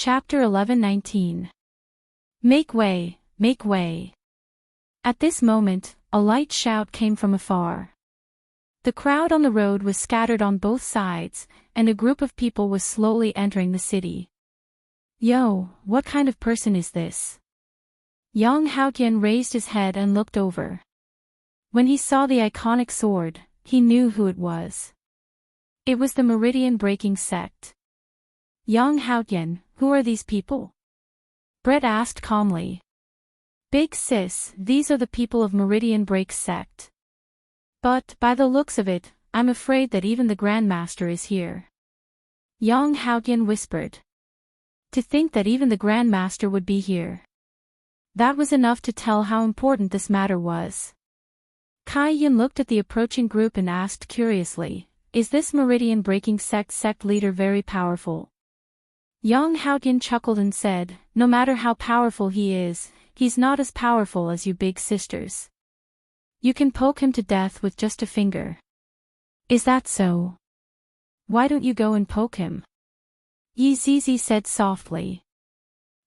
Chapter 11:19. Make way, make way. At this moment, a light shout came from afar. The crowd on the road was scattered on both sides, and a group of people was slowly entering the city. Yo, what kind of person is this? Young Haotian raised his head and looked over. When he saw the iconic sword, he knew who it was. It was the meridian-breaking sect. Young Haotian, who are these people? Brett asked calmly. Big sis, these are the people of Meridian Break sect. But, by the looks of it, I'm afraid that even the Grandmaster is here. Young Haotian whispered. To think that even the Grandmaster would be here. That was enough to tell how important this matter was. Kai Yin looked at the approaching group and asked curiously, is this Meridian Breaking sect leader very powerful? Young Haotian chuckled and said, no matter how powerful he is, he's not as powerful as you big sisters. You can poke him to death with just a finger. Is that so? Why don't you go and poke him? Yi Zizi said softly.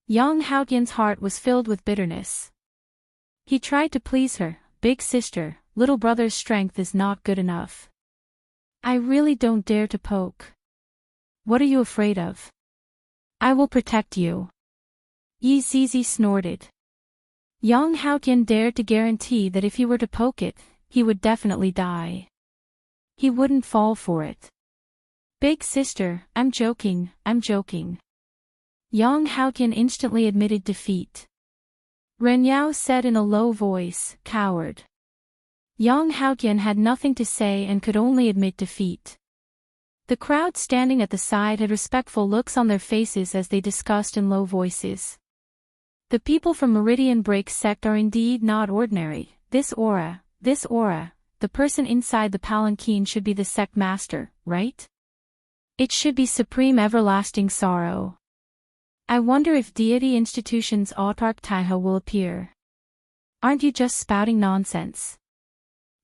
Young Haotian's heart was filled with bitterness. He tried to please her, big sister, little brother's strength is not good enough. I really don't dare to poke. What are you afraid of? I will protect you. Yi Zizi snorted. Young Haotian dared to guarantee that if he were to poke it, he would definitely die. He wouldn't fall for it. Big sister, I'm joking, I'm joking. Young Haotian instantly admitted defeat. Ren Yao said in a low voice, coward. Young Haotian had nothing to say and could only admit defeat. The crowd standing at the side had respectful looks on their faces as they discussed in low voices. The people from Meridian Break sect are indeed not ordinary. This aura, the person inside the palanquin should be the sect master, right? It should be supreme everlasting sorrow. I wonder if deity institution's autarch Taiho will appear. Aren't you just spouting nonsense?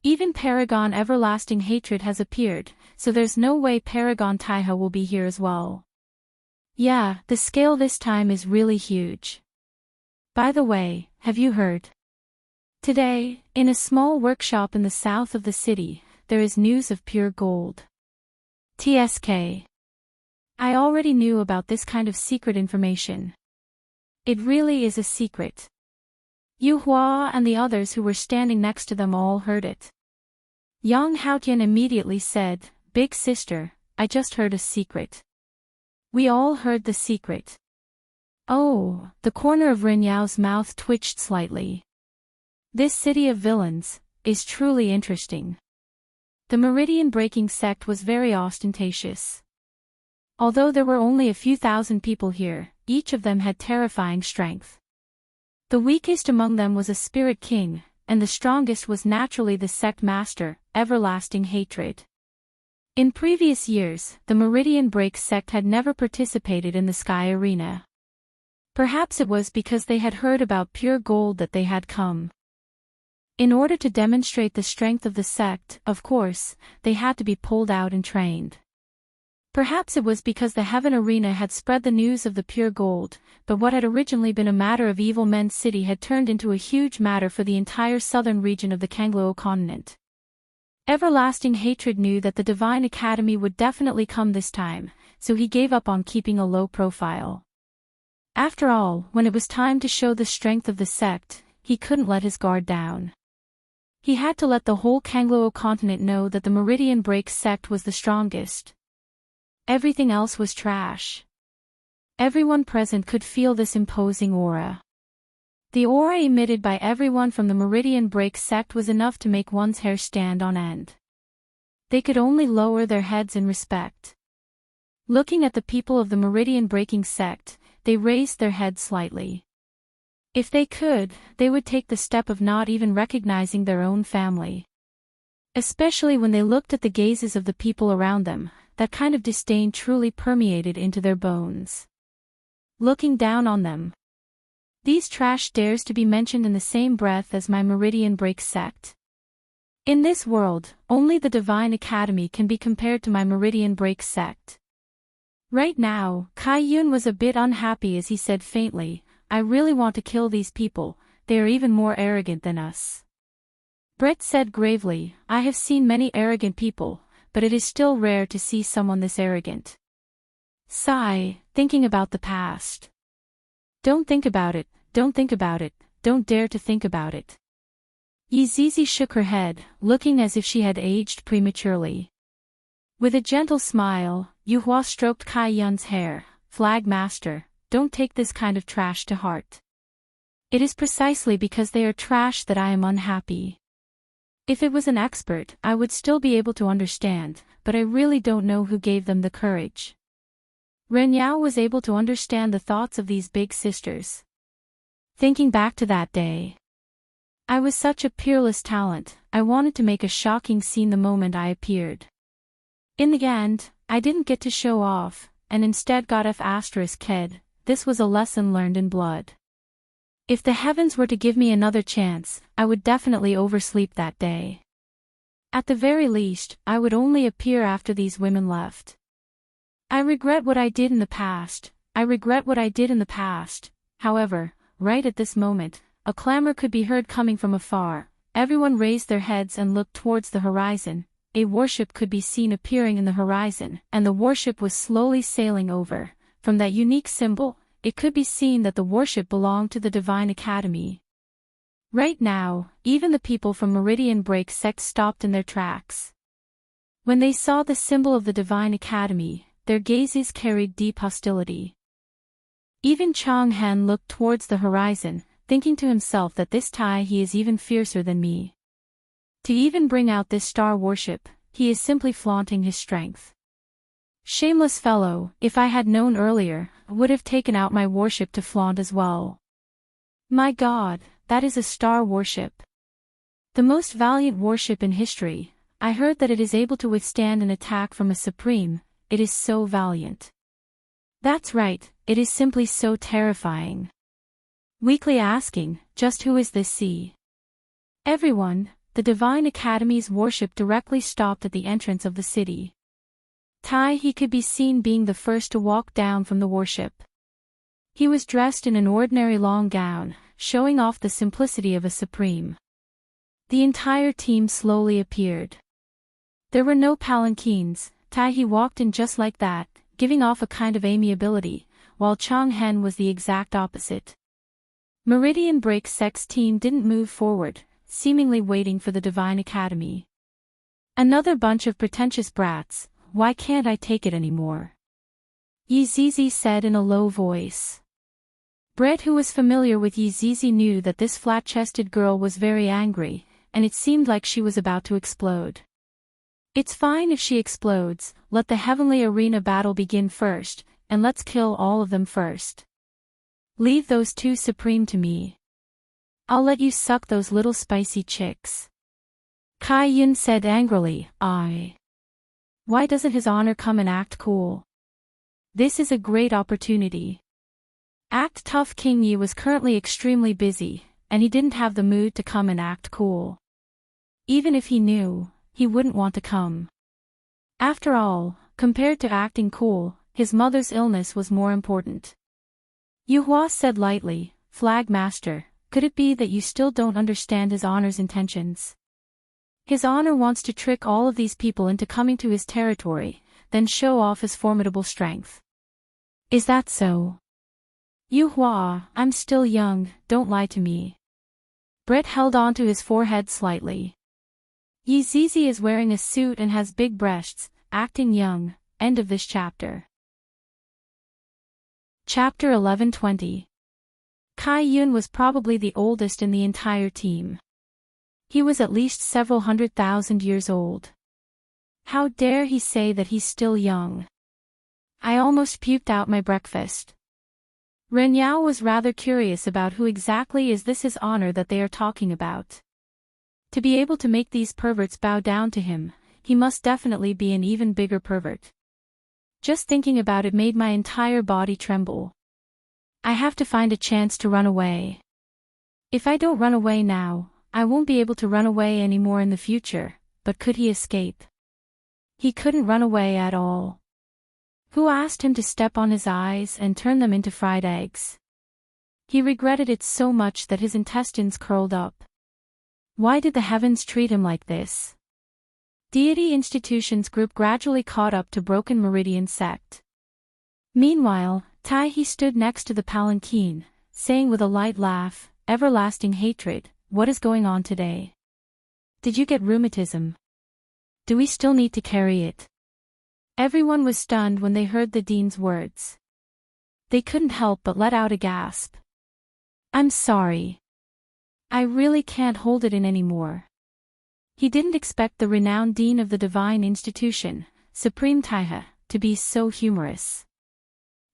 Even Paragon Everlasting Hatred has appeared, so there's no way Paragon Taiho will be here as well. Yeah, the scale this time is really huge. By the way, have you heard? Today, in a small workshop in the south of the city, there is news of pure gold. TSK. I already knew about this kind of secret information. It really is a secret. Yu Hua and the others who were standing next to them all heard it. Young Haotian immediately said, Big sister, I just heard a secret. We all heard the secret. Oh, the corner of Ren Yao's mouth twitched slightly. This city of villains is truly interesting. The Meridian Breaking sect was very ostentatious. Although there were only a few thousand people here, each of them had terrifying strength. The weakest among them was a spirit king, and the strongest was naturally the sect master, Everlasting Hatred. In previous years, the Meridian Break sect had never participated in the Sky Arena. Perhaps it was because they had heard about pure gold that they had come. In order to demonstrate the strength of the sect, of course, they had to be pulled out and trained. Perhaps it was because the Heaven Arena had spread the news of the pure gold, but what had originally been a matter of Evil Men's City had turned into a huge matter for the entire southern region of the Kangluo continent. Everlasting Hatred knew that the Divine Academy would definitely come this time, so he gave up on keeping a low profile. After all, when it was time to show the strength of the sect, he couldn't let his guard down. He had to let the whole Kangluo continent know that the Meridian Break sect was the strongest. Everything else was trash. Everyone present could feel this imposing aura. The aura emitted by everyone from the Meridian Break sect was enough to make one's hair stand on end. They could only lower their heads in respect. Looking at the people of the Meridian Breaking sect, they raised their heads slightly. If they could, they would take the step of not even recognizing their own family. Especially when they looked at the gazes of the people around them, that kind of disdain truly permeated into their bones. Looking down on them. These trash dares to be mentioned in the same breath as my Meridian Break sect. In this world, only the Divine Academy can be compared to my Meridian Break sect. Right now, Kai Yun was a bit unhappy as he said faintly, I really want to kill these people, they are even more arrogant than us. Brett said gravely, I have seen many arrogant people, but it is still rare to see someone this arrogant. Sigh, thinking about the past. Don't think about it, don't think about it, don't dare to think about it. Yizizi shook her head, looking as if she had aged prematurely. With a gentle smile, Yuhua stroked Kai Yun's hair, Flag Master, don't take this kind of trash to heart. It is precisely because they are trash that I am unhappy. If it was an expert, I would still be able to understand, but I really don't know who gave them the courage. Ren Yao was able to understand the thoughts of these big sisters. Thinking back to that day. I was such a peerless talent, I wanted to make a shocking scene the moment I appeared. In the end, I didn't get to show off, and instead got F***ked, this was a lesson learned in blood. If the heavens were to give me another chance, I would definitely oversleep that day. At the very least, I would only appear after these women left. I regret what I did in the past, however, right at this moment, a clamor could be heard coming from afar, everyone raised their heads and looked towards the horizon, a warship could be seen appearing in the horizon, and the warship was slowly sailing over. From that unique symbol, it could be seen that the warship belonged to the Divine Academy. Right now, even the people from Meridian Break sect stopped in their tracks. When they saw the symbol of the Divine Academy, their gazes carried deep hostility. Even Chang Han looked towards the horizon, thinking to himself that this time he is even fiercer than me. To even bring out this star warship, he is simply flaunting his strength. Shameless fellow, if I had known earlier, I would have taken out my warship to flaunt as well. My God, that is a star warship. The most valiant warship in history, I heard that it is able to withstand an attack from a supreme, it is so valiant. That's right, it is simply so terrifying. Weakly asking, just who is this sea? Everyone, the Divine Academy's warship directly stopped at the entrance of the city. He could be seen being the first to walk down from the warship. He was dressed in an ordinary long gown, showing off the simplicity of a supreme. The entire team slowly appeared. There were no palanquins, he walked in just like that, giving off a kind of amiability, while Chang Han was the exact opposite. Meridian Break Sect's team didn't move forward, seemingly waiting for the Divine Academy. Another bunch of pretentious brats, why can't I take it anymore? Yizizi said in a low voice. Brett, who was familiar with Yizizi, knew that this flat-chested girl was very angry, and it seemed like she was about to explode. It's fine if she explodes, let the heavenly arena battle begin first, and let's kill all of them first. Leave those two supreme to me. I'll let you suck those little spicy chicks. Kai Yun said angrily, Why doesn't his honor come and act cool? This is a great opportunity. Act tough. King Yi was currently extremely busy, and he didn't have the mood to come and act cool. Even if he knew, he wouldn't want to come. After all, compared to acting cool, his mother's illness was more important. Yuhua said lightly, Flag Master, could it be that you still don't understand his honor's intentions? His honor wants to trick all of these people into coming to his territory, then show off his formidable strength. Is that so? Yuhua, I'm still young, don't lie to me. Brett held on to his forehead slightly. Yizizi is wearing a suit and has big breasts, acting young. End of this chapter. Chapter 11:20. Kai Yun was probably the oldest in the entire team. He was at least several 100,000 years old. How dare he say that he's still young? I almost puked out my breakfast. Ren Yao was rather curious about who exactly is this his honor that they are talking about. To be able to make these perverts bow down to him, he must definitely be an even bigger pervert. Just thinking about it made my entire body tremble. I have to find a chance to run away. If I don't run away now, I won't be able to run away anymore in the future, but could he escape? He couldn't run away at all. Who asked him to step on his eyes and turn them into fried eggs? He regretted it so much that his intestines curled up. Why did the heavens treat him like this? Deity Institutions group gradually caught up to Broken Meridian sect. Meanwhile, Tai-He stood next to the palanquin, saying with a light laugh, "Everlasting hatred, what is going on today? Did you get rheumatism? Do we still need to carry it?" Everyone was stunned when they heard the dean's words. They couldn't help but let out a gasp. "I'm sorry. I really can't hold it in anymore." He didn't expect the renowned dean of the divine institution, Supreme Tai-He, to be so humorous.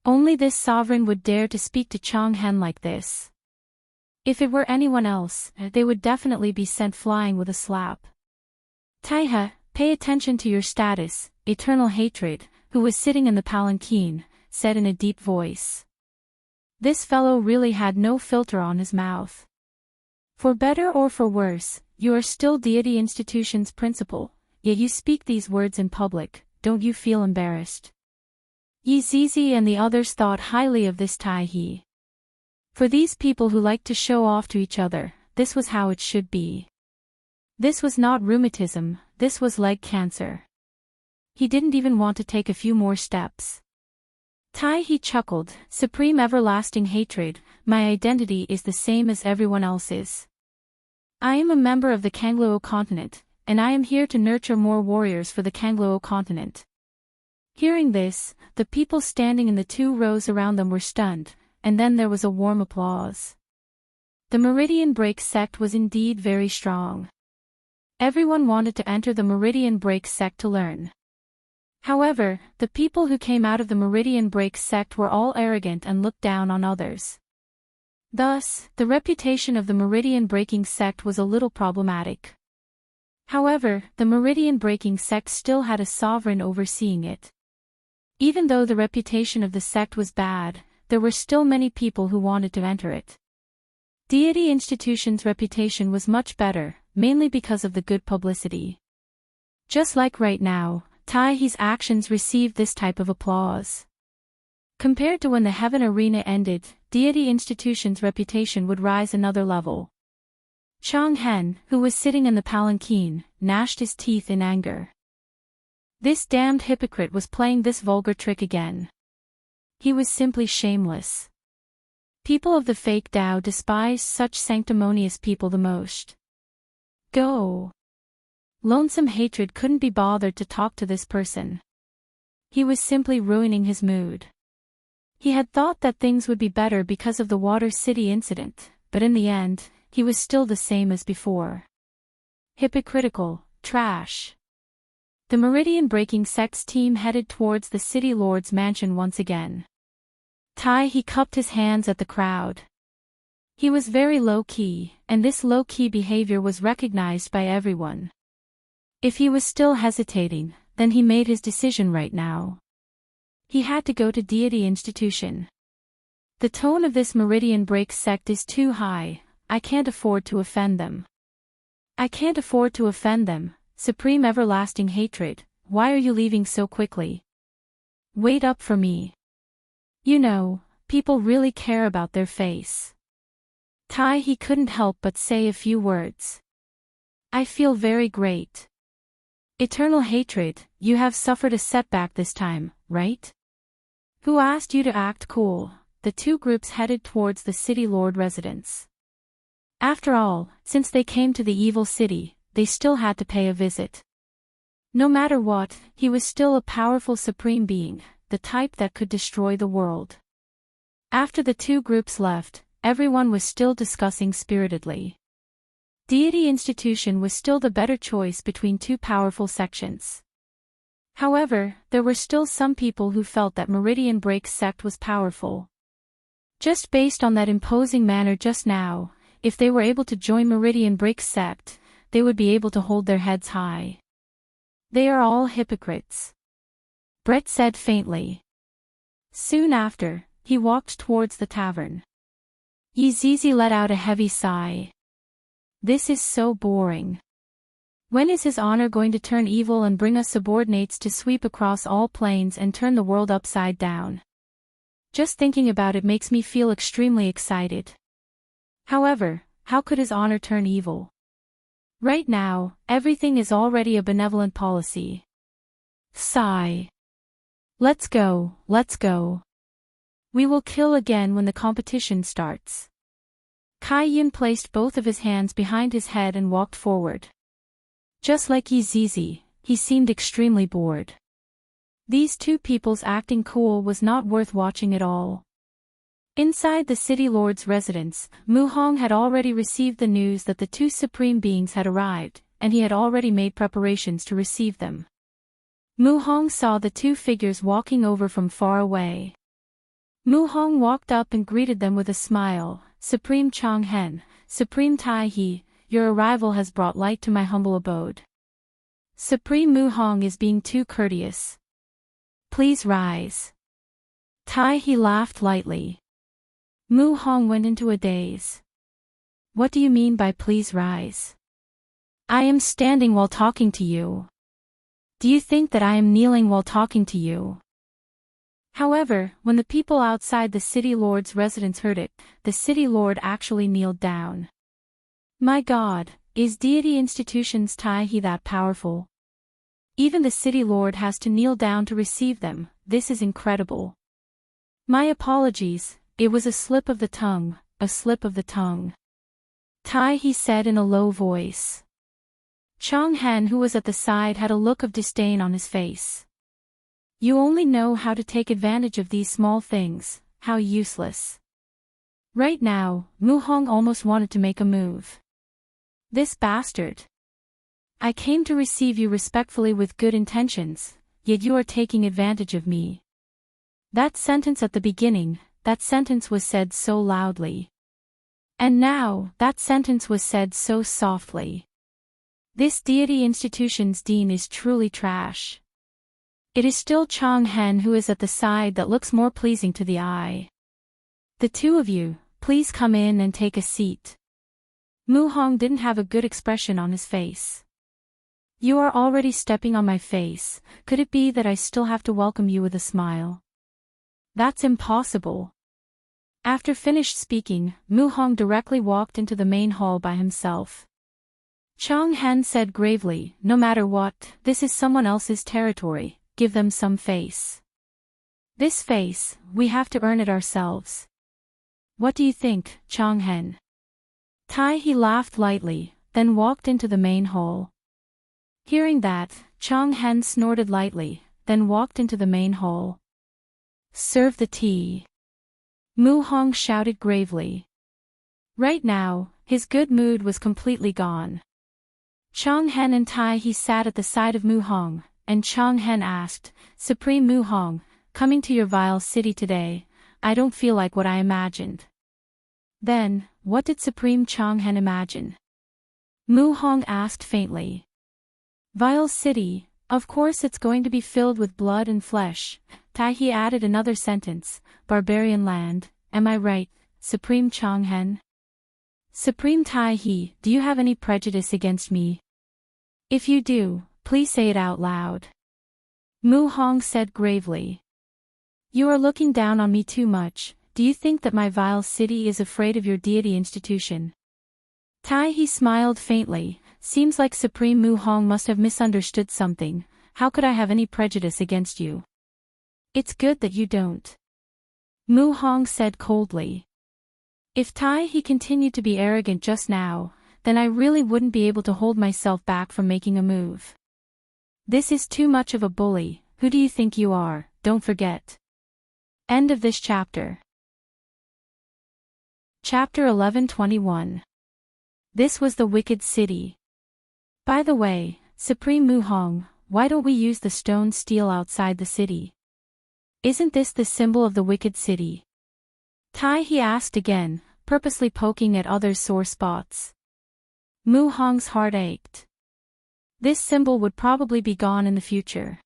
Only this sovereign would dare to speak to Chang Hen like this. If it were anyone else, they would definitely be sent flying with a slap. Tai-He, pay attention to your status, eternal hatred, who was sitting in the palanquin, said in a deep voice. This fellow really had no filter on his mouth. For better or for worse, you are still Deity Institution's principal, yet you speak these words in public, don't you feel embarrassed? Yi Zizi and the others thought highly of this Tai-He. For these people who like to show off to each other, this was how it should be. This was not rheumatism, this was leg cancer. He didn't even want to take a few more steps. Tai-He chuckled, "Supreme everlasting hatred, my identity is the same as everyone else's. I am a member of the Kangluo continent, and I am here to nurture more warriors for the Kangluo continent." Hearing this, the people standing in the 2 rows around them were stunned, and then there was a warm applause. The Meridian Break sect was indeed very strong. Everyone wanted to enter the Meridian Break sect to learn. However, the people who came out of the Meridian Break sect were all arrogant and looked down on others. Thus, the reputation of the Meridian Breaking sect was a little problematic. However, the Meridian Breaking sect still had a sovereign overseeing it. Even though the reputation of the sect was bad, there were still many people who wanted to enter it. Deity Institution's reputation was much better, mainly because of the good publicity. Just like right now, Tai-He's actions received this type of applause. Compared to when the Heaven Arena ended, Deity Institution's reputation would rise another level. Chang Hen, who was sitting in the palanquin, gnashed his teeth in anger. This damned hypocrite was playing this vulgar trick again. He was simply shameless. People of the fake Tao despised such sanctimonious people the most. Go. Lonesome hatred couldn't be bothered to talk to this person. He was simply ruining his mood. He had thought that things would be better because of the Water City incident, but in the end, he was still the same as before. Hypocritical, trash. The Meridian Breaking sect's team headed towards the City Lord's mansion once again. Tai-He cupped his hands at the crowd. He was very low-key, and this low-key behavior was recognized by everyone. If he was still hesitating, then he made his decision right now. He had to go to Deity Institution. The tone of this Meridian Break sect is too high, I can't afford to offend them. I can't afford to offend them, Supreme Everlasting Hatred, why are you leaving so quickly? Wait up for me. You know, people really care about their face. Tai-He couldn't help but say a few words. I feel very great. Eternal hatred, you have suffered a setback this time, right? Who asked you to act cool? The 2 groups headed towards the City Lord residence. After all, since they came to the evil city, they still had to pay a visit. No matter what, he was still a powerful supreme being, the type that could destroy the world. After the 2 groups left, everyone was still discussing spiritedly. Deity Institution was still the better choice between 2 powerful sections. However, there were still some people who felt that Meridian Break sect was powerful. Just based on that imposing manner just now, if they were able to join Meridian Break sect, they would be able to hold their heads high. They are all hypocrites, Brett said faintly. Soon after, he walked towards the tavern. Yi Zizi let out a heavy sigh. This is so boring. When is His Honor going to turn evil and bring us subordinates to sweep across all planes and turn the world upside down? Just thinking about it makes me feel extremely excited. However, how could His Honor turn evil? Right now, everything is already a benevolent policy. Sigh. Let's go, let's go. We will kill again when the competition starts. Kai Yin placed both of his hands behind his head and walked forward. Just like Yi Zizi, he seemed extremely bored. These two people's acting cool was not worth watching at all. Inside the city lord's residence, Mu Hong had already received the news that the two supreme beings had arrived, and he had already made preparations to receive them. Mu Hong saw the two figures walking over from far away. Mu Hong walked up and greeted them with a smile. Supreme Chang Hen, Supreme Tai He, your arrival has brought light to my humble abode. Supreme Mu Hong is being too courteous. Please rise. Tai He laughed lightly. Mu Hong went into a daze. What do you mean by please rise? I am standing while talking to you. Do you think that I am kneeling while talking to you? However, when the people outside the city lord's residence heard it, the city lord actually kneeled down. My God, is deity institution's Tai He that powerful? Even the city lord has to kneel down to receive them. This is incredible. My apologies, it was a slip of the tongue, a slip of the tongue. Tai He said in a low voice. Chang Hen, who was at the side, had a look of disdain on his face. You only know how to take advantage of these small things, how useless. Right now, Mu Hong almost wanted to make a move. This bastard. I came to receive you respectfully with good intentions, yet you are taking advantage of me. That sentence at the beginning, that sentence was said so loudly. And now, that sentence was said so softly. This deity institution's dean is truly trash. It is still Chang Hen who is at the side that looks more pleasing to the eye. The two of you, please come in and take a seat. Mu Hong didn't have a good expression on his face. You are already stepping on my face, could it be that I still have to welcome you with a smile? That's impossible. After finished speaking, Mu Hong directly walked into the main hall by himself. Chang Hen said gravely, no matter what, this is someone else's territory, give them some face. This face, we have to earn it ourselves. What do you think, Chang Hen? Tai He laughed lightly, then walked into the main hall. Hearing that, Chang Hen snorted lightly, then walked into the main hall. Serve the tea. Mu Hong shouted gravely. Right now, his good mood was completely gone. Chang Hen and Tai He sat at the side of Mu Hong, and Chang Hen asked, Supreme Mu Hong, coming to your vile city today, I don't feel like what I imagined. Then, what did Supreme Chang Hen imagine? Mu Hong asked faintly. Vile city, of course it's going to be filled with blood and flesh. Tai He added another sentence, barbarian land, am I right, Supreme Chang Hen? Supreme Tai He, do you have any prejudice against me? If you do, please say it out loud. Mu Hong said gravely. You are looking down on me too much. Do you think that my vile city is afraid of your deity institution? Tai He smiled faintly. Seems like Supreme Mu Hong must have misunderstood something. How could I have any prejudice against you? It's good that you don't. Mu Hong said coldly. If Tai He continued to be arrogant just now, then I really wouldn't be able to hold myself back from making a move. This is too much of a bully. Who do you think you are? Don't forget. End of this chapter. Chapter 11:21. This was the wicked city. By the way, Supreme Mu Hong, why don't we use the stone steel outside the city? Isn't this the symbol of the wicked city? Tai He asked again, purposely poking at others' sore spots. Mu Hong's heart ached. This symbol would probably be gone in the future.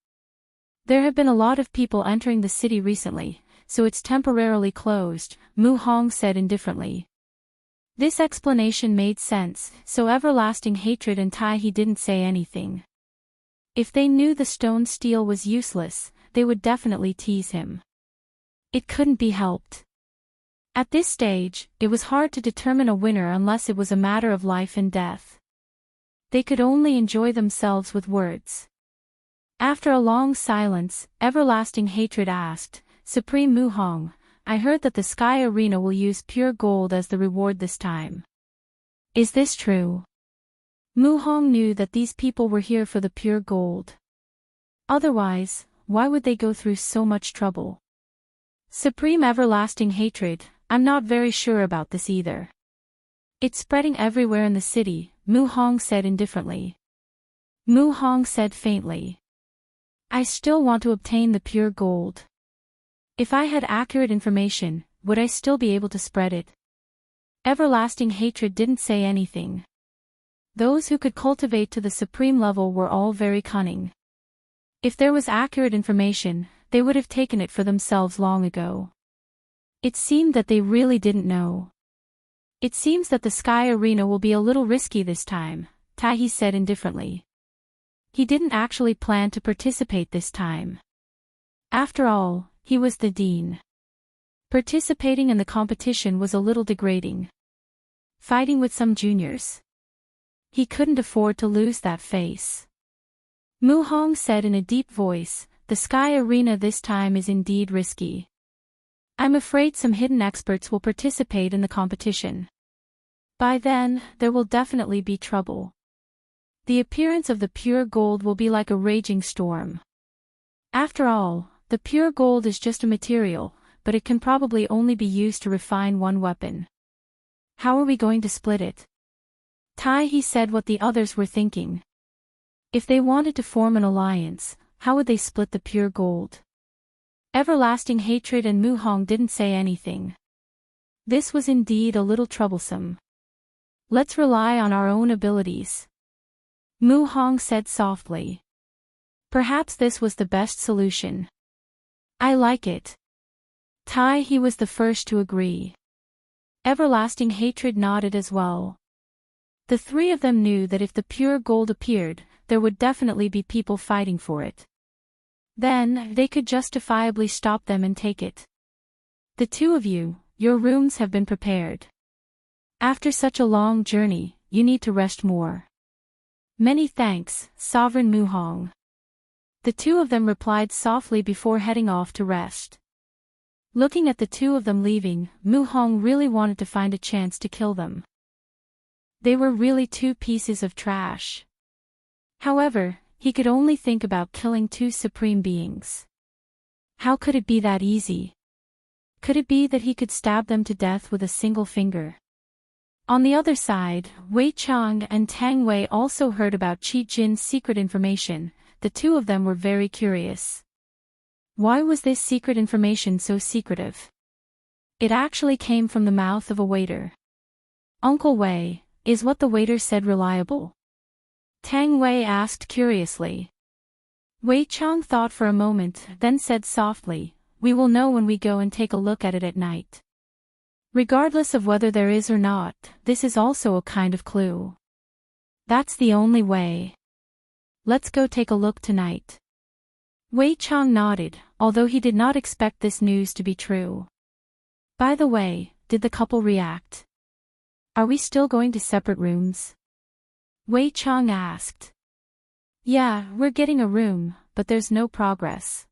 There have been a lot of people entering the city recently, so it's temporarily closed, Mu Hong said indifferently. This explanation made sense, so everlasting hatred and Tai didn't say anything. If they knew the stone steel was useless, they would definitely tease him. It couldn't be helped. At this stage, it was hard to determine a winner unless it was a matter of life and death. They could only enjoy themselves with words. After a long silence, everlasting hatred asked, Supreme Muhong, I heard that the Sky Arena will use pure gold as the reward this time. Is this true? Muhong knew that these people were here for the pure gold. Otherwise, why would they go through so much trouble? Supreme everlasting hatred, I'm not very sure about this either. It's spreading everywhere in the city, Muhong said indifferently. Muhong said faintly. I still want to obtain the pure gold. If I had accurate information, would I still be able to spread it? Everlasting hatred didn't say anything. Those who could cultivate to the supreme level were all very cunning. If there was accurate information, they would have taken it for themselves long ago. It seemed that they really didn't know. It seems that the Sky Arena will be a little risky this time, Tai said indifferently. He didn't actually plan to participate this time. After all, he was the dean. Participating in the competition was a little degrading. Fighting with some juniors. He couldn't afford to lose that face. Muhong said in a deep voice, the Sky Arena this time is indeed risky. I'm afraid some hidden experts will participate in the competition. By then, there will definitely be trouble. The appearance of the pure gold will be like a raging storm. After all, the pure gold is just a material, but it can probably only be used to refine one weapon. How are we going to split it? Tai said what the others were thinking. If they wanted to form an alliance, how would they split the pure gold? Everlasting hatred and Muhong didn't say anything. This was indeed a little troublesome. Let's rely on our own abilities. Muhong said softly. Perhaps this was the best solution. I like it. Tai was the first to agree. Everlasting hatred nodded as well. The three of them knew that if the pure gold appeared, there would definitely be people fighting for it. Then, they could justifiably stop them and take it. The two of you, your rooms have been prepared. After such a long journey, you need to rest more. Many thanks, Sovereign Muhong. The two of them replied softly before heading off to rest. Looking at the two of them leaving, Muhong really wanted to find a chance to kill them. They were really two pieces of trash. However, he could only think about killing two supreme beings. How could it be that easy? Could it be that he could stab them to death with a single finger? On the other side, Wei Chang and Tang Wei also heard about Qi Jin's secret information. The two of them were very curious. Why was this secret information so secretive? It actually came from the mouth of a waiter. Uncle Wei, is what the waiter said reliable? Tang Wei asked curiously. Wei Chang thought for a moment, then said softly, we will know when we go and take a look at it at night. Regardless of whether there is or not, this is also a kind of clue. That's the only way. Let's go take a look tonight. Wei Chang nodded, although he did not expect this news to be true. By the way, did the couple react? Are we still going to separate rooms? Wei Chang asked. Yeah, we're getting a room, but there's no progress.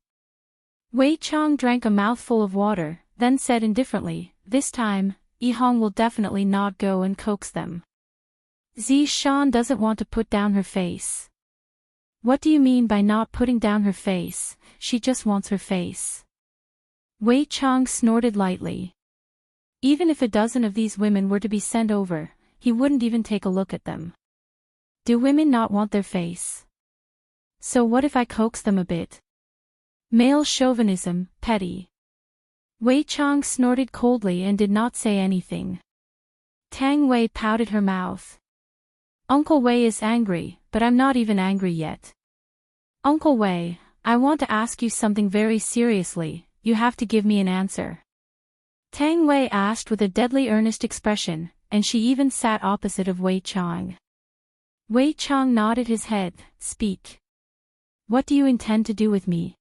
Wei Chang drank a mouthful of water, then said indifferently, this time, Yihong will definitely not go and coax them. Zi Shan doesn't want to put down her face. What do you mean by not putting down her face? She just wants her face. Wei Chang snorted lightly. Even if a dozen of these women were to be sent over, he wouldn't even take a look at them. Do women not want their face? So what if I coax them a bit? Male chauvinism, petty. Wei Chang snorted coldly and did not say anything. Tang Wei pouted her mouth. Uncle Wei is angry, but I'm not even angry yet. Uncle Wei, I want to ask you something very seriously, you have to give me an answer. Tang Wei asked with a deadly earnest expression, and she even sat opposite of Wei Chang. Wei Chang nodded his head. Speak. What do you intend to do with me?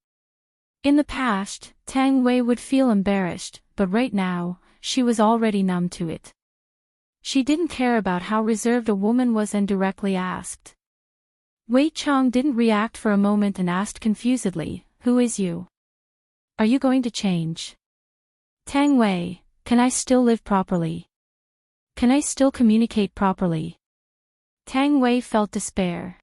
In the past, Tang Wei would feel embarrassed, but right now, she was already numb to it. She didn't care about how reserved a woman was and directly asked. Wei Chang didn't react for a moment and asked confusedly, "Who is you? Are you going to change? Tang Wei, can I still live properly? Can I still communicate properly?" Tang Wei felt despair.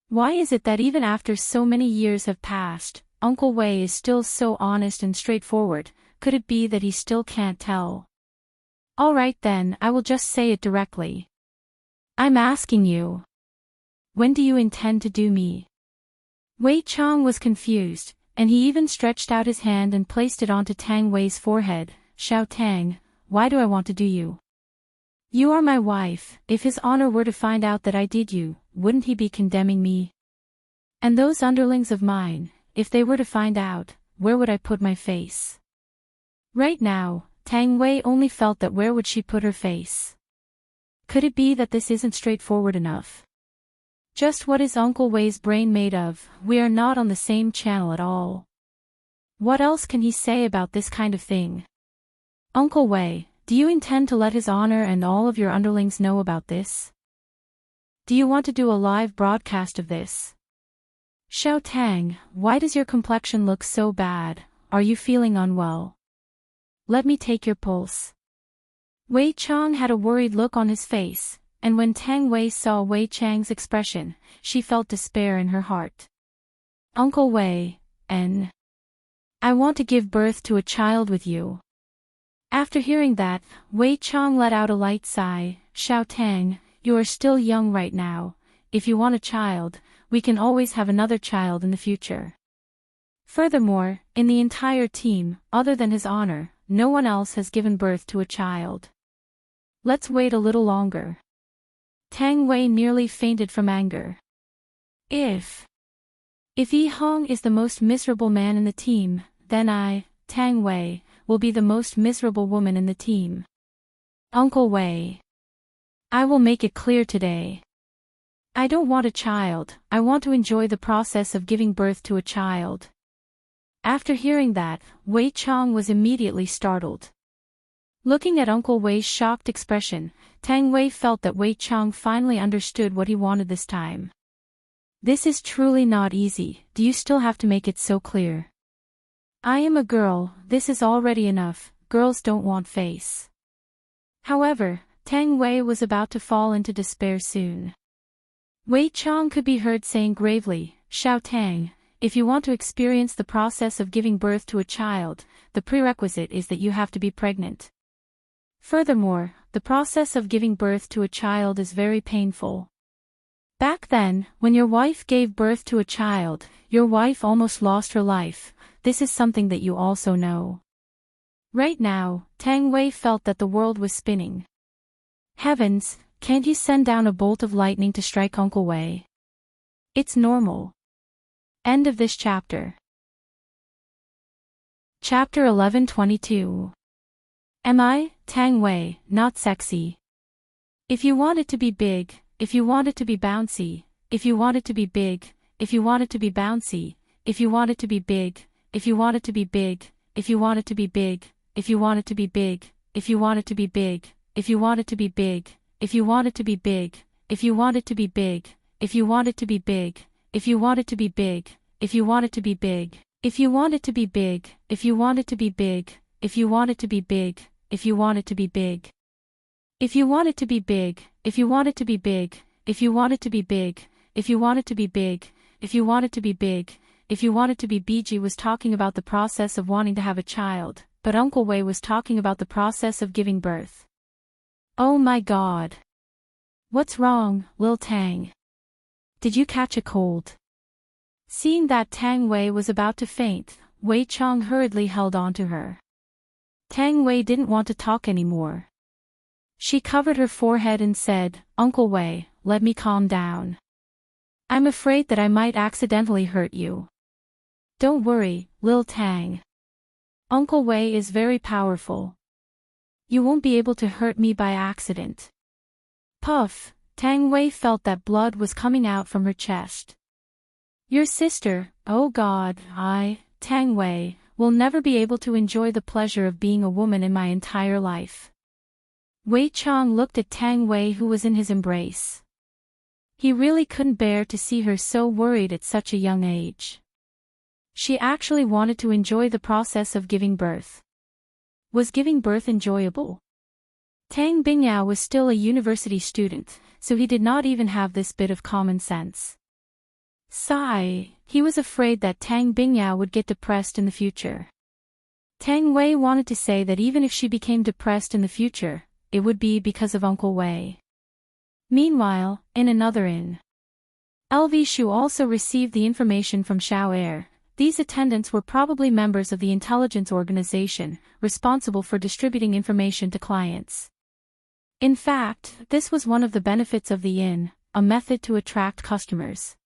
Why is it that even after so many years have passed, Uncle Wei is still so honest and straightforward? Could it be that he still can't tell? All right then, I will just say it directly. I'm asking you. When do you intend to do me? Wei Chang was confused, and he even stretched out his hand and placed it onto Tang Wei's forehead. Xiao Tang, why do I want to do you? You are my wife. If his honor were to find out that I did you, wouldn't he be condemning me? And those underlings of mine, if they were to find out, where would I put my face? Right now, Tang Wei only felt that where would she put her face? Could it be that this isn't straightforward enough? Just what is Uncle Wei's brain made of? We are not on the same channel at all. What else can he say about this kind of thing? Uncle Wei, do you intend to let his honor and all of your underlings know about this? Do you want to do a live broadcast of this? Xiao Tang, why does your complexion look so bad? Are you feeling unwell? Let me take your pulse. Wei Chang had a worried look on his face, and when Tang Wei saw Wei Chang's expression, she felt despair in her heart. Uncle Wei, I want to give birth to a child with you. After hearing that, Wei Chang let out a light sigh. Xiao Tang, you are still young right now. If you want a child, we can always have another child in the future. Furthermore, in the entire team, other than his honor, no one else has given birth to a child. Let's wait a little longer. Tang Wei nearly fainted from anger. If Yi Hong is the most miserable man in the team, then I, Tang Wei, will be the most miserable woman in the team. Uncle Wei, I will make it clear today. I don't want a child, I want to enjoy the process of giving birth to a child. After hearing that, Wei Chang was immediately startled. Looking at Uncle Wei's shocked expression, Tang Wei felt that Wei Chang finally understood what he wanted this time. This is truly not easy. Do you still have to make it so clear? I am a girl, this is already enough, girls don't want face. However, Tang Wei was about to fall into despair soon. Wei Chang could be heard saying gravely, Xiao Tang, if you want to experience the process of giving birth to a child, the prerequisite is that you have to be pregnant. Furthermore, the process of giving birth to a child is very painful. Back then, when your wife gave birth to a child, your wife almost lost her life. This is something that you also know. Right now, Tang Wei felt that the world was spinning. Heavens, can't you send down a bolt of lightning to strike Uncle Wei? It's normal. End of this chapter. Chapter 11:22. Am I, Tang Wei, not sexy? If you want it to be big, if you want it to be bouncy, if you want it to be big, if you want it to be bouncy, if you want it to be big, if you want it to be big, if you want it to be big, if you want it to be big, if you want it to be big, if you want it to be big, if you want it to be big, if you want it to be big, if you want it to be big, if you want it to be big, if you want it to be big, if you want it to be big, if you want it to be big, if you want it to be big, if you want it to be big. If you want it to be big, if you want it to be big, if you want it to be big, if you want it to be big, if you want it to be big, if you want it to be BG was talking about the process of wanting to have a child, but Uncle Wei was talking about the process of giving birth. Oh my God. What's wrong, Lil Tang? Did you catch a cold? Seeing that Tang Wei was about to faint, Wei Chang hurriedly held on to her. Tang Wei didn't want to talk anymore. She covered her forehead and said, Uncle Wei, let me calm down. I'm afraid that I might accidentally hurt you. Don't worry, Lil Tang. Uncle Wei is very powerful. You won't be able to hurt me by accident. Puff, Tang Wei felt that blood was coming out from her chest. Your sister, oh God, Tang Wei, will never be able to enjoy the pleasure of being a woman in my entire life. Wei Chang looked at Tang Wei, who was in his embrace. He really couldn't bear to see her so worried at such a young age. She actually wanted to enjoy the process of giving birth. Was giving birth enjoyable? Tang Bingyao was still a university student, so he did not even have this bit of common sense. Sigh, he was afraid that Tang Bingyao would get depressed in the future. Tang Wei wanted to say that even if she became depressed in the future, it would be because of Uncle Wei. Meanwhile, in another inn, LV Shu also received the information from Xiao Air. These attendants were probably members of the intelligence organization, responsible for distributing information to clients. In fact, this was one of the benefits of the inn, a method to attract customers.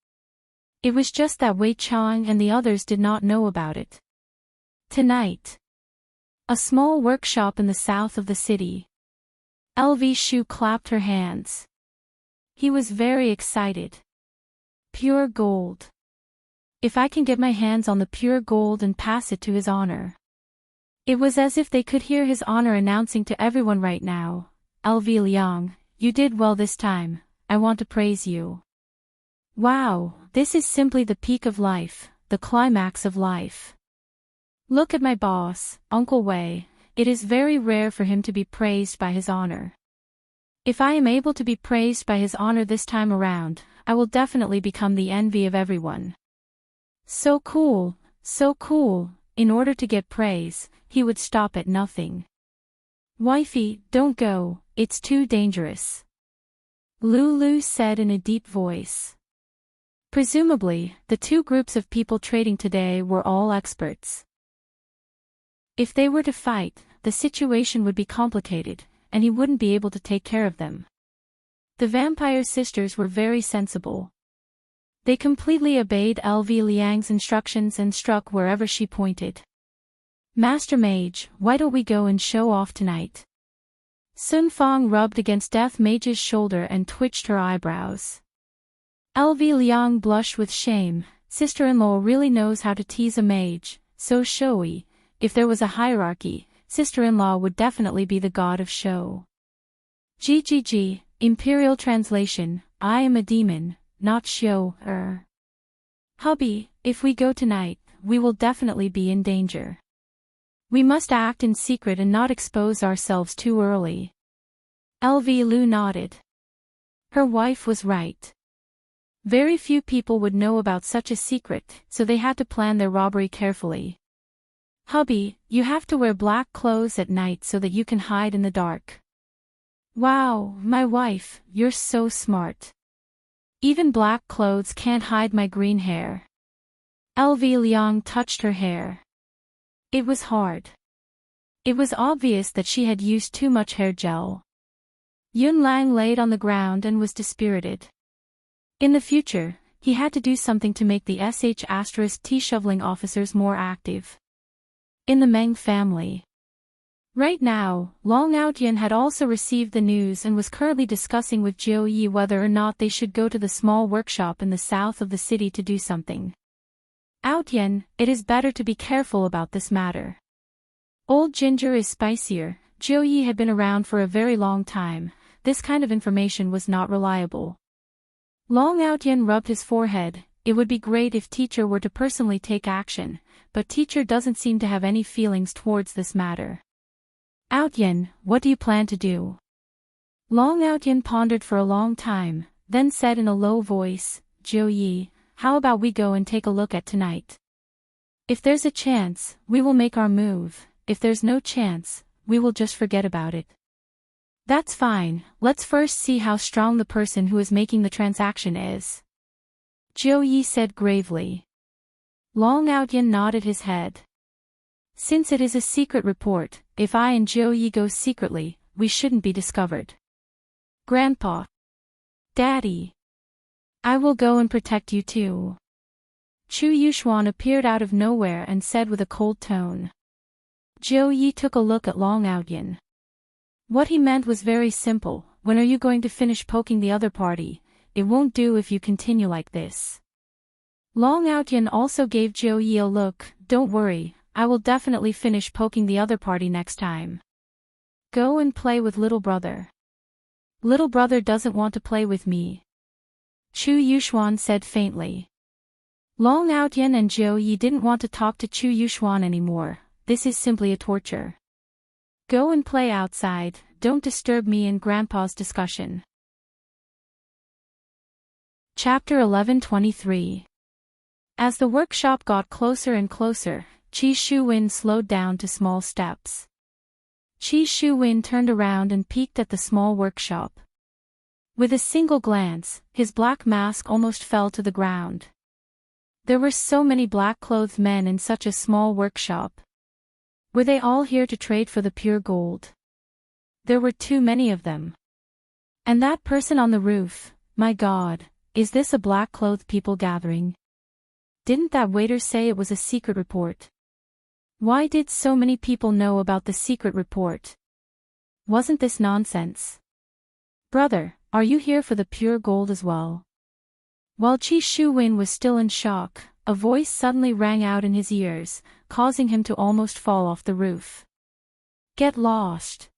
It was just that Wei Chang and the others did not know about it. Tonight, a small workshop in the south of the city. LV Shu clapped her hands. He was very excited. Pure gold. If I can get my hands on the pure gold and pass it to his honor. It was as if they could hear his honor announcing to everyone right now, LV Liang, you did well this time, I want to praise you. Wow, this is simply the peak of life, the climax of life. Look at my boss, Uncle Wei, it is very rare for him to be praised by his honor. If I am able to be praised by his honor this time around, I will definitely become the envy of everyone. So cool, so cool. In order to get praise, he would stop at nothing. Wifey, don't go, it's too dangerous. Lulu said in a deep voice. Presumably, the two groups of people trading today were all experts. If they were to fight, the situation would be complicated, and he wouldn't be able to take care of them. The vampire sisters were very sensible. They completely obeyed LV Liang's instructions and struck wherever she pointed. Master Mage, why don't we go and show off tonight? Sun Fong rubbed against Death Mage's shoulder and twitched her eyebrows. LV Liang blushed with shame. Sister-in-law really knows how to tease a mage, so showy. If there was a hierarchy, sister-in-law would definitely be the god of show. GGG, Imperial Translation, I am a demon, not show. Hubby, if we go tonight, we will definitely be in danger. We must act in secret and not expose ourselves too early. LV Lu nodded. Her wife was right. Very few people would know about such a secret, so they had to plan their robbery carefully. Hubby, you have to wear black clothes at night so that you can hide in the dark. Wow, my wife, you're so smart. Even black clothes can't hide my green hair. LV Liang touched her hair. It was hard. It was obvious that she had used too much hair gel. Yun Lang laid on the ground and was dispirited. In the future, he had to do something to make the sh*t shoveling officers more active. In the Meng family. Right now, Long Outyan had also received the news and was currently discussing with Jiu Yi whether or not they should go to the small workshop in the south of the city to do something. Outyan, it is better to be careful about this matter. Old ginger is spicier. Jiu Yi had been around for a very long time. This kind of information was not reliable. Long Outyan rubbed his forehead. It would be great if teacher were to personally take action, but teacher doesn't seem to have any feelings towards this matter. Outyan, what do you plan to do? Long Outyan pondered for a long time, then said in a low voice, Jiu Yi, how about we go and take a look at tonight? If there's a chance, we will make our move. If there's no chance, we will just forget about it. That's fine, let's first see how strong the person who is making the transaction is. Jiu Yi said gravely. Long Outyan nodded his head. Since it is a secret report, if I and Jiu Yi go secretly, we shouldn't be discovered. Grandpa. Daddy. I will go and protect you too. Chu Yuxuan appeared out of nowhere and said with a cold tone. Jiu Yi took a look at Long Outyan. What he meant was very simple: when are you going to finish poking the other party? It won't do if you continue like this. Long Outyin also gave Jiu Yi a look. Don't worry, I will definitely finish poking the other party next time. Go and play with little brother. Little brother doesn't want to play with me, Chu Yuxuan said faintly. Long Outyin and Jiu Yi didn't want to talk to Chu Yuxuan anymore. This is simply a torture. Go and play outside, don't disturb me in Grandpa's discussion. Chapter 11:23. As the workshop got closer and closer, Qi Shuwen slowed down to small steps. Qi Shuwen turned around and peeked at the small workshop. With a single glance, his black mask almost fell to the ground. There were so many black-clothed men in such a small workshop. Were they all here to trade for the pure gold? There were too many of them. And that person on the roof, my God, is this a black-clothed people gathering? Didn't that waiter say it was a secret report? Why did so many people know about the secret report? Wasn't this nonsense? Brother, are you here for the pure gold as well? While Qi Shuwen was still in shock, a voice suddenly rang out in his ears, causing him to almost fall off the roof. Get lost.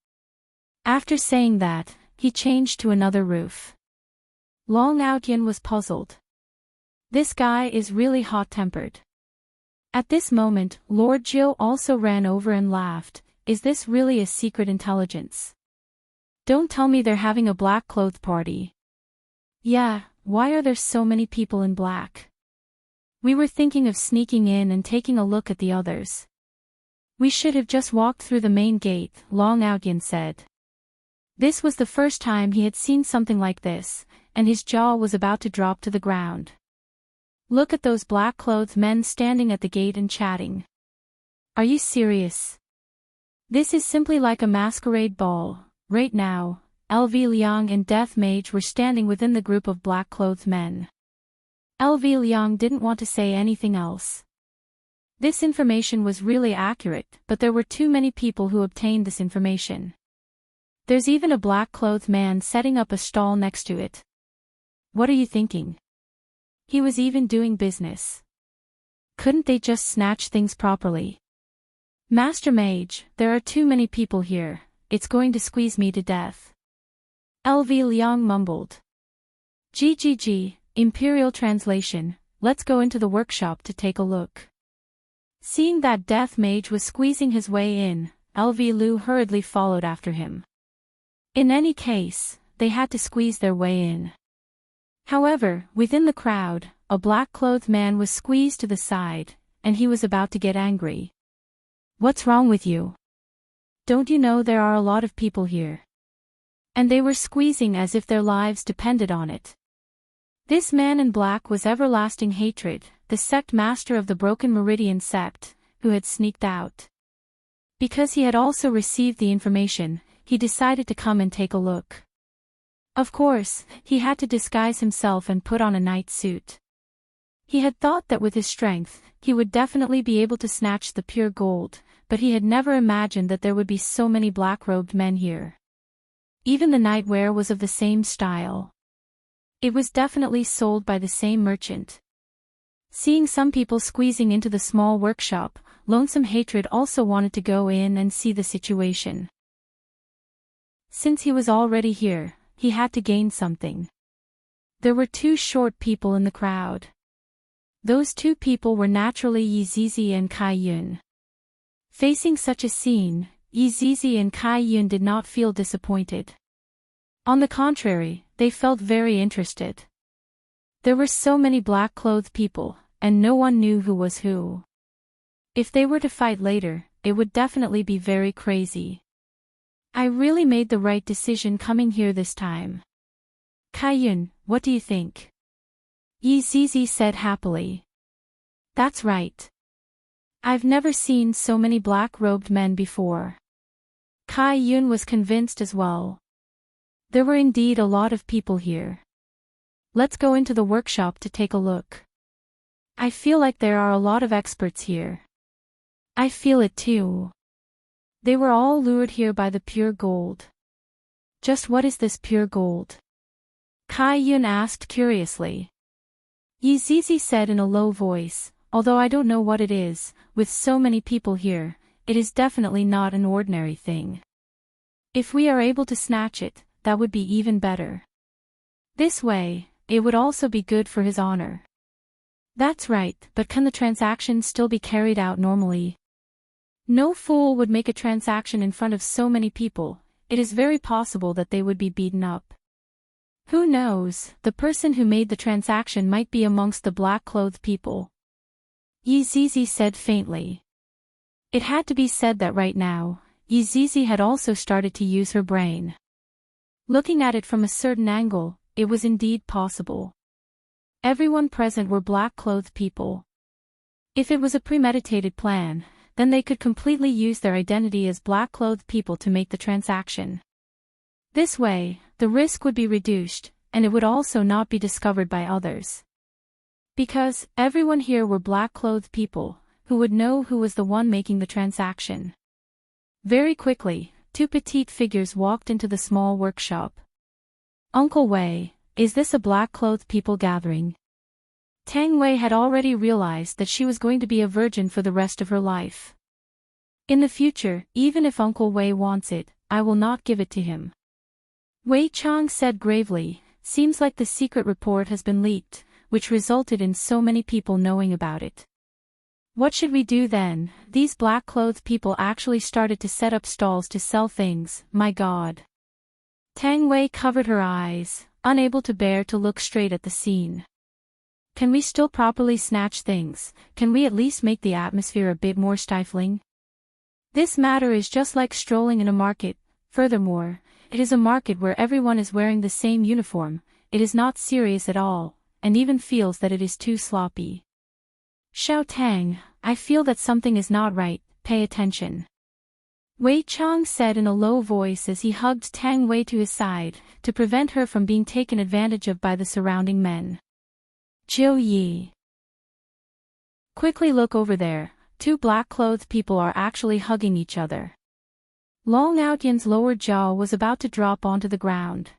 After saying that, he changed to another roof. Long Outyin was puzzled. This guy is really hot-tempered. At this moment, Lord Jiu also ran over and laughed. Is this really a secret intelligence? Don't tell me they're having a black-clothed party. Yeah, why are there so many people in black? We were thinking of sneaking in and taking a look at the others. We should have just walked through the main gate, Long Outyin said. This was the first time he had seen something like this, and his jaw was about to drop to the ground. Look at those black-clothed men standing at the gate and chatting. Are you serious? This is simply like a masquerade ball. Right now, LV Liang and Death Mage were standing within the group of black-clothed men. LV Liang didn't want to say anything else. This information was really accurate, but there were too many people who obtained this information. There's even a black-clothed man setting up a stall next to it. What are you thinking? He was even doing business. Couldn't they just snatch things properly? Master Mage, there are too many people here. It's going to squeeze me to death. LV Liang mumbled. GGG, Imperial Translation, let's go into the workshop to take a look. Seeing that Death Mage was squeezing his way in, LV Lu hurriedly followed after him. In any case, they had to squeeze their way in. However, within the crowd, a black-clothed man was squeezed to the side, and he was about to get angry. What's wrong with you? Don't you know there are a lot of people here? And they were squeezing as if their lives depended on it. This man in black was Everlasting Hatred, the sect master of the Broken Meridian sect, who had sneaked out. Because he had also received the information, he decided to come and take a look. Of course, he had to disguise himself and put on a night suit. He had thought that with his strength, he would definitely be able to snatch the pure gold, but he had never imagined that there would be so many black-robed men here. Even the nightwear was of the same style. It was definitely sold by the same merchant. Seeing some people squeezing into the small workshop, Lonesome Hatred also wanted to go in and see the situation. Since he was already here, he had to gain something. There were two short people in the crowd. Those two people were naturally Yi Zizi and Kai Yun. Facing such a scene, Yi Zizi and Kai Yun did not feel disappointed. On the contrary, they felt very interested. There were so many black-clothed people, and no one knew who was who. If they were to fight later, it would definitely be very crazy. I really made the right decision coming here this time. Kai Yun, what do you think? Yi Zizi said happily. That's right. I've never seen so many black-robed men before. Kai Yun was convinced as well. There were indeed a lot of people here. Let's go into the workshop to take a look. I feel like there are a lot of experts here. I feel it too. They were all lured here by the pure gold. just what is this pure gold? Kai Yun asked curiously. Yi Zizi said in a low voice, although I don't know what it is, with so many people here, it is definitely not an ordinary thing. If we are able to snatch it, that would be even better. This way, it would also be good for his honor. That's right, but can the transaction still be carried out normally? No fool would make a transaction in front of so many people. It is very possible that they would be beaten up. Who knows, the person who made the transaction might be amongst the black-clothed people. Yi Zizi said faintly. It had to be said that right now, Yi Zizi had also started to use her brain. Looking at it from a certain angle, it was indeed possible. Everyone present were black-clothed people. If it was a premeditated plan, then they could completely use their identity as black-clothed people to make the transaction. This way, the risk would be reduced, and it would also not be discovered by others. Because everyone here were black-clothed people, who would know who was the one making the transaction. Very quickly, two petite figures walked into the small workshop. Uncle Wei, is this a black-clothed people gathering? Tang Wei had already realized that she was going to be a virgin for the rest of her life. In the future, even if Uncle Wei wants it, I will not give it to him. Wei Chang said gravely, seems like the secret report has been leaked, which resulted in so many people knowing about it. What should we do then? These black-clothed people actually started to set up stalls to sell things, my God. Tang Wei covered her eyes, unable to bear to look straight at the scene. Can we still properly snatch things? Can we at least make the atmosphere a bit more stifling? This matter is just like strolling in a market. Furthermore, it is a market where everyone is wearing the same uniform. It is not serious at all, and even feels that it is too sloppy. Xiao Tang, I feel that something is not right, pay attention. Wei Chang said in a low voice as he hugged Tang Wei to his side, to prevent her from being taken advantage of by the surrounding men. Jiu Yi. Quickly look over there, two black-clothed people are actually hugging each other. Long Outyan's lower jaw was about to drop onto the ground.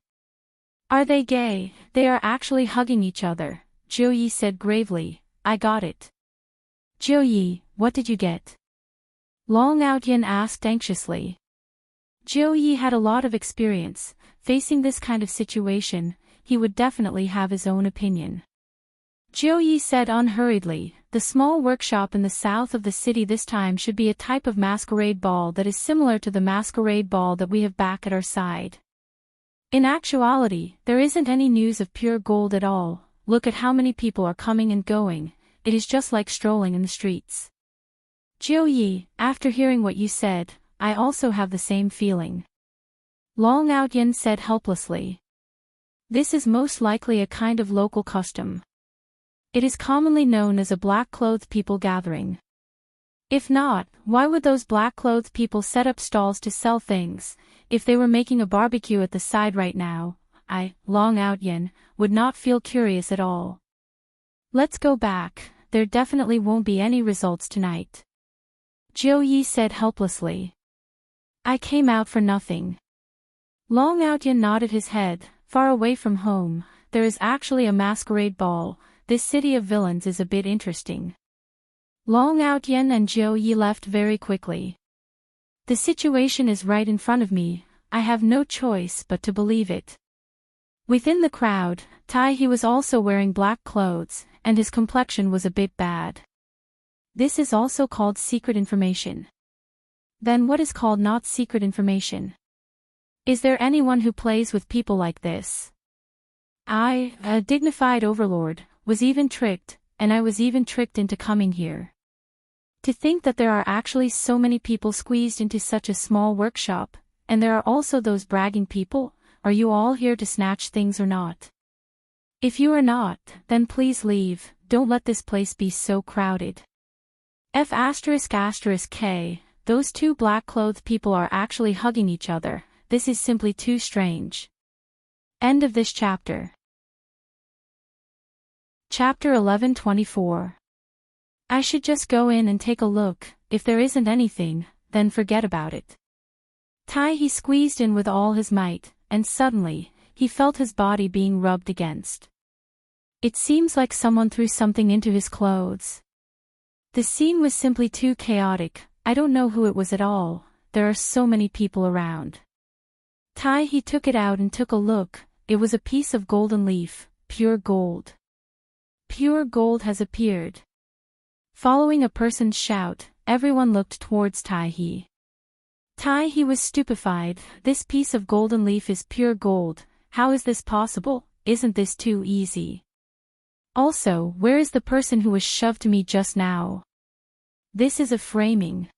Are they gay? They are actually hugging each other, Jiu Yi said gravely, I got it. Jiu Yi, what did you get? Long Outyan asked anxiously. Jiu Yi had a lot of experience, facing this kind of situation, he would definitely have his own opinion. Jiu Yi said unhurriedly, the small workshop in the south of the city this time should be a type of masquerade ball that is similar to the masquerade ball that we have back at our side. In actuality, there isn't any news of pure gold at all, look at how many people are coming and going, it is just like strolling in the streets. Jiu Yi, after hearing what you said, I also have the same feeling. Long Outyan said helplessly. This is most likely a kind of local custom. It is commonly known as a black-clothed people gathering. If not, why would those black-clothed people set up stalls to sell things? If they were making a barbecue at the side right now, I, Long Outyan, would not feel curious at all. Let's go back, there definitely won't be any results tonight. Jiu Yi said helplessly. I came out for nothing. Long Outyan nodded his head, far away from home, there is actually a masquerade ball. This city of villains is a bit interesting. Long Outyan and Jiu Yi left very quickly. The situation is right in front of me, I have no choice but to believe it. Within the crowd, Tai he was also wearing black clothes, and his complexion was a bit bad. This is also called secret information. Then what is called not secret information? Is there anyone who plays with people like this? I, a dignified overlord, was even tricked, and I was even tricked into coming here. To think that there are actually so many people squeezed into such a small workshop, and there are also those bragging people, are you all here to snatch things or not? If you are not, then please leave, don't let this place be so crowded. F***K, those two black-clothed people are actually hugging each other, this is simply too strange. End of this chapter. Chapter 11:24. I should just go in and take a look, if there isn't anything, then forget about it. Tai he squeezed in with all his might, and suddenly, he felt his body being rubbed against. It seems like someone threw something into his clothes. The scene was simply too chaotic. I don't know who it was at all, there are so many people around. He took it out and took a look. It was a piece of golden leaf, pure gold. Pure gold has appeared. Following a person's shout, everyone looked towards He was stupefied. This piece of golden leaf is pure gold. How is this possible? Isn't this too easy? Also, where is the person who was shoved to me just now? This is a framing.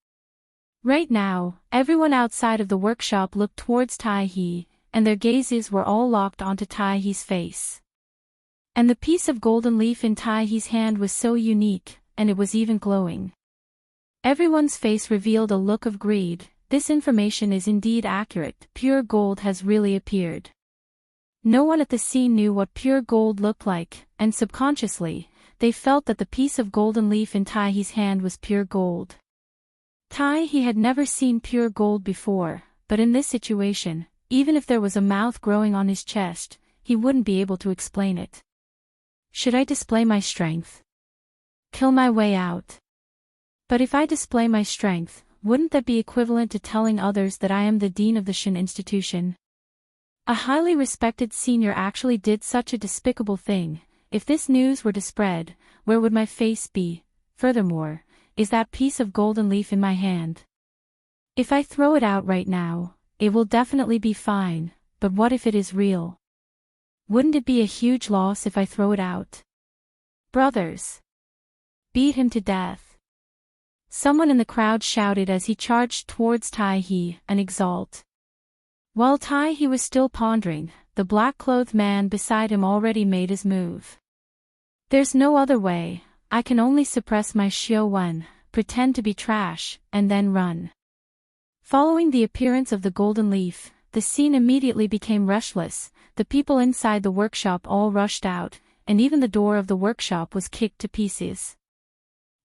Right now, everyone outside of the workshop looked towards and their gazes were all locked onto He's face. And the piece of golden leaf in He's hand was so unique, and it was even glowing. Everyone's face revealed a look of greed. This information is indeed accurate. Pure gold has really appeared. No one at the scene knew what pure gold looked like, and subconsciously, they felt that the piece of golden leaf in He's hand was pure gold. He had never seen pure gold before, but in this situation, even if there was a mouth growing on his chest, he wouldn't be able to explain it. Should I display my strength? Kill my way out? But if I display my strength, wouldn't that be equivalent to telling others that I am the dean of the Shin institution? A highly respected senior actually did such a despicable thing. If this news were to spread, where would my face be? Furthermore, is that piece of golden leaf in my hand? If I throw it out right now, it will definitely be fine, but what if it is real? Wouldn't it be a huge loss if I throw it out? Brothers! Beat him to death! Someone in the crowd shouted as he charged towards and exalt. While he was still pondering, the black-clothed man beside him already made his move. There's no other way, I can only suppress my Shio-wen, pretend to be trash, and then run. Following the appearance of the golden leaf, the scene immediately became restless. The people inside the workshop all rushed out, and even the door of the workshop was kicked to pieces.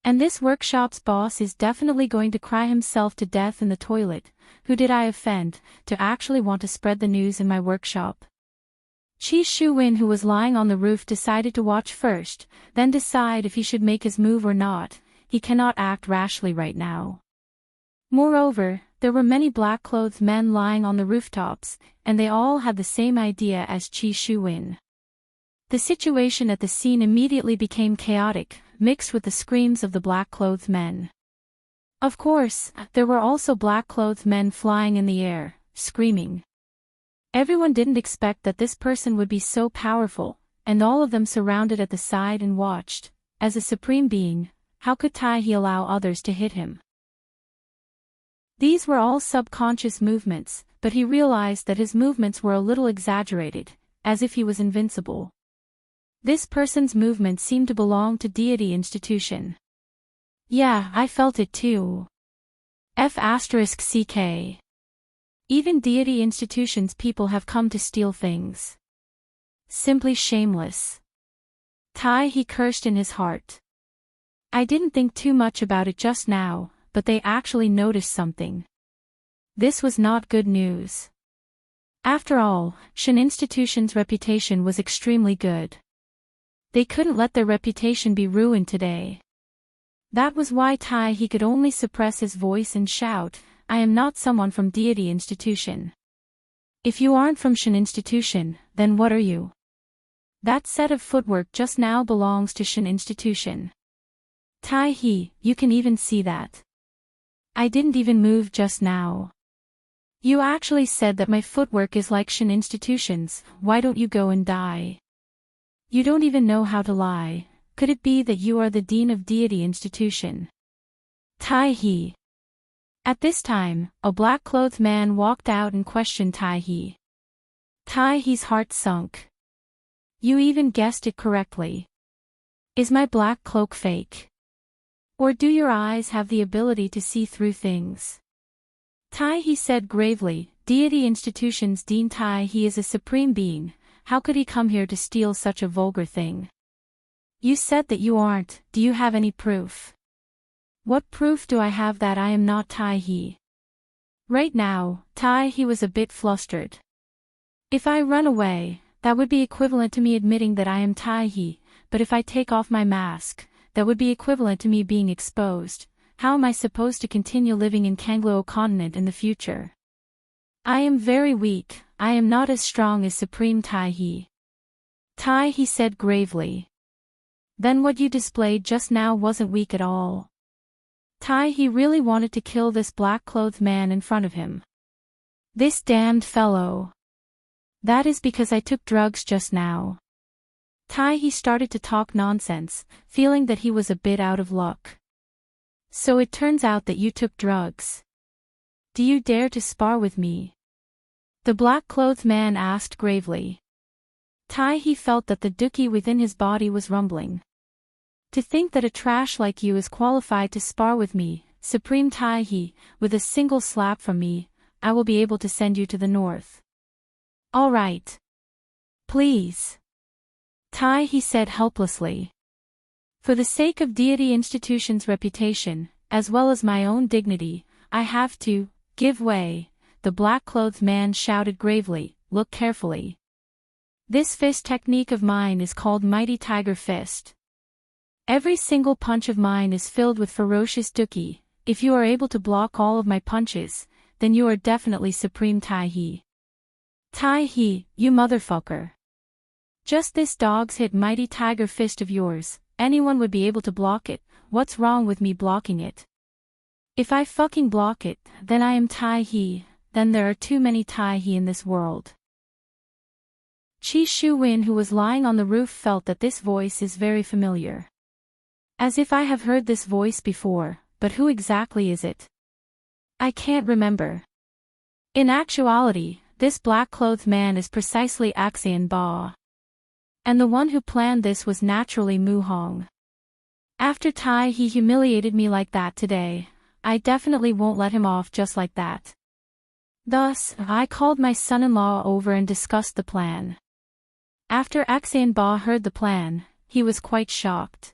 And this workshop's boss is definitely going to cry himself to death in the toilet. Who did I offend, to actually want to spread the news in my workshop? Chi Shu-win, who was lying on the roof, decided to watch first, then decide if he should make his move or not. He cannot act rashly right now. Moreover, there were many black-clothed men lying on the rooftops, and they all had the same idea as Chi Shu-win. The situation at the scene immediately became chaotic, mixed with the screams of the black-clothed men. Of course, there were also black-clothed men flying in the air, screaming. Everyone didn't expect that this person would be so powerful, and all of them surrounded at the side and watched. As a supreme being, how could he allow others to hit him? These were all subconscious movements, but he realized that his movements were a little exaggerated, as if he was invincible. This person's movement seemed to belong to deity institution. Yeah, I felt it too. F***ck. Even deity institutions people have come to steal things. Simply shameless. He cursed in his heart. I didn't think too much about it just now, but they actually noticed something. This was not good news. After all, Shin institution's reputation was extremely good. They couldn't let their reputation be ruined today. That was why he could only suppress his voice and shout, I am not someone from deity institution. If you aren't from Shin institution, then what are you? That set of footwork just now belongs to Shin institution. You can even see that. I didn't even move just now. You actually said that my footwork is like Shin institution's. Why don't you go and die? You don't even know how to lie. Could it be that you are the dean of deity institution? At this time, a black-clothed man walked out and questioned He's heart sunk. You even guessed it correctly. Is my black cloak fake? Or do your eyes have the ability to see through things? He said gravely, deity institution's dean he is a supreme being. How could he come here to steal such a vulgar thing? You said that you aren't. Do you have any proof? What proof do I have that I am not Right now, he was a bit flustered. If I run away, that would be equivalent to me admitting that I am Tai, but if I take off my mask, that would be equivalent to me being exposed. How am I supposed to continue living in Kanglo continent in the future? I am very weak, I am not as strong as Supreme Tai. Tai, he said gravely. Then what you displayed just now wasn't weak at all. Tai, he really wanted to kill this black-clothed man in front of him. This damned fellow. That is because I took drugs just now. Tai, he started to talk nonsense, feeling that he was a bit out of luck. So it turns out that you took drugs. Do you dare to spar with me? The black-clothed man asked gravely. Tai, he felt that the dookie within his body was rumbling. To think that a trash like you is qualified to spar with me, Supreme Tai, with a single slap from me, I will be able to send you to the north. All right. Please. Tai, he said helplessly. For the sake of deity institution's reputation, as well as my own dignity, I have to give way, the black-clothed man shouted gravely. Look carefully. This fist technique of mine is called Mighty Tiger Fist. Every single punch of mine is filled with ferocious dookie. If you are able to block all of my punches, then you are definitely Supreme Tai. Tai, you motherfucker. Just this dog's hit Mighty Tiger Fist of yours, anyone would be able to block it. What's wrong with me blocking it? If I fucking block it, then I am Tai, then there are too many Tai in this world. Chi Shu Win, who was lying on the roof, felt that this voice is very familiar. As if I have heard this voice before, but who exactly is it? I can't remember. In actuality, this black-clothed man is precisely Axian Ba. And the one who planned this was naturally Mu Hong. After Tai he humiliated me like that today, I definitely won't let him off just like that. Thus, I called my son-in-law over and discussed the plan. After Axian Ba heard the plan, he was quite shocked.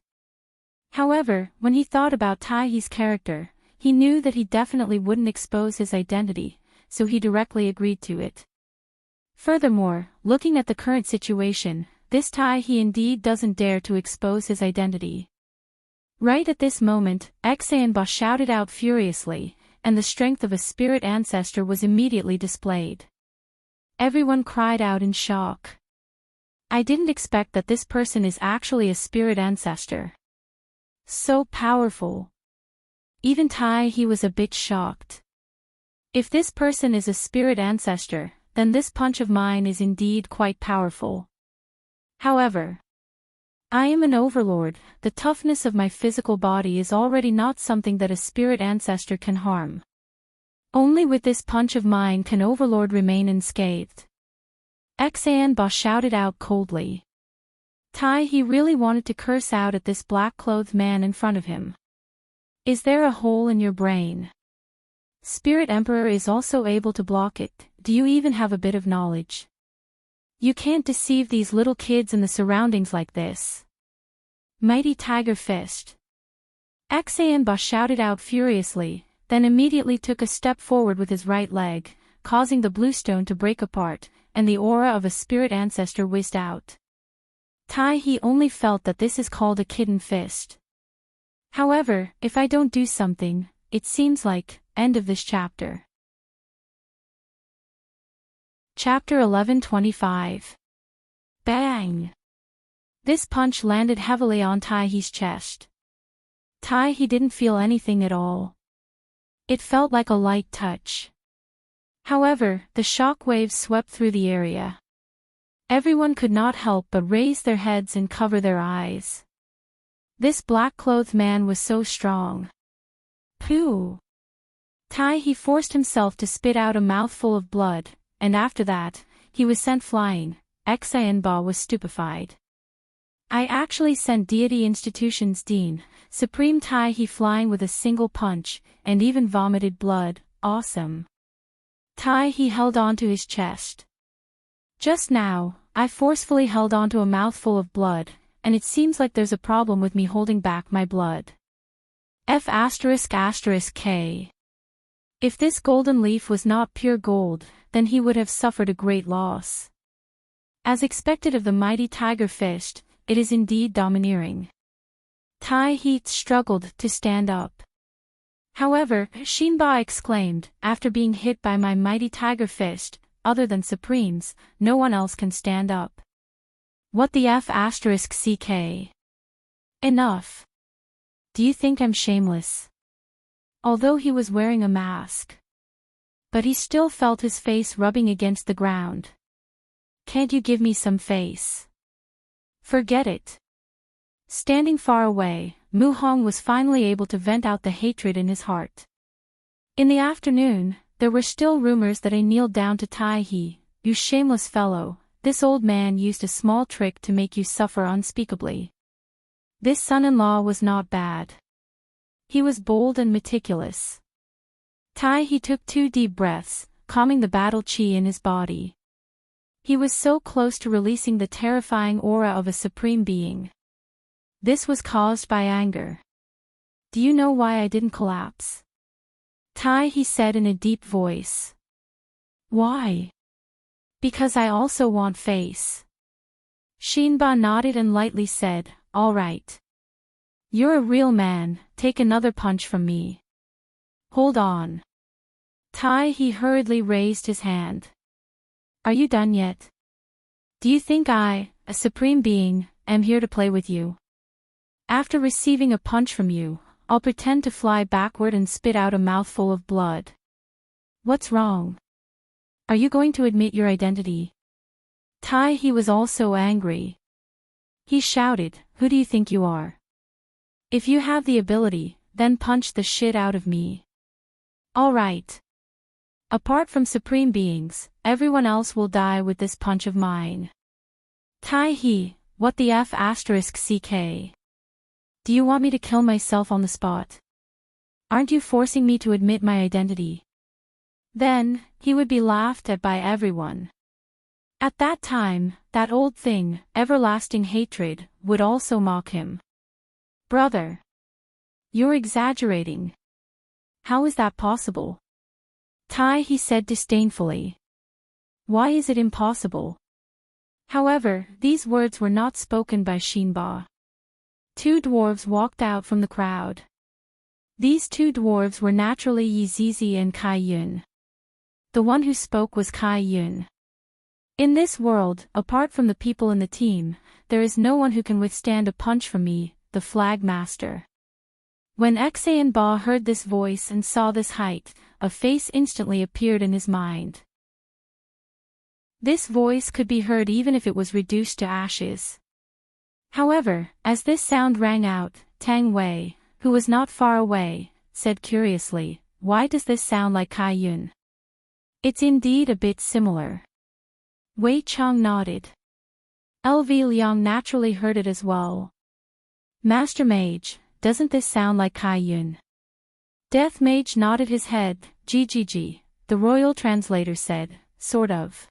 However, when he thought about Tai's character, he knew that he definitely wouldn't expose his identity, so he directly agreed to it. Furthermore, looking at the current situation, this Tai indeed doesn't dare to expose his identity. Right at this moment, Axian Ba shouted out furiously, and the strength of a spirit ancestor was immediately displayed. Everyone cried out in shock. I didn't expect that this person is actually a spirit ancestor. So powerful. Even Tai was a bit shocked. If this person is a spirit ancestor, then this punch of mine is indeed quite powerful. However, I am an overlord. The toughness of my physical body is already not something that a spirit ancestor can harm. Only with this punch of mine can overlord remain unscathed. Axian Ba shouted out coldly. Tai really wanted to curse out at this black-clothed man in front of him. Is there a hole in your brain? Spirit Emperor is also able to block it. Do you even have a bit of knowledge? You can't deceive these little kids in the surroundings like this. Mighty Tiger Fist. Axian Ba shouted out furiously, then immediately took a step forward with his right leg, causing the blue stone to break apart, and the aura of a spirit ancestor whizzed out. Tai only felt that this is called a kitten fist. However, if I don't do something, it seems like, end of this chapter. Chapter 11:25. Bang! This punch landed heavily on Tai's chest. Tai didn't feel anything at all. It felt like a light touch. However, the shock waves swept through the area. Everyone could not help but raise their heads and cover their eyes. This black-clothed man was so strong. Pooh! Tai forced himself to spit out a mouthful of blood, and after that, he was sent flying. Axian Ba was stupefied. I actually sent Deity Institution's Dean, Supreme Tai flying with a single punch, and even vomited blood. Awesome. Tai held onto his chest. Just now, I forcefully held onto a mouthful of blood, and it seems like there's a problem with me holding back my blood. F***K. If this golden leaf was not pure gold, then he would have suffered a great loss. As expected of the mighty tiger fish, it is indeed domineering. Tai He struggled to stand up. However, Shinba exclaimed, after being hit by my mighty tiger fist, other than Supremes, no one else can stand up. What the f***ck? Enough. Do you think I'm shameless? Although he was wearing a mask. But he still felt his face rubbing against the ground. Can't you give me some face? Forget it. Standing far away, Mu Hong was finally able to vent out the hatred in his heart. In the afternoon, there were still rumors that I kneeled down to Tai He. You shameless fellow, this old man used a small trick to make you suffer unspeakably. This son-in-law was not bad. He was bold and meticulous. Tai He took 2 deep breaths, calming the battle chi in his body. He was so close to releasing the terrifying aura of a supreme being. This was caused by anger. Do you know why I didn't collapse? Tai He said in a deep voice. Why? Because I also want face. Shinba nodded and lightly said, all right. You're a real man, take another punch from me. Hold on. Tai He hurriedly raised his hand. Are you done yet? Do you think I, a supreme being, am here to play with you? After receiving a punch from you, I'll pretend to fly backward and spit out a mouthful of blood. What's wrong? Are you going to admit your identity? Tai He was also angry. He shouted, who do you think you are? If you have the ability, then punch the shit out of me. All right. Apart from supreme beings, everyone else will die with this punch of mine. Tai He, what the f***ck? Do you want me to kill myself on the spot? Aren't you forcing me to admit my identity? Then, he would be laughed at by everyone. At that time, that old thing, everlasting hatred, would also mock him. Brother. You're exaggerating. How is that possible? Tai He said disdainfully. Why is it impossible? However, these words were not spoken by Shinba. 2 dwarves walked out from the crowd. These 2 dwarves were naturally Yi Zizi and Kai Yun. The one who spoke was Kai Yun. In this world, apart from the people in the team, there is no one who can withstand a punch from me, the flag master. When Xan Ba heard this voice and saw this height, a face instantly appeared in his mind. This voice could be heard even if it was reduced to ashes. However, as this sound rang out, Tang Wei, who was not far away, said curiously, why does this sound like Kai Yun? It's indeed a bit similar. Wei Chang nodded. LV Liang naturally heard it as well. Master Mage, doesn't this sound like Kai Yun? Death Mage nodded his head, GGG, the royal translator said, sort of.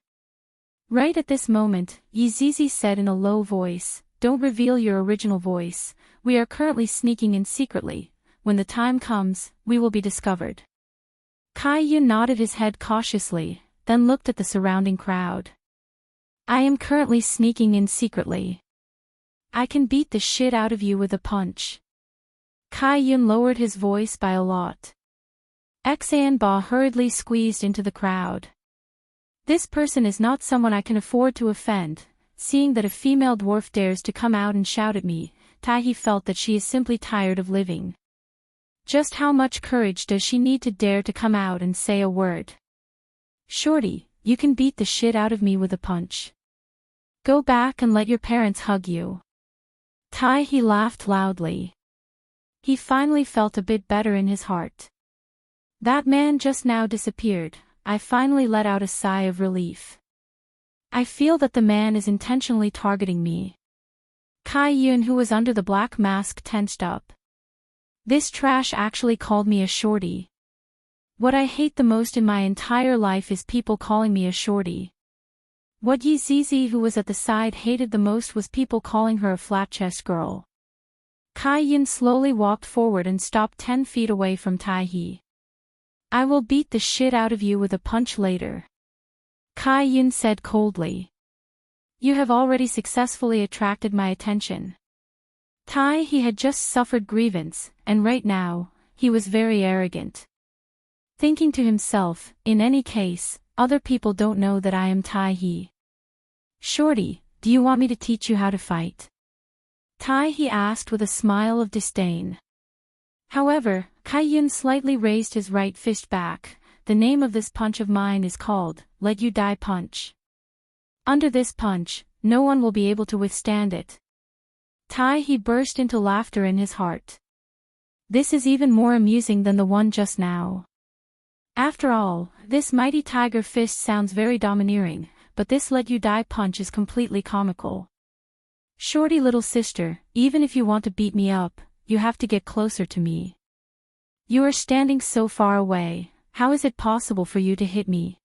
Right at this moment, Yi Zizi said in a low voice, don't reveal your original voice, we are currently sneaking in secretly, when the time comes, we will be discovered. Kai Yun nodded his head cautiously, then looked at the surrounding crowd. I am currently sneaking in secretly. I can beat the shit out of you with a punch. Kai Yun lowered his voice by a lot. Xan Ba hurriedly squeezed into the crowd. This person is not someone I can afford to offend. Seeing that a female dwarf dares to come out and shout at me, Tai He felt that she is simply tired of living. Just how much courage does she need to dare to come out and say a word? Shorty, you can beat the shit out of me with a punch. Go back and let your parents hug you. Tai He laughed loudly. He finally felt a bit better in his heart. That man just now disappeared. I finally let out a sigh of relief. I feel that the man is intentionally targeting me. Kai Yun, who was under the black mask, tensed up. This trash actually called me a shorty. What I hate the most in my entire life is people calling me a shorty. What Yi Zizi, who was at the side, hated the most was people calling her a flat-chest girl. Kai Yun slowly walked forward and stopped 10 feet away from Tai He. I will beat the shit out of you with a punch later. Kai Yun said coldly. You have already successfully attracted my attention. He had just suffered grievance, and right now, he was very arrogant. Thinking to himself, in any case, other people don't know that I am He. Shorty, do you want me to teach you how to fight? He asked with a smile of disdain. However, Kai Yun slightly raised his right fist back. The name of this punch of mine is called, Let You Die Punch. Under this punch, no one will be able to withstand it. He burst into laughter in his heart. This is even more amusing than the one just now. After all, this mighty tiger fist sounds very domineering, but this Let You Die punch is completely comical. Shorty little sister, even if you want to beat me up, you have to get closer to me. You are standing so far away, how is it possible for you to hit me?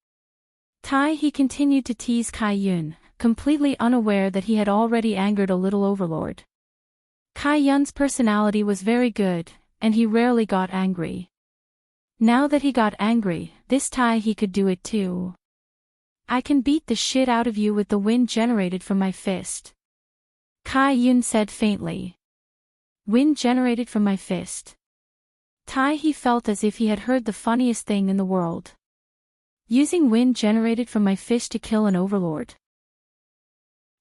He continued to tease Kai Yun, completely unaware that he had already angered a little overlord. Kai Yun's personality was very good, and he rarely got angry. Now that he got angry, this he could do it too. I can beat the shit out of you with the wind generated from my fist. Kai Yun said faintly. Wind generated from my fist. He felt as if he had heard the funniest thing in the world. Using wind generated from my fist to kill an overlord.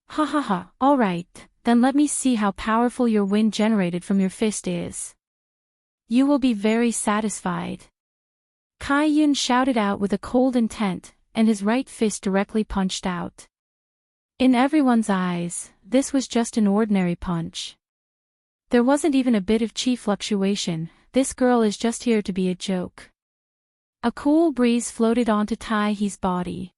Ha ha ha, alright, then let me see how powerful your wind generated from your fist is. You will be very satisfied. Kai Yun shouted out with a cold intent, and his right fist directly punched out. In everyone's eyes, this was just an ordinary punch. There wasn't even a bit of chi fluctuation. This girl is just here to be a joke. A cool breeze floated onto He's body.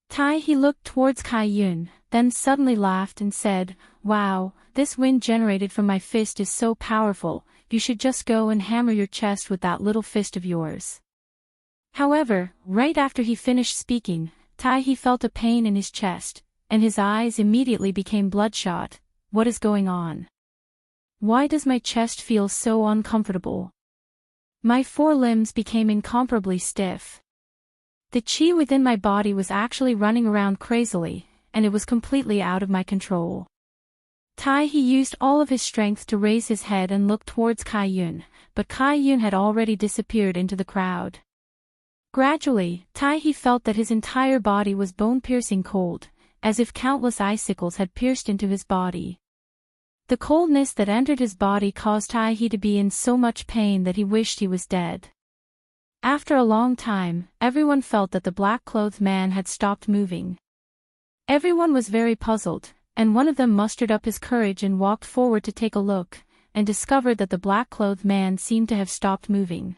He looked towards Kai Yun, then suddenly laughed and said, Wow, this wind generated from my fist is so powerful, you should just go and hammer your chest with that little fist of yours. However, right after he finished speaking, he felt a pain in his chest, and his eyes immediately became bloodshot. What is going on? Why does my chest feel so uncomfortable? My forelimbs became incomparably stiff. The chi within my body was actually running around crazily, and it was completely out of my control. He used all of his strength to raise his head and look towards Kai Yun, but Kai Yun had already disappeared into the crowd. Gradually, he felt that his entire body was bone-piercing cold, as if countless icicles had pierced into his body. The coldness that entered his body caused he to be in so much pain that he wished he was dead. After a long time, everyone felt that the black-clothed man had stopped moving. Everyone was very puzzled, and one of them mustered up his courage and walked forward to take a look, and discovered that the black-clothed man seemed to have stopped moving.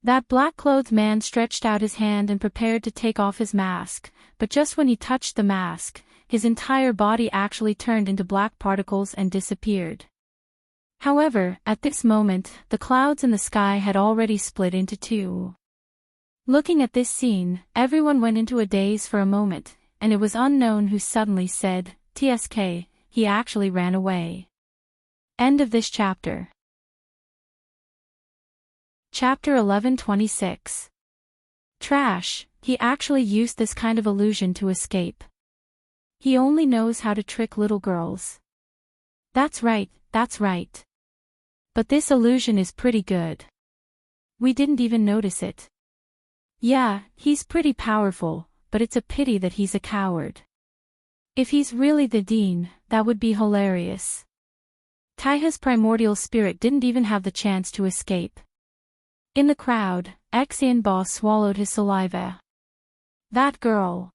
That black-clothed man stretched out his hand and prepared to take off his mask, but just when he touched the mask, his entire body actually turned into black particles and disappeared. However, at this moment, the clouds in the sky had already split into two. Looking at this scene, everyone went into a daze for a moment, and it was unknown who suddenly said, "TSK, he actually ran away." End of this chapter. Chapter 11:26. Trash, he actually used this kind of illusion to escape. He only knows how to trick little girls. That's right, that's right. But this illusion is pretty good. We didn't even notice it. Yeah, he's pretty powerful, but it's a pity that he's a coward. If he's really the dean, that would be hilarious. Taiha's primordial spirit didn't even have the chance to escape. In the crowd, Xianbo swallowed his saliva. That girl.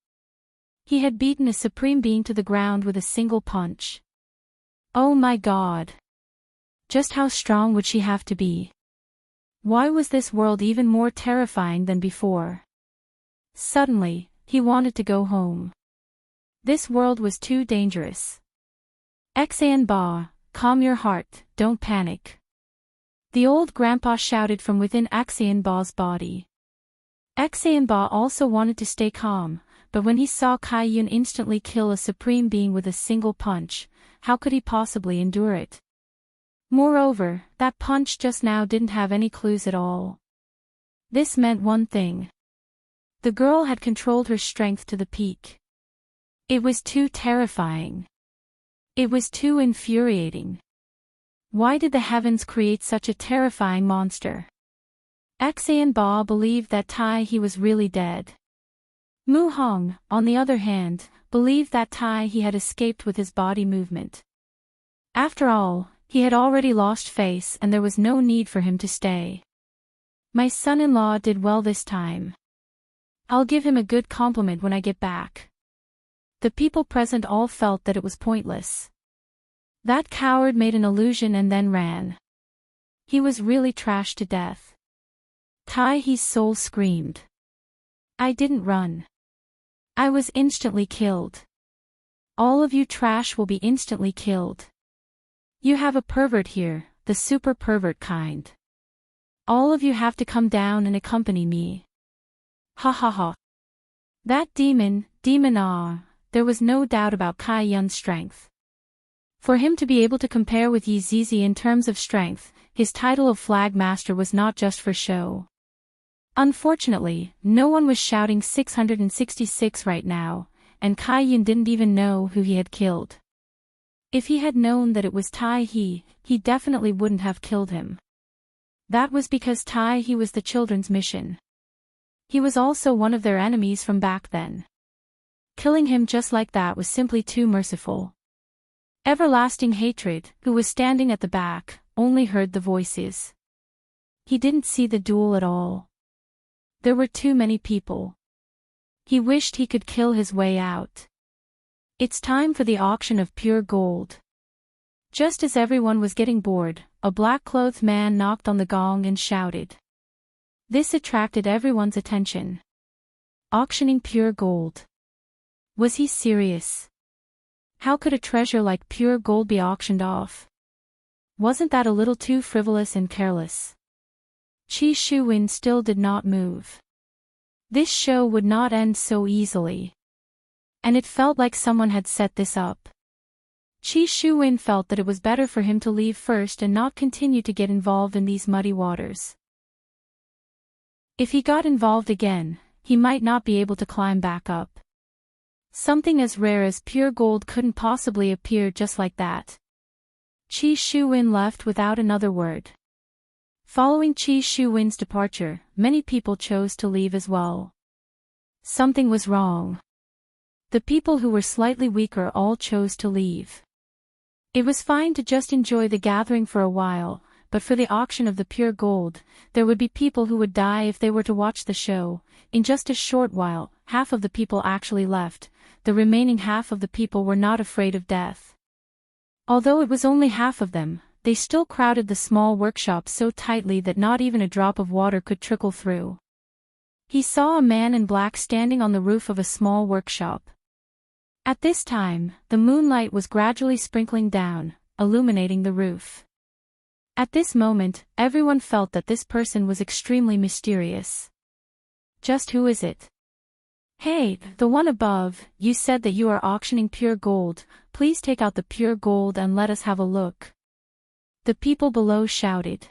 He had beaten a supreme being to the ground with a single punch. Oh my god. Just how strong would she have to be? Why was this world even more terrifying than before? Suddenly, he wanted to go home. This world was too dangerous. Xianbo, calm your heart, don't panic. The old grandpa shouted from within Xianbo's body. Xianbo also wanted to stay calm, but when he saw Kai Yun instantly kill a supreme being with a single punch, how could he possibly endure it? Moreover, that punch just now didn't have any clues at all. This meant one thing. The girl had controlled her strength to the peak. It was too terrifying. It was too infuriating. Why did the heavens create such a terrifying monster? Xan Ba believed that Tai he was really dead. Mu Hong, on the other hand, believed that Tai he had escaped with his body movement. After all, he had already lost face and there was no need for him to stay. My son-in-law did well this time. I'll give him a good compliment when I get back. The people present all felt that it was pointless. That coward made an illusion and then ran. He was really trashed to death. Tai He's soul screamed. I didn't run. I was instantly killed. All of you trash will be instantly killed. You have a pervert here, the super pervert kind. All of you have to come down and accompany me. Ha ha ha. That demon, there was no doubt about Kai Yun's strength. For him to be able to compare with Yi Zizi in terms of strength, his title of Flag Master was not just for show. Unfortunately, no one was shouting 666 right now, and Kai Yun didn't even know who he had killed. If he had known that it was Tai He definitely wouldn't have killed him. That was because Tai He was the children's mission. He was also one of their enemies from back then. Killing him just like that was simply too merciful. Everlasting Hatred, who was standing at the back, only heard the voices. He didn't see the duel at all. There were too many people. He wished he could kill his way out. It's time for the auction of pure gold. Just as everyone was getting bored, a black-clothed man knocked on the gong and shouted. This attracted everyone's attention. Auctioning pure gold. Was he serious? How could a treasure like pure gold be auctioned off? Wasn't that a little too frivolous and careless? Qi Shuwen still did not move. This show would not end so easily. And it felt like someone had set this up. Qi Shuwen felt that it was better for him to leave first and not continue to get involved in these muddy waters. If he got involved again, he might not be able to climb back up. Something as rare as pure gold couldn't possibly appear just like that. Qi Shuwen left without another word. Following Qi Shuwen's departure, many people chose to leave as well. Something was wrong. The people who were slightly weaker all chose to leave. It was fine to just enjoy the gathering for a while, but for the auction of the pure gold, there would be people who would die if they were to watch the show. In just a short while, half of the people actually left. The remaining half of the people were not afraid of death. Although it was only half of them, they still crowded the small workshop so tightly that not even a drop of water could trickle through. He saw a man in black standing on the roof of a small workshop. At this time, the moonlight was gradually sprinkling down, illuminating the roof. At this moment, everyone felt that this person was extremely mysterious. Just who is it? Hey, the one above, you said that you are auctioning pure gold, please take out the pure gold and let us have a look. The people below shouted.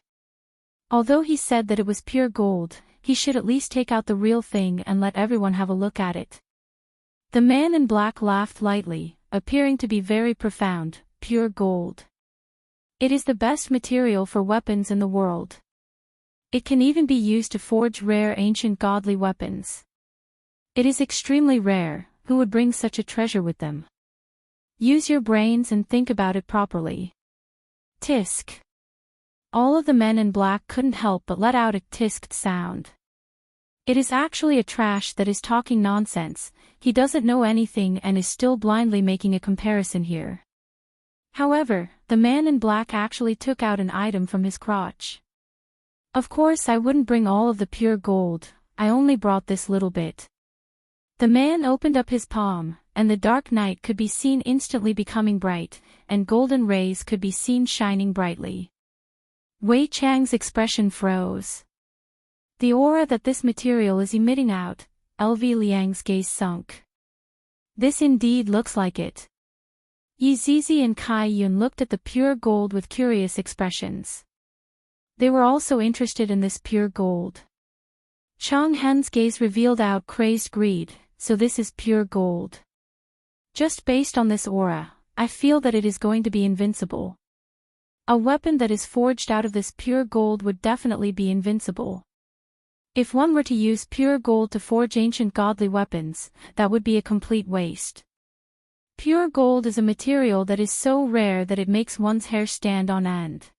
Although he said that it was pure gold, he should at least take out the real thing and let everyone have a look at it. The man in black laughed lightly, appearing to be very profound. Pure gold. It is the best material for weapons in the world. It can even be used to forge rare ancient godly weapons. It is extremely rare. Who would bring such a treasure with them? Use your brains and think about it properly. Tisk. All of the men in black couldn't help but let out a tisked sound. It is actually a trash that is talking nonsense. He doesn't know anything and is still blindly making a comparison here. However, the man in black actually took out an item from his crotch. Of course I wouldn't bring all of the pure gold, I only brought this little bit. The man opened up his palm, and the dark night could be seen instantly becoming bright, and golden rays could be seen shining brightly. Wei Chang's expression froze. The aura that this material is emitting out, LV Liang's gaze sunk. This indeed looks like it. Yi Zizi and Kai Yun looked at the pure gold with curious expressions. They were also interested in this pure gold. Chang Hen's gaze revealed crazed greed, so this is pure gold. Just based on this aura, I feel that it is going to be invincible. A weapon that is forged out of this pure gold would definitely be invincible. If one were to use pure gold to forge ancient godly weapons, that would be a complete waste. Pure gold is a material that is so rare that it makes one's hair stand on end.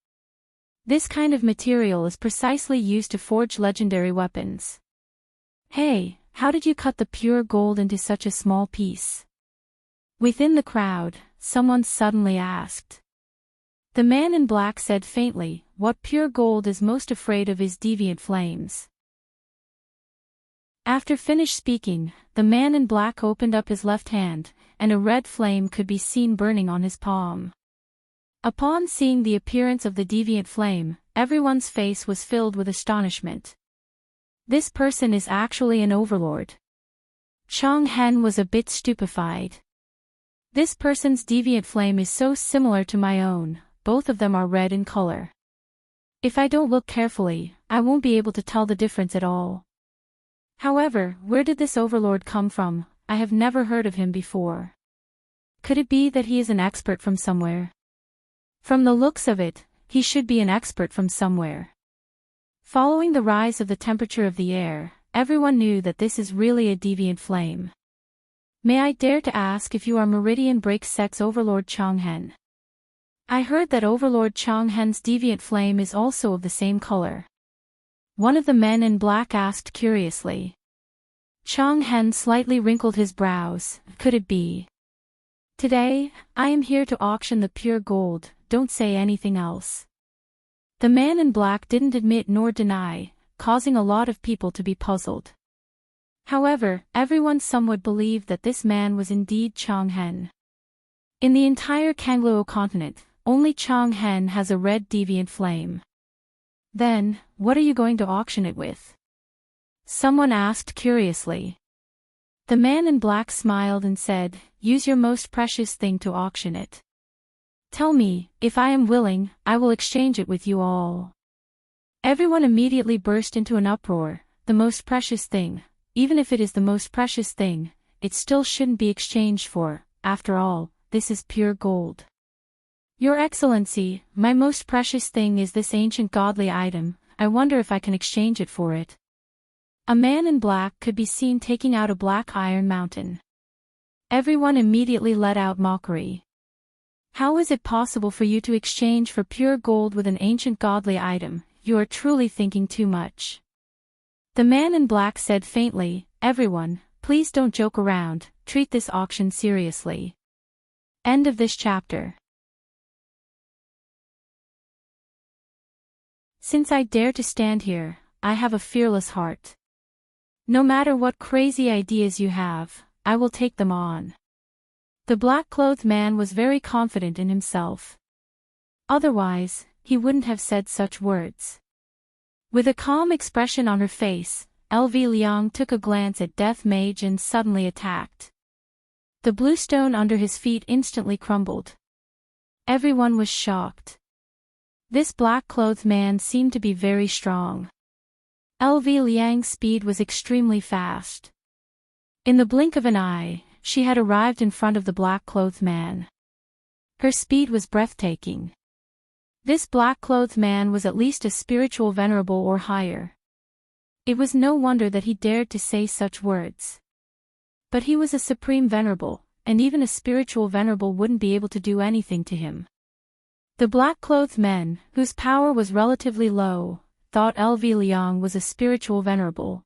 This kind of material is precisely used to forge legendary weapons. Hey, how did you cut the pure gold into such a small piece? Within the crowd, someone suddenly asked. The man in black said faintly, what pure gold is most afraid of is deviant flames. After finished speaking, the man in black opened up his left hand, and a red flame could be seen burning on his palm. Upon seeing the appearance of the deviant flame, everyone's face was filled with astonishment. This person is actually an overlord. Chang Hen was a bit stupefied. This person's deviant flame is so similar to my own, both of them are red in color. If I don't look carefully, I won't be able to tell the difference at all. However, where did this overlord come from? I have never heard of him before. Could it be that he is an expert from somewhere? From the looks of it, he should be an expert from somewhere. Following the rise of the temperature of the air, everyone knew that this is really a deviant flame. May I dare to ask if you are Meridian Break Sex Overlord Chang Hen? I heard that Overlord Chang Hen's deviant flame is also of the same color. One of the men in black asked curiously. Chang Hen slightly wrinkled his brows. Could it be? Today, I am here to auction the pure gold, don't say anything else. The man in black didn't admit nor deny, causing a lot of people to be puzzled. However, everyone somewhat believed that this man was indeed Chang Hen. In the entire Kangluo continent, only Chang Hen has a red deviant flame. Then, what are you going to auction it with? Someone asked curiously. The man in black smiled and said, use your most precious thing to auction it. Tell me, if I am willing, I will exchange it with you all. Everyone immediately burst into an uproar. The most precious thing, even if it is the most precious thing, it still shouldn't be exchanged for, after all, this is pure gold. Your Excellency, my most precious thing is this ancient godly item, I wonder if I can exchange it for it. A man in black could be seen taking out a black iron mountain. Everyone immediately let out mockery. How is it possible for you to exchange for pure gold with an ancient godly item? You are truly thinking too much. The man in black said faintly, everyone, please don't joke around, treat this auction seriously. End of this chapter. Since I dare to stand here, I have a fearless heart. No matter what crazy ideas you have, I will take them on. The black-clothed man was very confident in himself. Otherwise, he wouldn't have said such words. With a calm expression on her face, LV Liang took a glance at Death Mage and suddenly attacked. The blue stone under his feet instantly crumbled. Everyone was shocked. This black-clothed man seemed to be very strong. LV Liang's speed was extremely fast. In the blink of an eye, she had arrived in front of the black-clothed man. Her speed was breathtaking. This black-clothed man was at least a spiritual venerable or higher. It was no wonder that he dared to say such words. But he was a supreme venerable, and even a spiritual venerable wouldn't be able to do anything to him. The black-clothed men, whose power was relatively low, thought LV Liang was a spiritual venerable.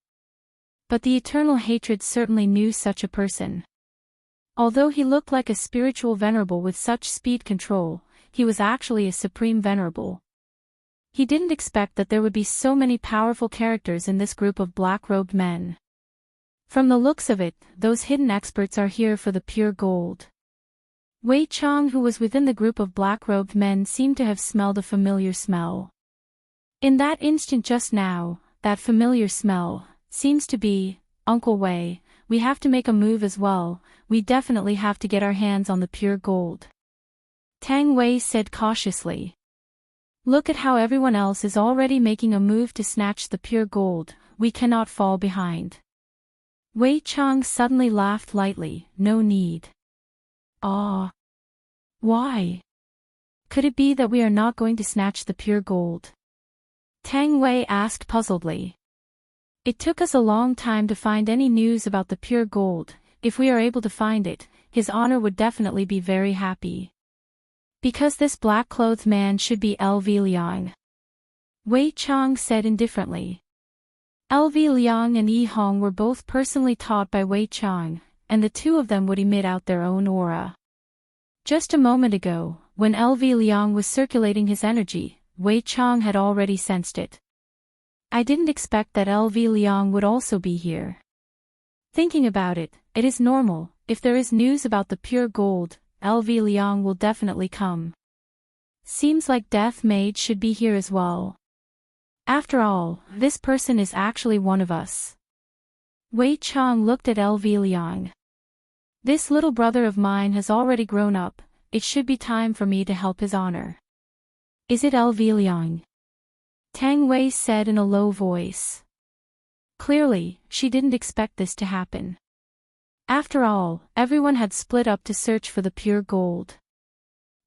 But the eternal hatred certainly knew such a person. Although he looked like a spiritual venerable with such speed control, he was actually a supreme venerable. He didn't expect that there would be so many powerful characters in this group of black-robed men. From the looks of it, those hidden experts are here for the pure gold. Wei Chang, who was within the group of black-robed men, seemed to have smelled a familiar smell. In that instant just now, that familiar smell seems to be, Uncle Wei, we have to make a move as well, we definitely have to get our hands on the pure gold. Tang Wei said cautiously. Look at how everyone else is already making a move to snatch the pure gold, we cannot fall behind. Wei Chang suddenly laughed lightly, no need. Ah. Why? Could it be that we are not going to snatch the pure gold? Tang Wei asked puzzledly. It took us a long time to find any news about the pure gold. If we are able to find it, His Honor would definitely be very happy. Because this black-clothed man should be L.V. Liang. Wei Chang said indifferently. L.V. Liang and Yi Hong were both personally taught by Wei Chang, and the two of them would emit out their own aura. Just a moment ago, when L.V. Liang was circulating his energy, Wei Chang had already sensed it. I didn't expect that L.V. Liang would also be here. Thinking about it, it is normal. If there is news about the pure gold, L.V. Liang will definitely come. Seems like Death Maid should be here as well. After all, this person is actually one of us. Wei Chang looked at L.V. Liang. This little brother of mine has already grown up, it should be time for me to help His Honor. Is it L.V. Liang? Tang Wei said in a low voice. Clearly, she didn't expect this to happen. After all, everyone had split up to search for the pure gold.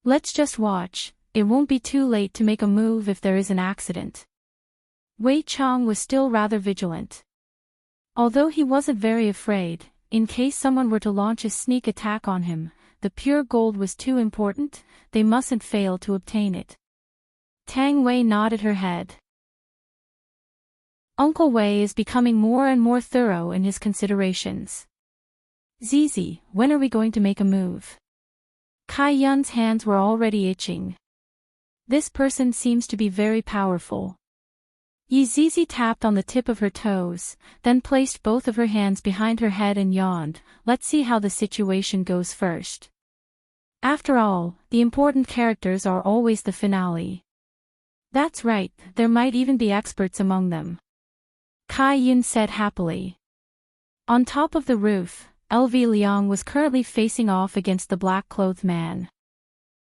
Let's just watch, it won't be too late to make a move if there is an accident. Wei Chang was still rather vigilant. Although he wasn't very afraid, in case someone were to launch a sneak attack on him, the pure gold was too important, they mustn't fail to obtain it. Tang Wei nodded her head. Uncle Wei is becoming more and more thorough in his considerations. Zizi, when are we going to make a move? Kai Yun's hands were already itching. This person seems to be very powerful. Yi Zizi tapped on the tip of her toes, then placed both of her hands behind her head and yawned. Let's see how the situation goes first. After all, the important characters are always the finale. That's right, there might even be experts among them. Kai Yun said happily. On top of the roof, L.V. Liang was currently facing off against the black-clothed man.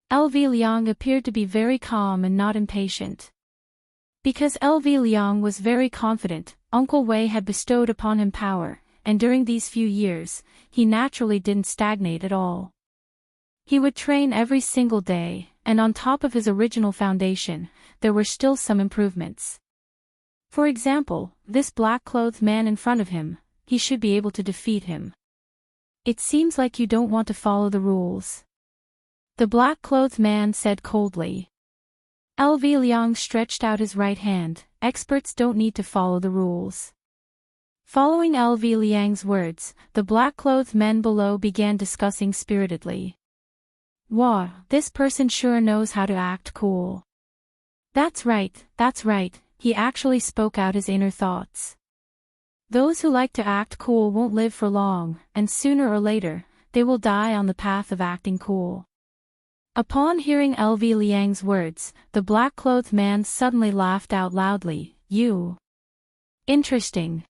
L.V. Liang appeared to be very calm and not impatient. Because L.V. Liang was very confident, Uncle Wei had bestowed upon him power, and during these few years, he naturally didn't stagnate at all. He would train every single day, and on top of his original foundation, there were still some improvements. For example, this black-clothed man in front of him, he should be able to defeat him. It seems like you don't want to follow the rules. The black-clothed man said coldly. L.V. Liang stretched out his right hand. Experts don't need to follow the rules. Following L.V. Liang's words, the black-clothed men below began discussing spiritedly. Wow, this person sure knows how to act cool. That's right, he actually spoke out his inner thoughts. Those who like to act cool won't live for long, and sooner or later, they will die on the path of acting cool. Upon hearing L.V. Liang's words, the black-clothed man suddenly laughed out loudly. You. Interesting.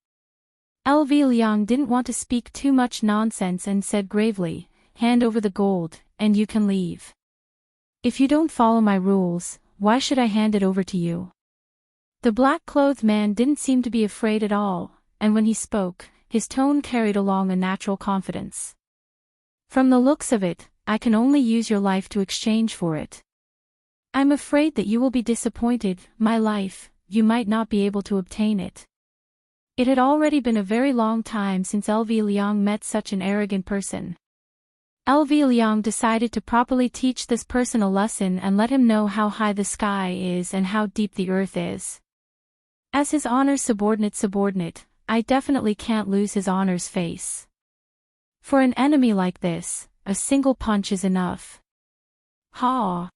L.V. Liang didn't want to speak too much nonsense and said gravely, hand over the gold, and you can leave. If you don't follow my rules, why should I hand it over to you? The black-clothed man didn't seem to be afraid at all, and when he spoke, his tone carried along a natural confidence. From the looks of it, I can only use your life to exchange for it. I'm afraid that you will be disappointed, my life, you might not be able to obtain it. It had already been a very long time since L.V. Liang met such an arrogant person. L.V. Liang decided to properly teach this person a lesson and let him know how high the sky is and how deep the earth is. As His Honor's subordinate, I definitely can't lose His Honor's face. For an enemy like this, a single punch is enough. Ha!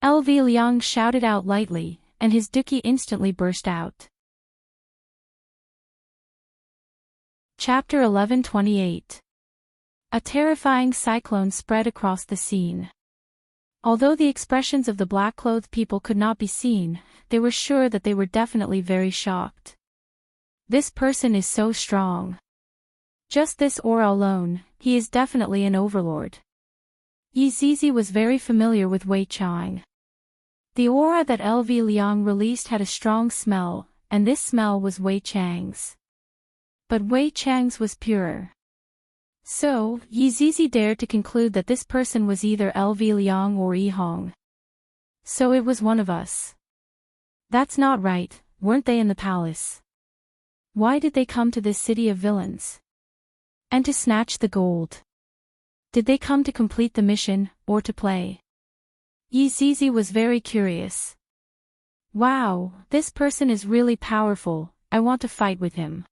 L.V. Liang shouted out lightly, and his duki instantly burst out. Chapter 11:28. A terrifying cyclone spread across the scene. Although the expressions of the black-clothed people could not be seen, they were sure that they were definitely very shocked. This person is so strong. Just this aura alone, he is definitely an overlord. Yi Zizi was very familiar with Wei Chang. The aura that L.V. Liang released had a strong smell, and this smell was Wei Chang's. But Wei Chang's was purer. So, Yi Zizi dared to conclude that this person was either LV Liang or Yi Hong. So it was one of us. That's not right, weren't they in the palace? Why did they come to this city of villains? And to snatch the gold? Did they come to complete the mission, or to play? Yi Zizi was very curious. Wow, this person is really powerful, I want to fight with him.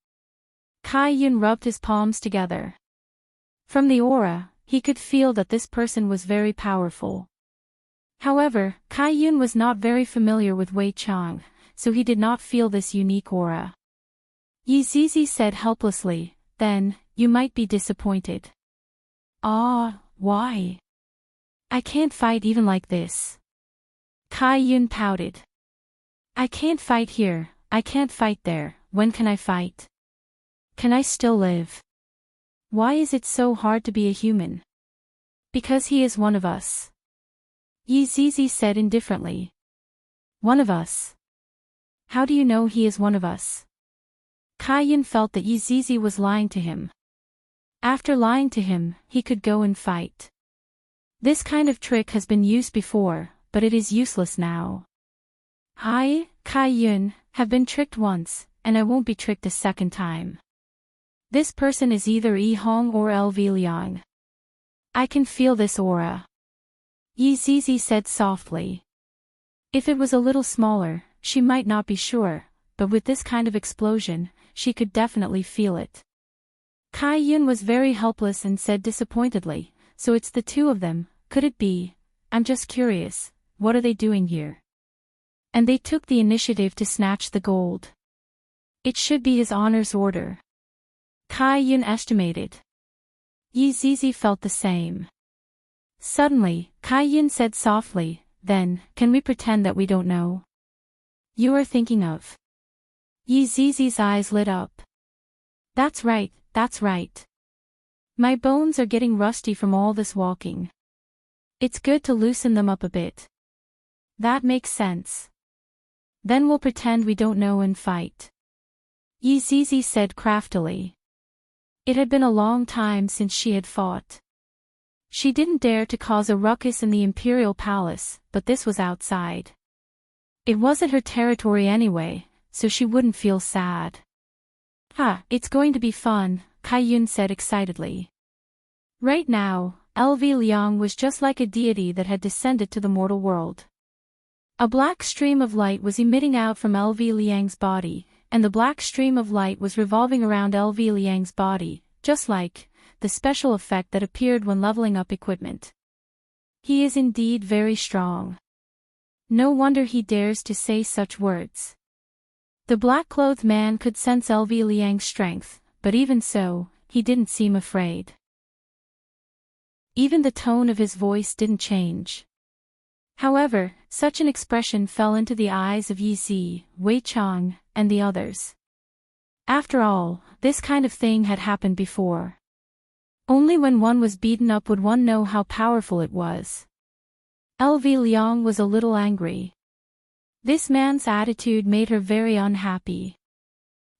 Kai Yun rubbed his palms together. From the aura, he could feel that this person was very powerful. However, Kai Yun was not very familiar with Wei Chang, so he did not feel this unique aura. Yi Zizi said helplessly, then, you might be disappointed. Ah, why? I can't fight even like this. Kai Yun pouted. I can't fight here, I can't fight there, when can I fight? Can I still live? Why is it so hard to be a human? Because he is one of us. Yi Zizi said indifferently. One of us? How do you know he is one of us? Kai Yun felt that Yi Zizi was lying to him. After lying to him, he could go and fight. This kind of trick has been used before, but it is useless now. I, Kai Yun, have been tricked once, and I won't be tricked a second time. This person is either Yi Hong or LV Liang. I can feel this aura. Yi Zizi said softly. If it was a little smaller, she might not be sure, but with this kind of explosion, she could definitely feel it. Kai Yun was very helpless and said disappointedly, so it's the two of them, could it be? I'm just curious, what are they doing here? And they took the initiative to snatch the gold. It should be his honor's order. Kai Yun estimated. Yi Zizi felt the same. Suddenly, Kai Yun said softly, then, can we pretend that we don't know? You are thinking of. Yi Zizi's eyes lit up. That's right, that's right. My bones are getting rusty from all this walking. It's good to loosen them up a bit. That makes sense. Then we'll pretend we don't know and fight. Yi Zizi said craftily. It had been a long time since she had fought. She didn't dare to cause a ruckus in the imperial palace, but this was outside. It wasn't her territory anyway, so she wouldn't feel sad. It's going to be fun, Kai Yun said excitedly. Right now, LV Liang was just like a deity that had descended to the mortal world. A black stream of light was emitting out from LV Liang's body, and the black stream of light was revolving around LV Liang's body, just like the special effect that appeared when leveling up equipment. He is indeed very strong. No wonder he dares to say such words. The black-clothed man could sense LV Liang's strength, but even so, he didn't seem afraid. Even the tone of his voice didn't change. However, such an expression fell into the eyes of Yi Zi, Wei Chang, and the others. After all, this kind of thing had happened before. Only when one was beaten up would one know how powerful it was. LV Liang was a little angry. This man's attitude made her very unhappy.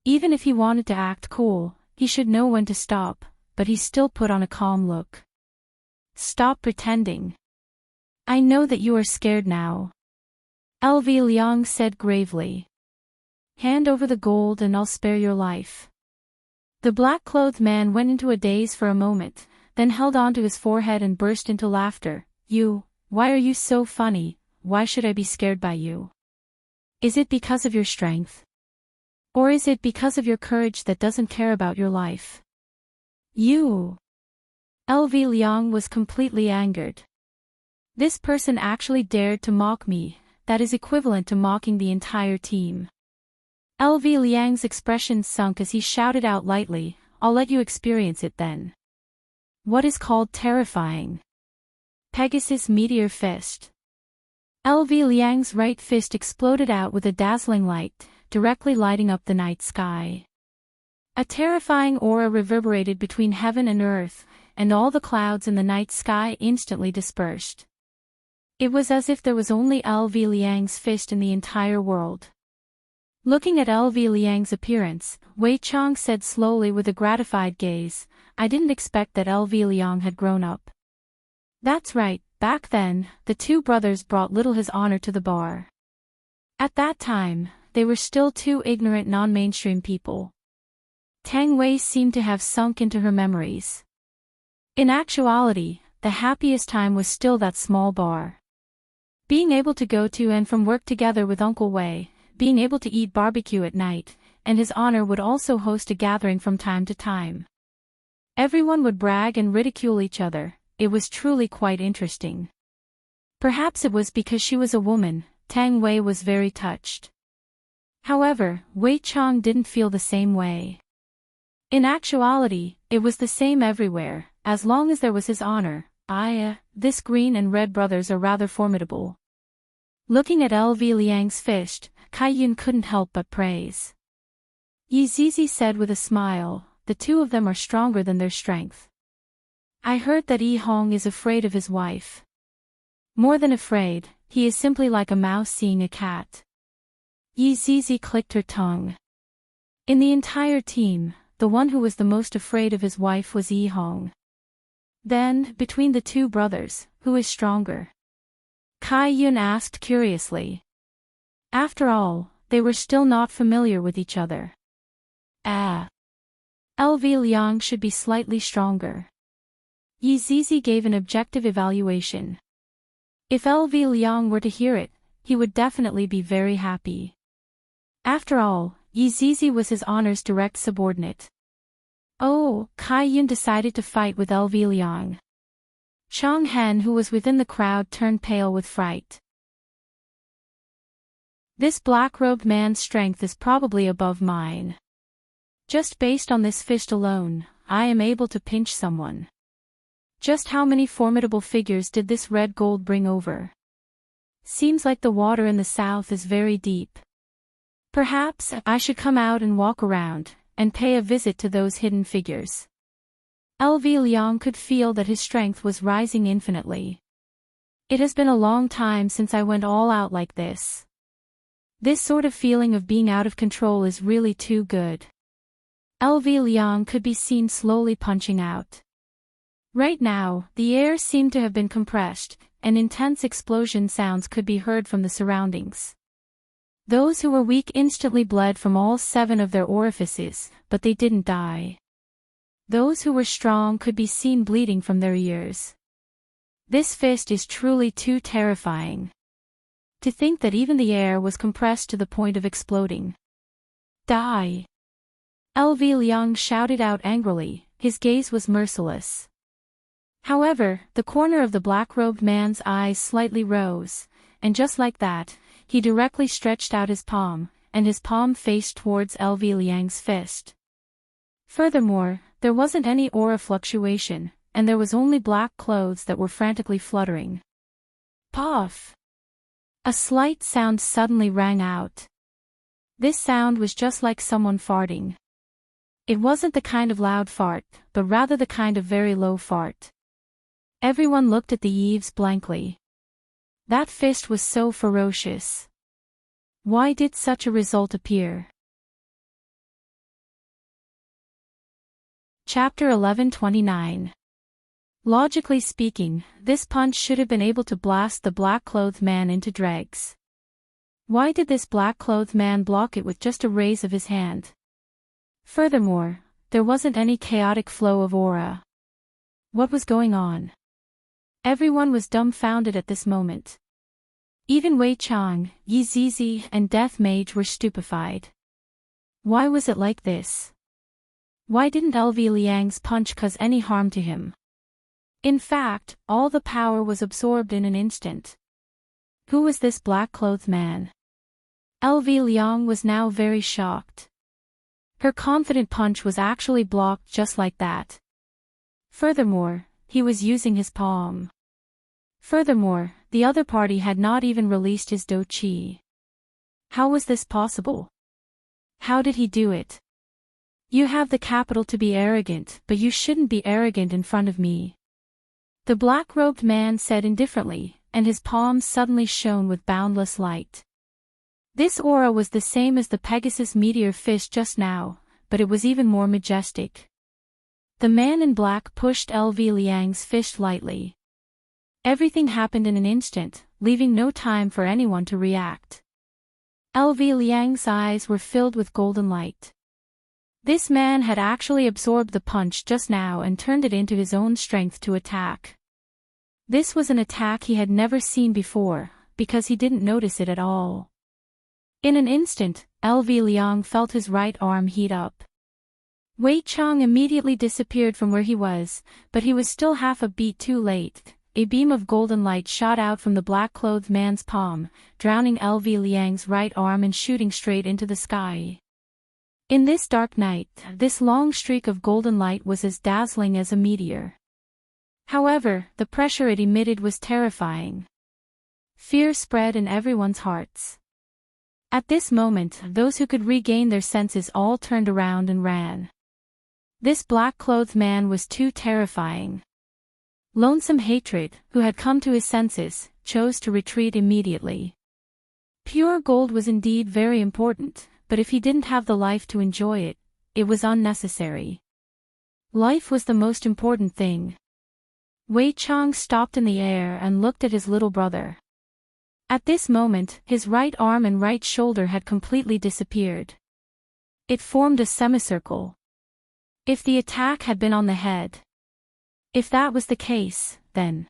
Even if he wanted to act cool, he should know when to stop, but he still put on a calm look. Stop pretending. I know that you are scared now. LV Liang said gravely. Hand over the gold and I'll spare your life. The black-clothed man went into a daze for a moment, then held onto his forehead and burst into laughter. Why are you so funny? Why should I be scared by you? Is it because of your strength? Or is it because of your courage that doesn't care about your life? You. LV Liang was completely angered. This person actually dared to mock me, that is equivalent to mocking the entire team. LV Liang's expression sunk as he shouted out lightly, I'll let you experience it then. What is called terrifying? Pegasus Meteor Fist. LV Liang's right fist exploded out with a dazzling light, directly lighting up the night sky. A terrifying aura reverberated between heaven and earth, and all the clouds in the night sky instantly dispersed. It was as if there was only LV Liang's fist in the entire world. Looking at LV Liang's appearance, Wei Chang said slowly with a gratified gaze, "I didn't expect that LV Liang had grown up." That's right, back then, the two brothers brought little his honor to the bar. At that time, they were still two ignorant non-mainstream people. Tang Wei seemed to have sunk into her memories. In actuality, the happiest time was still that small bar. Being able to go to and from work together with Uncle Wei, being able to eat barbecue at night, and his honor would also host a gathering from time to time. Everyone would brag and ridicule each other. It was truly quite interesting. Perhaps it was because she was a woman, Tang Wei was very touched. However, Wei Chang didn't feel the same way. In actuality, it was the same everywhere, as long as there was his honor. This green and red brothers are rather formidable. Looking at LV Liang's fist, Kai Yun couldn't help but praise. Yi Zizi said with a smile, "The two of them are stronger than their strength." I heard that Yi Hong is afraid of his wife. More than afraid, he is simply like a mouse seeing a cat. Yi Zizi clicked her tongue. In the entire team, the one who was the most afraid of his wife was Yi Hong. Then, between the two brothers, who is stronger? Kai Yun asked curiously. After all, they were still not familiar with each other. LV Liang should be slightly stronger. Yi Zizi gave an objective evaluation. If LV Liang were to hear it, he would definitely be very happy. After all, Yi Zizi was his honor's direct subordinate. Oh, Kai Yun decided to fight with LV Liang. Chang Hen, who was within the crowd, turned pale with fright. This black-robed man's strength is probably above mine. Just based on this fist alone, I am able to pinch someone. Just how many formidable figures did this red gold bring over? Seems like the water in the south is very deep. Perhaps I should come out and walk around, and pay a visit to those hidden figures. LV Liang could feel that his strength was rising infinitely. It has been a long time since I went all out like this. This sort of feeling of being out of control is really too good. LV Liang could be seen slowly punching out. Right now, the air seemed to have been compressed, and intense explosion sounds could be heard from the surroundings. Those who were weak instantly bled from all 7 of their orifices, but they didn't die. Those who were strong could be seen bleeding from their ears. This fist is truly too terrifying. To think that even the air was compressed to the point of exploding. Die! LV Liang shouted out angrily, his gaze was merciless. However, the corner of the black-robed man's eyes slightly rose, and just like that, he directly stretched out his palm, and his palm faced towards LV Liang's fist. Furthermore, there wasn't any aura fluctuation, and there was only black clothes that were frantically fluttering. Puff! A slight sound suddenly rang out. This sound was just like someone farting. It wasn't the kind of loud fart, but rather the kind of very low fart. Everyone looked at the eaves blankly. That fist was so ferocious. Why did such a result appear? Chapter 1129. Logically speaking, this punch should have been able to blast the black-clothed man into dregs. Why did this black-clothed man block it with just a raise of his hand? Furthermore, there wasn't any chaotic flow of aura. What was going on? Everyone was dumbfounded at this moment. Even Wei Chang, Yi Zizi, and Death Mage were stupefied. Why was it like this? Why didn't LV Liang's punch cause any harm to him? In fact, all the power was absorbed in an instant. Who was this black-clothed man? LV Liang was now very shocked. Her confident punch was actually blocked just like that. Furthermore, he was using his palm. Furthermore, the other party had not even released his do chi. How was this possible? How did he do it? You have the capital to be arrogant, but you shouldn't be arrogant in front of me. The black-robed man said indifferently, and his palms suddenly shone with boundless light. This aura was the same as the Pegasus meteor fish just now, but it was even more majestic. The man in black pushed LV Liang's fish lightly. Everything happened in an instant, leaving no time for anyone to react. LV Liang's eyes were filled with golden light. This man had actually absorbed the punch just now and turned it into his own strength to attack. This was an attack he had never seen before, because he didn't notice it at all. In an instant, LV Liang felt his right arm heat up. Wei Chang immediately disappeared from where he was, but he was still half a beat too late. A beam of golden light shot out from the black-clothed man's palm, drowning LV Liang's right arm and shooting straight into the sky. In this dark night, this long streak of golden light was as dazzling as a meteor. However, the pressure it emitted was terrifying. Fear spread in everyone's hearts. At this moment, those who could regain their senses all turned around and ran. This black-clothed man was too terrifying. Lonesome Hatred, who had come to his senses, chose to retreat immediately. Pure gold was indeed very important, but if he didn't have the life to enjoy it, it was unnecessary. Life was the most important thing. Wei Chang stopped in the air and looked at his little brother. At this moment, his right arm and right shoulder had completely disappeared. It formed a semicircle. If the attack had been on the head. If that was the case, then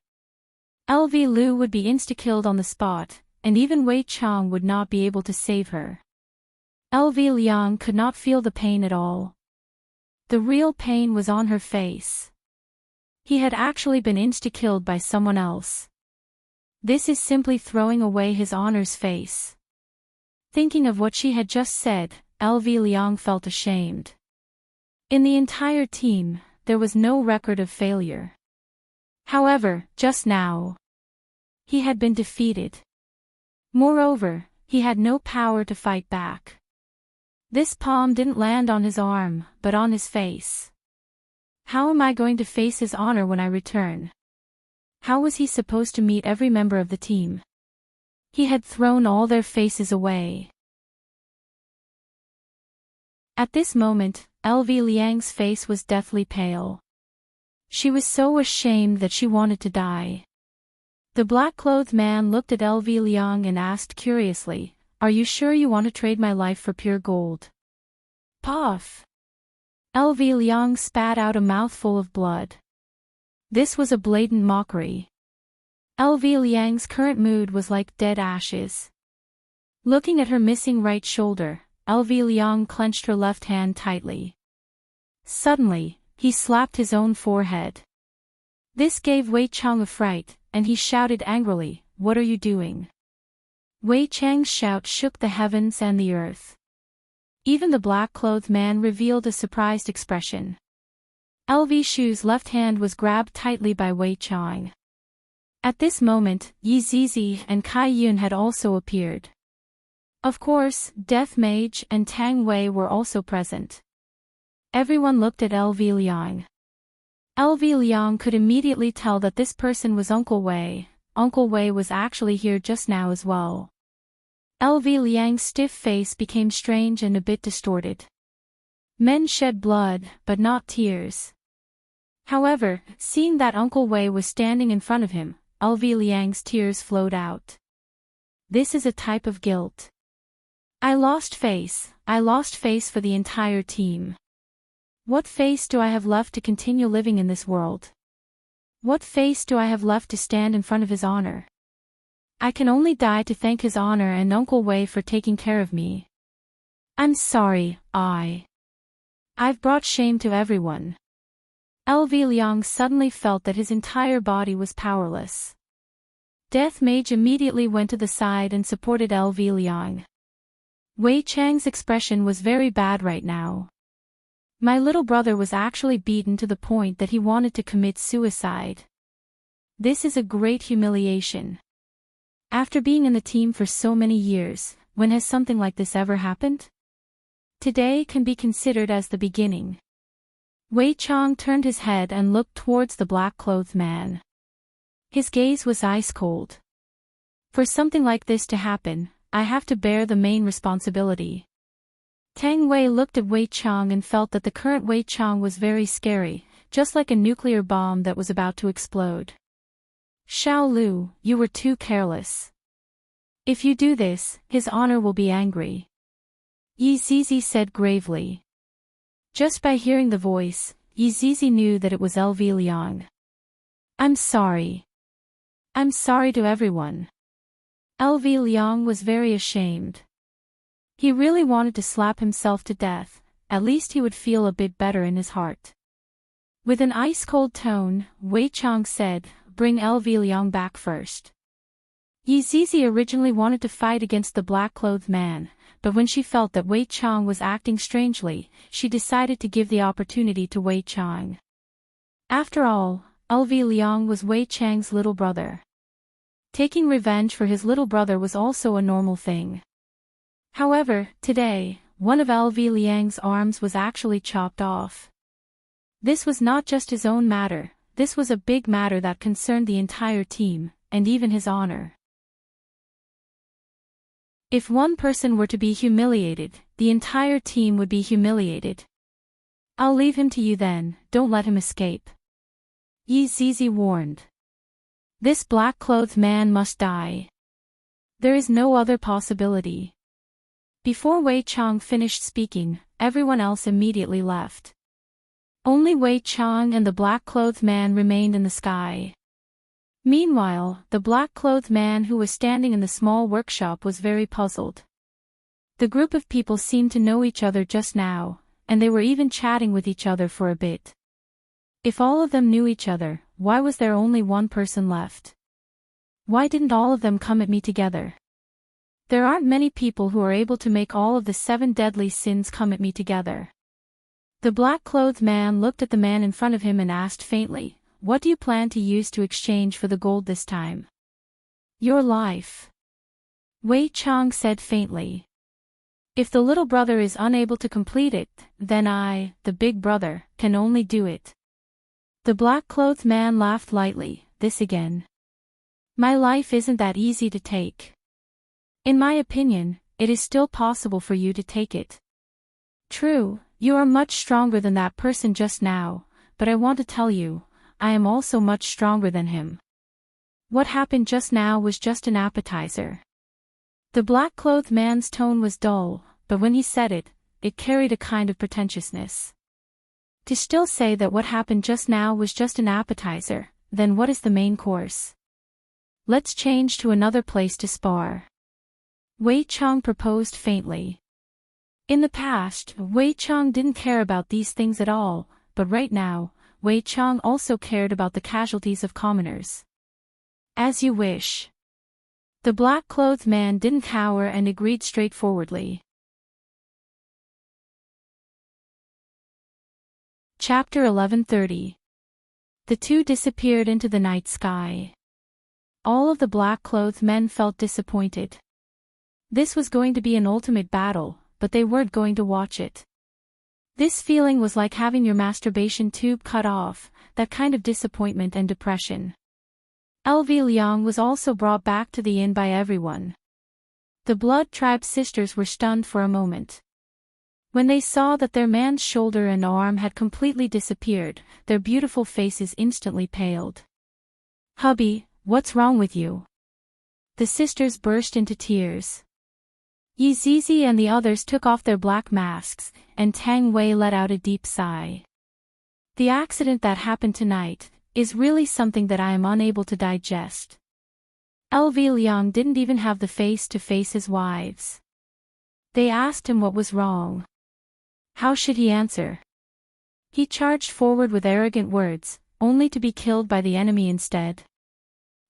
LV Lu would be insta-killed on the spot, and even Wei Chang would not be able to save her. LV Liang could not feel the pain at all. The real pain was on her face. He had actually been insta-killed by someone else. This is simply throwing away his honor's face. Thinking of what she had just said, LV Liang felt ashamed. In the entire team, there was no record of failure. However, just now, he had been defeated. Moreover, he had no power to fight back. This palm didn't land on his arm, but on his face. How am I going to face his honor when I return? How was he supposed to meet every member of the team? He had thrown all their faces away. At this moment, LV Liang's face was deathly pale. She was so ashamed that she wanted to die. The black-clothed man looked at LV Liang and asked curiously, "Are you sure you want to trade my life for pure gold?" Puff! LV Liang spat out a mouthful of blood. This was a blatant mockery. LV Liang's current mood was like dead ashes. Looking at her missing right shoulder, LV Liang clenched her left hand tightly. Suddenly, he slapped his own forehead. This gave Wei Chang a fright, and he shouted angrily, "What are you doing?" Wei Chang's shout shook the heavens and the earth. Even the black-clothed man revealed a surprised expression. LV Shu's left hand was grabbed tightly by Wei Chang. At this moment, Yi Zizi and Kai Yun had also appeared. Of course, Death Mage and Tang Wei were also present. Everyone looked at LV Liang. LV Liang could immediately tell that this person was Uncle Wei. Uncle Wei was actually here just now as well. LV Liang's stiff face became strange and a bit distorted. Men shed blood, but not tears. However, seeing that Uncle Wei was standing in front of him, LV Liang's tears flowed out. This is a type of guilt. I lost face for the entire team. What face do I have left to continue living in this world? What face do I have left to stand in front of his honor? I can only die to thank his honor and Uncle Wei for taking care of me. I'm sorry, I've brought shame to everyone. LV Liang suddenly felt that his entire body was powerless. Death Mage immediately went to the side and supported LV Liang. Wei Chang's expression was very bad right now. My little brother was actually beaten to the point that he wanted to commit suicide. This is a great humiliation. After being in the team for so many years, when has something like this ever happened? Today can be considered as the beginning. Wei Chang turned his head and looked towards the black-clothed man. His gaze was ice cold. For something like this to happen, I have to bear the main responsibility. Tang Wei looked at Wei Chang and felt that the current Wei Chang was very scary, just like a nuclear bomb that was about to explode. Xiao Lu, you were too careless. If you do this, his honor will be angry. Yi Zizi said gravely. Just by hearing the voice, Yi Zizi knew that it was LV Liang. I'm sorry. I'm sorry to everyone. LV Liang was very ashamed. He really wanted to slap himself to death, at least he would feel a bit better in his heart. With an ice-cold tone, Wei Chang said, bring LV Liang back first. Yi Zizi originally wanted to fight against the black-clothed man, but when she felt that Wei Chang was acting strangely, she decided to give the opportunity to Wei Chang. After all, LV Liang was Wei Chang's little brother. Taking revenge for his little brother was also a normal thing. However, today, one of LV Liang's arms was actually chopped off. This was not just his own matter, this was a big matter that concerned the entire team, and even his honor. If one person were to be humiliated, the entire team would be humiliated. I'll leave him to you then, don't let him escape. Yi Zizi warned. This black-clothed man must die. There is no other possibility. Before Wei Chang finished speaking, everyone else immediately left. Only Wei Chang and the black-clothed man remained in the sky. Meanwhile, the black-clothed man who was standing in the small workshop was very puzzled. The group of people seemed to know each other just now, and they were even chatting with each other for a bit. If all of them knew each other, why was there only one person left? Why didn't all of them come at me together? There aren't many people who are able to make all of the 7 deadly sins come at me together. The black-clothed man looked at the man in front of him and asked faintly, what do you plan to use to exchange for the gold this time? Your life. Wei Chang said faintly. If the little brother is unable to complete it, then I, the big brother, can only do it. The black-clothed man laughed lightly, this again. My life isn't that easy to take. In my opinion, it is still possible for you to take it. True, you are much stronger than that person just now, but I want to tell you, I am also much stronger than him. What happened just now was just an appetizer. The black-clothed man's tone was dull, but when he said it, it carried a kind of pretentiousness. To still say that what happened just now was just an appetizer, then what is the main course? Let's change to another place to spar. Wei Chang proposed faintly. In the past, Wei Chang didn't care about these things at all, but right now, Wei Chang also cared about the casualties of commoners. As you wish. The black-clothed man didn't cower and agreed straightforwardly. Chapter 1130. The two disappeared into the night sky. All of the black-clothed men felt disappointed. This was going to be an ultimate battle, but they weren't going to watch it. This feeling was like having your masturbation tube cut off, that kind of disappointment and depression. LV Liang was also brought back to the inn by everyone. The blood tribe sisters were stunned for a moment. When they saw that their man's shoulder and arm had completely disappeared, their beautiful faces instantly paled. Hubby, what's wrong with you? The sisters burst into tears. Yi Zizi and the others took off their black masks, and Tang Wei let out a deep sigh. The accident that happened tonight is really something that I am unable to digest. LV Liang didn't even have the face to face his wives. They asked him what was wrong. How should he answer? He charged forward with arrogant words, only to be killed by the enemy instead.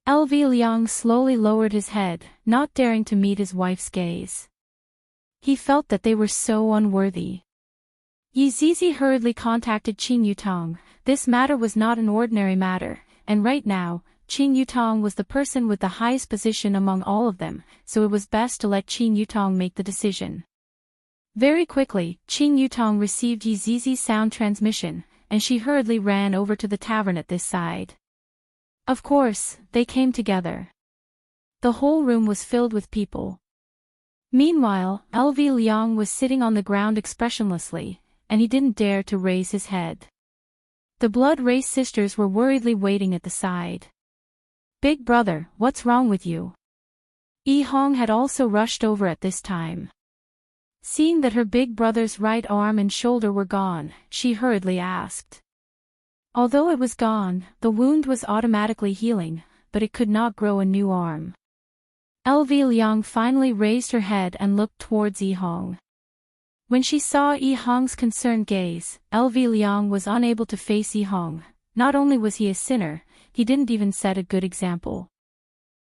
LV Liang slowly lowered his head, not daring to meet his wife's gaze. He felt that they were so unworthy. Yi Zizi hurriedly contacted Qing Yutong. This matter was not an ordinary matter, and right now, Qing Yutong was the person with the highest position among all of them, so it was best to let Qing Yutong make the decision. Very quickly, Qing Yutong received Yi Zizi's sound transmission, and she hurriedly ran over to the tavern at this side. Of course, they came together. The whole room was filled with people. Meanwhile, LV Liang was sitting on the ground expressionlessly, and he didn't dare to raise his head. The blood race sisters were worriedly waiting at the side. "Big brother, what's wrong with you?" Yi Hong had also rushed over at this time. Seeing that her big brother's right arm and shoulder were gone, she hurriedly asked. Although it was gone, the wound was automatically healing, but it could not grow a new arm. LV Liang finally raised her head and looked towards Yi Hong. When she saw Yi Hong's concerned gaze, LV Liang was unable to face Yi Hong. Not only was he a sinner, he didn't even set a good example.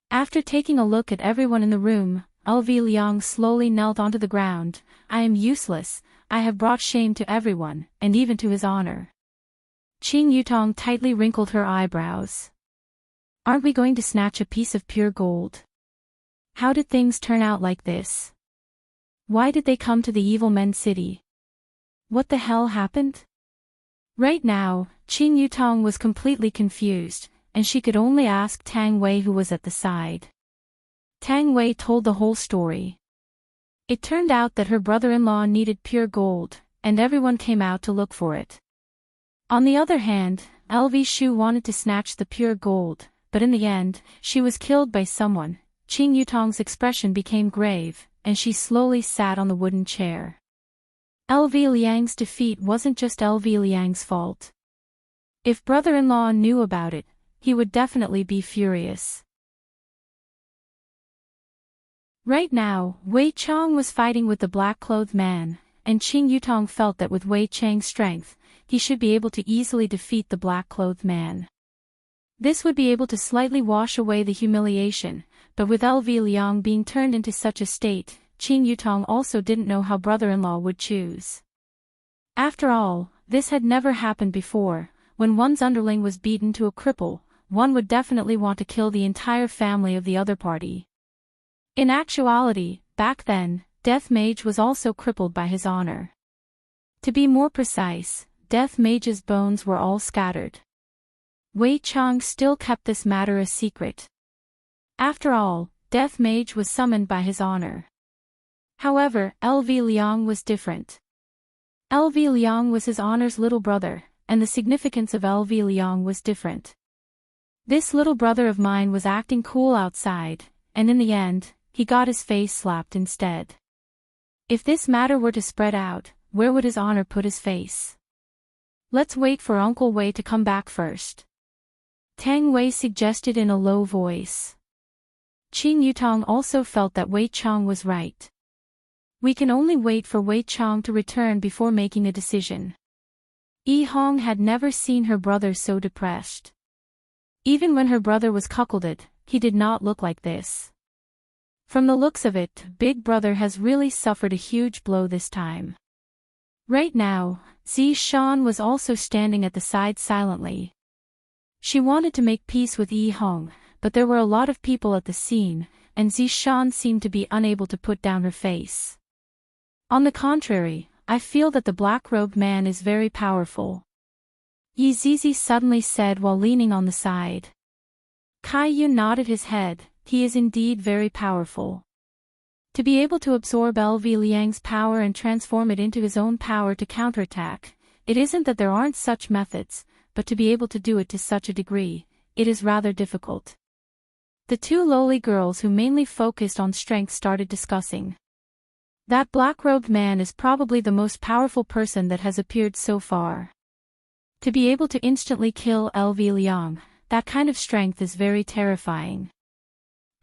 After taking a look at everyone in the room, LV Liang slowly knelt onto the ground. "I am useless, I have brought shame to everyone, and even to his honor." Qing Yutong tightly wrinkled her eyebrows. "Aren't we going to snatch a piece of pure gold? How did things turn out like this? Why did they come to the evil men's city? What the hell happened?" Right now, Qing Yutong was completely confused, and she could only ask Tang Wei, who was at the side. Tang Wei told the whole story. It turned out that her brother-in-law needed pure gold, and everyone came out to look for it. On the other hand, LV Shu wanted to snatch the pure gold, but in the end, she was killed by someone. Qing Yutong's expression became grave, and she slowly sat on the wooden chair. LV Liang's defeat wasn't just LV Liang's fault. If brother-in-law knew about it, he would definitely be furious. Right now, Wei Chang was fighting with the black-clothed man, and Qing Yutong felt that with Wei Chang's strength, he should be able to easily defeat the black-clothed man. This would be able to slightly wash away the humiliation, but with LV Liang being turned into such a state, Qing Yutong also didn't know how brother-in-law would choose. After all, this had never happened before. When one's underling was beaten to a cripple, one would definitely want to kill the entire family of the other party. In actuality, back then, Death Mage was also crippled by his honor. To be more precise, Death Mage's bones were all scattered. Wei Chang still kept this matter a secret. After all, Death Mage was summoned by his honor. However, LV Liang was different. LV Liang was his honor's little brother, and the significance of LV Liang was different. This little brother of mine was acting cool outside, and in the end, he got his face slapped instead. If this matter were to spread out, where would his honor put his face? Let's wait for Uncle Wei to come back first. Tang Wei suggested in a low voice. Qing Yutong also felt that Wei Chang was right. We can only wait for Wei Chang to return before making a decision. Yi Hong had never seen her brother so depressed. Even when her brother was cuckolded, he did not look like this. From the looks of it, Big Brother has really suffered a huge blow this time. Right now, Zi Shan was also standing at the side silently. She wanted to make peace with Yi Hong, but there were a lot of people at the scene, and Zi Shan seemed to be unable to put down her face. On the contrary, I feel that the black-robed man is very powerful. Yi Zizi suddenly said while leaning on the side. Kai Yun nodded his head. He is indeed very powerful. To be able to absorb LV Liang's power and transform it into his own power to counterattack, it isn't that there aren't such methods, but to be able to do it to such a degree, it is rather difficult. The two lowly girls who mainly focused on strength started discussing. That black-robed man is probably the most powerful person that has appeared so far. To be able to instantly kill LV Liang, that kind of strength is very terrifying.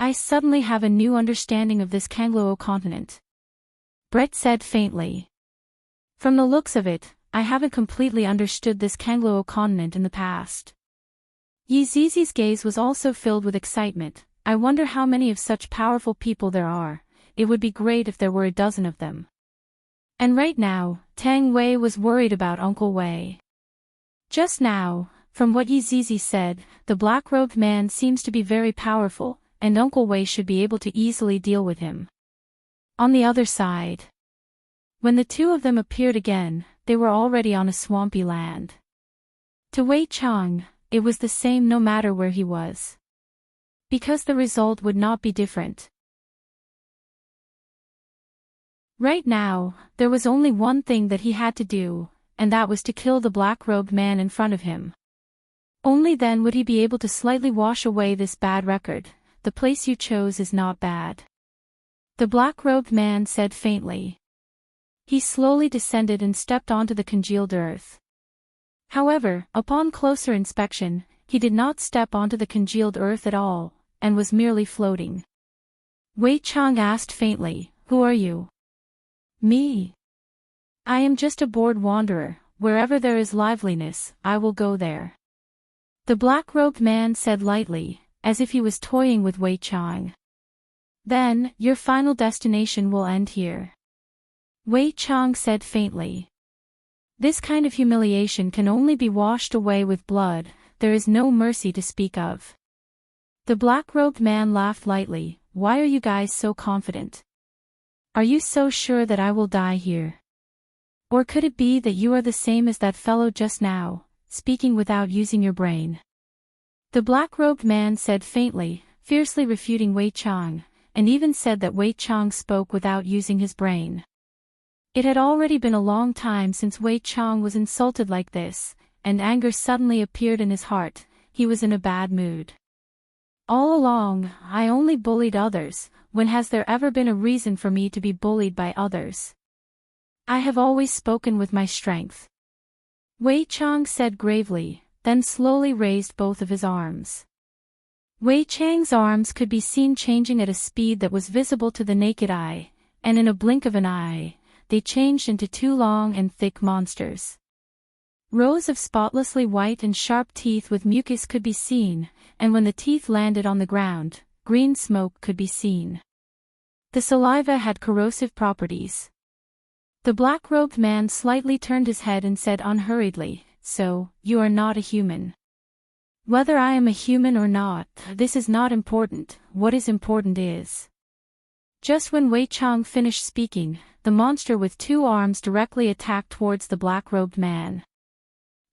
I suddenly have a new understanding of this Kangluo continent. Brett said faintly. From the looks of it, I haven't completely understood this Kangluo continent in the past. Yi Zizi's gaze was also filled with excitement. I wonder how many of such powerful people there are. It would be great if there were a dozen of them. And right now, Tang Wei was worried about Uncle Wei. Just now, from what Yi Zizi said, the black-robed man seems to be very powerful, and Uncle Wei should be able to easily deal with him. On the other side, when the two of them appeared again, they were already on a swampy land. To Wei Chang, it was the same no matter where he was. Because the result would not be different. Right now, there was only one thing that he had to do, and that was to kill the black-robed man in front of him. Only then would he be able to slightly wash away this bad record. The place you chose is not bad. The black-robed man said faintly. He slowly descended and stepped onto the congealed earth. However, upon closer inspection, he did not step onto the congealed earth at all, and was merely floating. Wei Chang asked faintly, "Who are you?" "Me. I am just a bored wanderer. Wherever there is liveliness, I will go there." The black-robed man said lightly, as if he was toying with Wei Chang. "Then, your final destination will end here." Wei Chang said faintly. "This kind of humiliation can only be washed away with blood. There is no mercy to speak of." The black-robed man laughed lightly. "Why are you guys so confident? Are you so sure that I will die here? Or could it be that you are the same as that fellow just now, speaking without using your brain?" The black-robed man said faintly, fiercely refuting Wei Chang, and even said that Wei Chang spoke without using his brain. It had already been a long time since Wei Chang was insulted like this, and anger suddenly appeared in his heart. He was in a bad mood. "All along, I only bullied others. When has there ever been a reason for me to be bullied by others? I have always spoken with my strength." Wei Chang said gravely, then slowly raised both of his arms. Wei Chang's arms could be seen changing at a speed that was visible to the naked eye, and in a blink of an eye, they changed into two long and thick monsters. Rows of spotlessly white and sharp teeth with mucus could be seen, and when the teeth landed on the ground, green smoke could be seen. The saliva had corrosive properties. The black-robed man slightly turned his head and said unhurriedly, "So, you are not a human." "Whether I am a human or not, this is not important. What is important is..." Just when Wei Chang finished speaking, the monster with two arms directly attacked towards the black-robed man.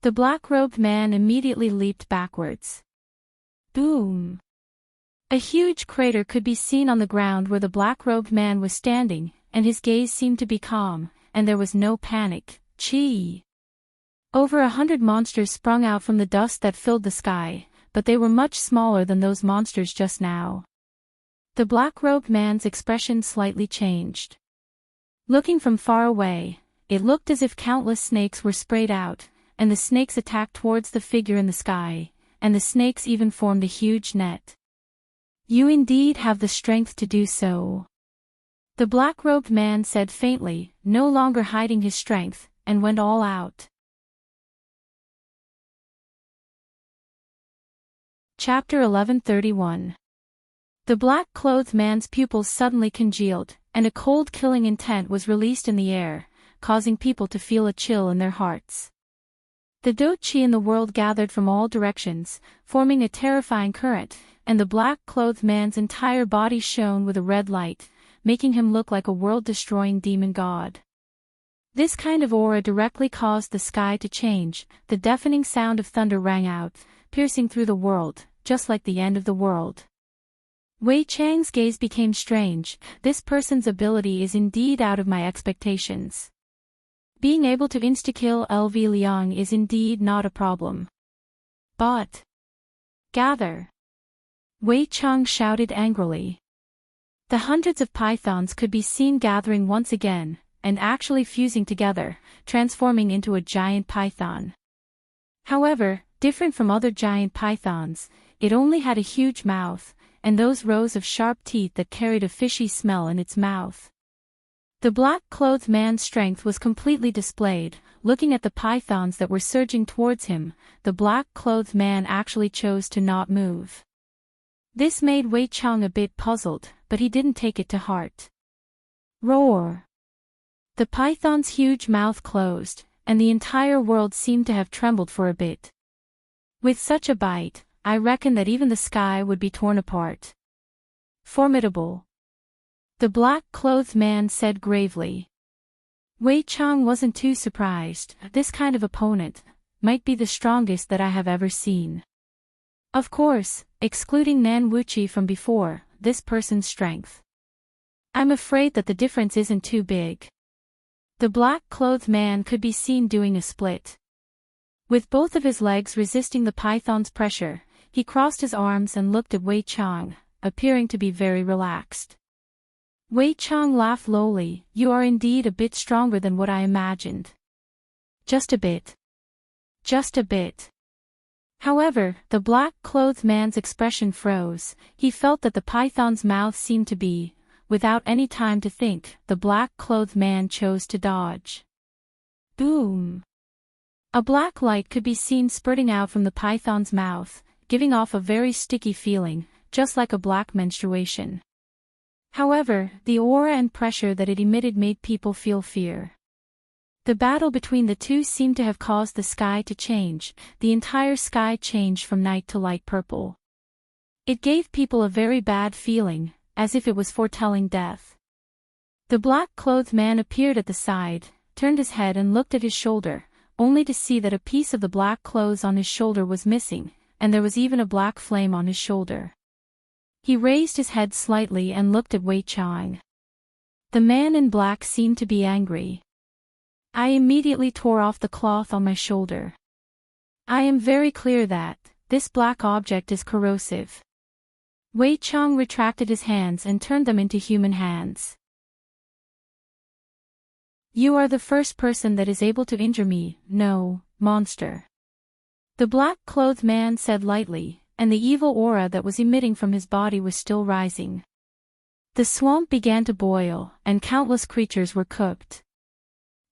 The black-robed man immediately leaped backwards. Boom! A huge crater could be seen on the ground where the black-robed man was standing, and his gaze seemed to be calm, and there was no panic. Chi! Over 100 monsters sprung out from the dust that filled the sky, but they were much smaller than those monsters just now. The black-robed man's expression slightly changed. Looking from far away, it looked as if countless snakes were sprayed out, and the snakes attacked towards the figure in the sky, and the snakes even formed a huge net. "You indeed have the strength to do so," the black-robed man said faintly, no longer hiding his strength, and went all out. Chapter 1131. The black-clothed man's pupils suddenly congealed, and a cold killing intent was released in the air, causing people to feel a chill in their hearts. The do-chi in the world gathered from all directions, forming a terrifying current, and the black-clothed man's entire body shone with a red light, making him look like a world-destroying demon god. This kind of aura directly caused the sky to change. The deafening sound of thunder rang out, piercing through the world, just like the end of the world. Wei Chang's gaze became strange. This person's ability is indeed out of my expectations. Being able to insta-kill LV Liang is indeed not a problem. But... gather! Wei Chang shouted angrily. The hundreds of pythons could be seen gathering once again, and actually fusing together, transforming into a giant python. However, different from other giant pythons, it only had a huge mouth, and those rows of sharp teeth that carried a fishy smell in its mouth. The black-clothed man's strength was completely displayed. Looking at the pythons that were surging towards him, the black-clothed man actually chose to not move. This made Wei Chang a bit puzzled, but he didn't take it to heart. Roar! The python's huge mouth closed, and the entire world seemed to have trembled for a bit. With such a bite, I reckon that even the sky would be torn apart. Formidable! The black-clothed man said gravely. Wei Chang wasn't too surprised. This kind of opponent might be the strongest that I have ever seen. Of course, excluding Nan Wuqi from before, this person's strength. I'm afraid that the difference isn't too big. The black-clothed man could be seen doing a split. With both of his legs resisting the python's pressure, he crossed his arms and looked at Wei Chang, appearing to be very relaxed. Wei Chang laughed lowly. You are indeed a bit stronger than what I imagined. Just a bit. Just a bit. However, the black-clothed man's expression froze. He felt that the python's mouth seemed to be, without any time to think, the black-clothed man chose to dodge. Boom! A black light could be seen spurting out from the python's mouth, giving off a very sticky feeling, just like a black menstruation. However, the aura and pressure that it emitted made people feel fear. The battle between the two seemed to have caused the sky to change. The entire sky changed from night to light purple. It gave people a very bad feeling, as if it was foretelling death. The black-clothed man appeared at the side, turned his head and looked at his shoulder, only to see that a piece of the black clothes on his shoulder was missing, and there was even a black flame on his shoulder. He raised his head slightly and looked at Wei Chang. The man in black seemed to be angry. I immediately tore off the cloth on my shoulder. I am very clear that this black object is corrosive. Wei Chang retracted his hands and turned them into human hands. You are the first person that is able to injure me, no, monster. The black-clothed man said lightly, and the evil aura that was emitting from his body was still rising. The swamp began to boil, and countless creatures were cooked.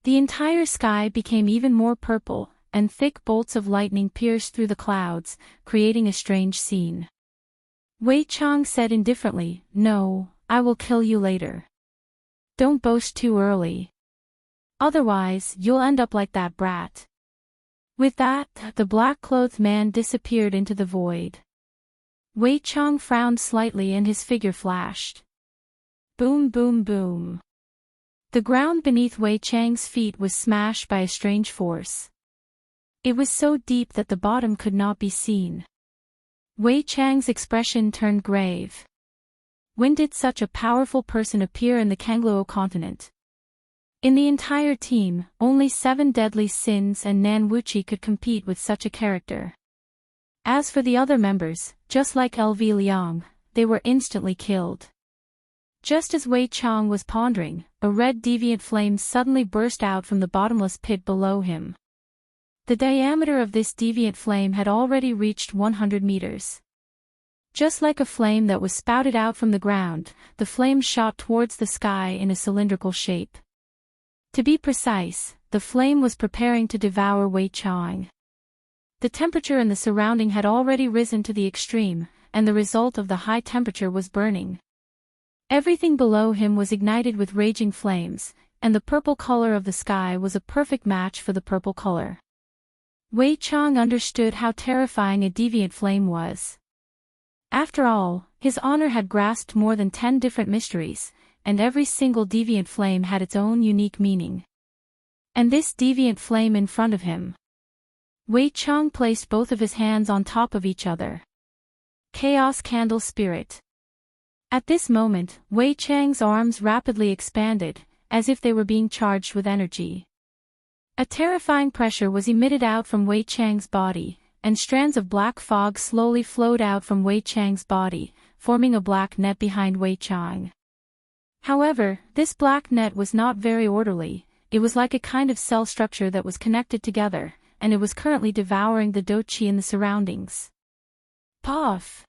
The entire sky became even more purple, and thick bolts of lightning pierced through the clouds, creating a strange scene. Wei Chang said indifferently, No, I will kill you later. Don't boast too early. Otherwise, you'll end up like that brat. With that, the black-clothed man disappeared into the void. Wei Chang frowned slightly and his figure flashed. Boom boom boom. The ground beneath Wei Chang's feet was smashed by a strange force. It was so deep that the bottom could not be seen. Wei Chang's expression turned grave. When did such a powerful person appear in the Kangluo continent? In the entire team, only 7 deadly sins and Nan Wuchi could compete with such a character. As for the other members, just like LV Liang, they were instantly killed. Just as Wei Chang was pondering, a red deviant flame suddenly burst out from the bottomless pit below him. The diameter of this deviant flame had already reached 100 meters. Just like a flame that was spouted out from the ground, the flame shot towards the sky in a cylindrical shape. To be precise, the flame was preparing to devour Wei Chang. The temperature in the surrounding had already risen to the extreme, and the result of the high temperature was burning. Everything below him was ignited with raging flames, and the purple color of the sky was a perfect match for the purple color. Wei Chang understood how terrifying a deviant flame was. After all, his honor had grasped more than 10 different mysteries, and every single deviant flame had its own unique meaning. And this deviant flame in front of him. Wei Chang placed both of his hands on top of each other. Chaos Candle Spirit. At this moment, Wei Chang's arms rapidly expanded, as if they were being charged with energy. A terrifying pressure was emitted out from Wei Chang's body, and strands of black fog slowly flowed out from Wei Chang's body, forming a black net behind Wei Chang. However, this black net was not very orderly. It was like a kind of cell structure that was connected together, and it was currently devouring the dochi in the surroundings. Puff!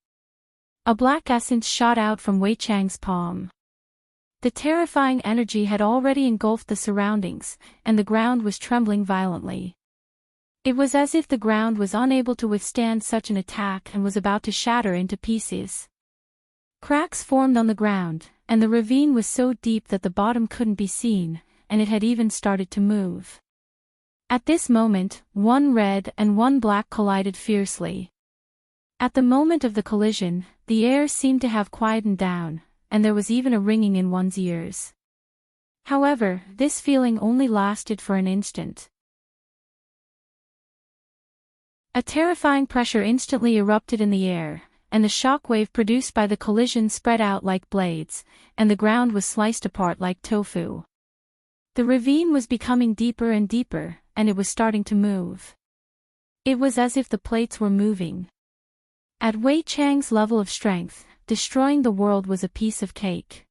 A black essence shot out from Wei Chang's palm. The terrifying energy had already engulfed the surroundings, and the ground was trembling violently. It was as if the ground was unable to withstand such an attack and was about to shatter into pieces. Cracks formed on the ground, and the ravine was so deep that the bottom couldn't be seen, and it had even started to move. At this moment, one red and one black collided fiercely. At the moment of the collision, the air seemed to have quietened down, and there was even a ringing in one's ears. However, this feeling only lasted for an instant. A terrifying pressure instantly erupted in the air, and the shock wave produced by the collision spread out like blades, and the ground was sliced apart like tofu. The ravine was becoming deeper and deeper, and it was starting to move. It was as if the plates were moving. At Wei Chang's level of strength, destroying the world was a piece of cake.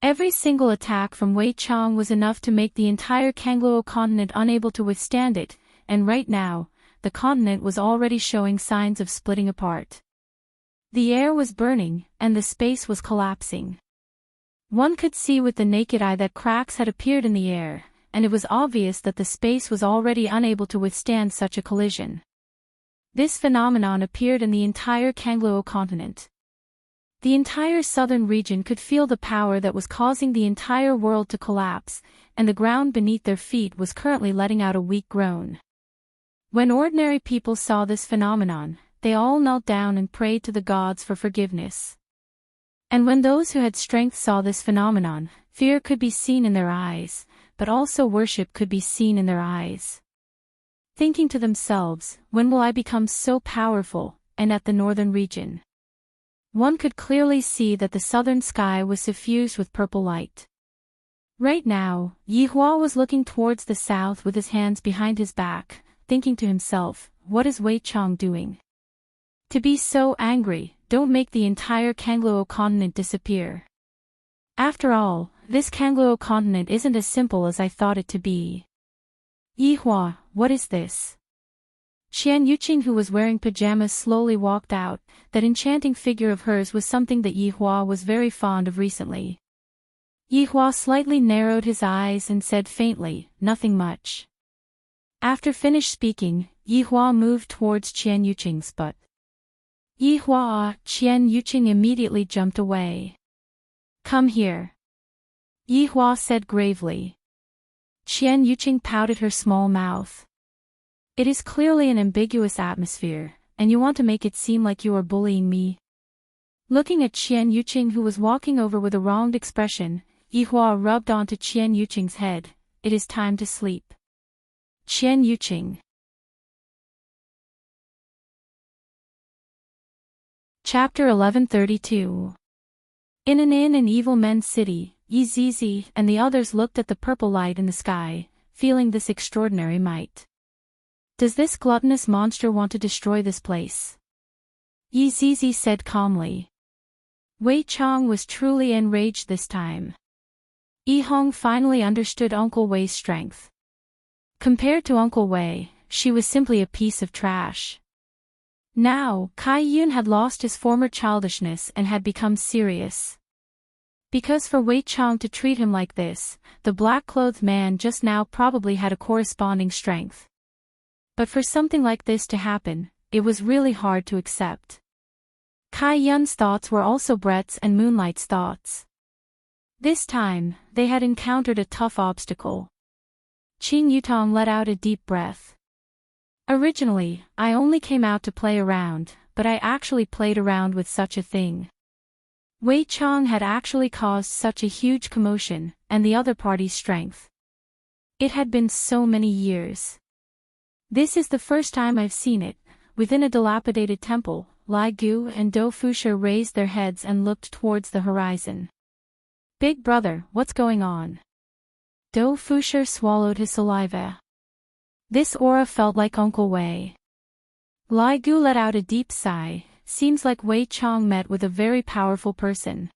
Every single attack from Wei Chang was enough to make the entire Kangluo continent unable to withstand it, and right now, the continent was already showing signs of splitting apart. The air was burning, and the space was collapsing. One could see with the naked eye that cracks had appeared in the air, and it was obvious that the space was already unable to withstand such a collision. This phenomenon appeared in the entire Kangluo continent. The entire southern region could feel the power that was causing the entire world to collapse, and the ground beneath their feet was currently letting out a weak groan. When ordinary people saw this phenomenon, they all knelt down and prayed to the gods for forgiveness. And when those who had strength saw this phenomenon, fear could be seen in their eyes, but also worship could be seen in their eyes. Thinking to themselves, when will I become so powerful, and at the northern region? One could clearly see that the southern sky was suffused with purple light. Right now, Yihua was looking towards the south with his hands behind his back, thinking to himself, what is Wei Chang doing? To be so angry, don't make the entire Kangluo continent disappear. After all, this Kangluo continent isn't as simple as I thought it to be. Yihua, what is this? Xian Yuqing, who was wearing pajamas, slowly walked out. That enchanting figure of hers was something that Yihua was very fond of recently. Yihua slightly narrowed his eyes and said faintly, nothing much. After finished speaking, Yihua moved towards Xian Yuqing's butt. Yihua, Xian Yuqing immediately jumped away. Come here. Yihua said gravely. Xian Yuqing pouted her small mouth. It is clearly an ambiguous atmosphere, and you want to make it seem like you are bullying me. Looking at Xian Yuqing, who was walking over with a wronged expression, Yihua rubbed onto Xian Yuqing's head. It is time to sleep. Xian Yuqing. Chapter 1132. In an inn in Evil Men's City, Yi Zizi and the others looked at the purple light in the sky, feeling this extraordinary might. Does this gluttonous monster want to destroy this place? Yi Zizi said calmly. Wei Chang was truly enraged this time. Yi Hong finally understood Uncle Wei's strength. Compared to Uncle Wei, she was simply a piece of trash. Now, Kai Yun had lost his former childishness and had become serious. Because for Wei Chang to treat him like this, the black-clothed man just now probably had a corresponding strength. But for something like this to happen, it was really hard to accept. Kai Yun's thoughts were also Brett's and Moonlight's thoughts. This time, they had encountered a tough obstacle. Qing Yutong let out a deep breath. Originally, I only came out to play around, but I actually played around with such a thing. Wei Chang had actually caused such a huge commotion, and the other party's strength. It had been so many years. This is the first time I've seen it. Within a dilapidated temple, Lai Gu and Do Fusher raised their heads and looked towards the horizon. Big brother, what's going on? Do Fusher swallowed his saliva. This aura felt like Uncle Wei. Lai Gu let out a deep sigh. Seems like Wei Chang met with a very powerful person.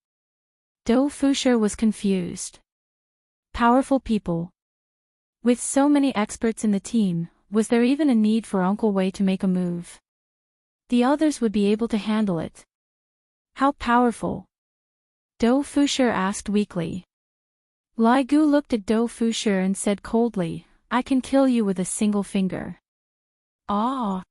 Do Fusher was confused. Powerful people. With so many experts in the team, was there even a need for Uncle Wei to make a move? The others would be able to handle it. How powerful? Do Fusher asked weakly. Lai Gu looked at Do Fusher and said coldly, I can kill you with a single finger. Ah!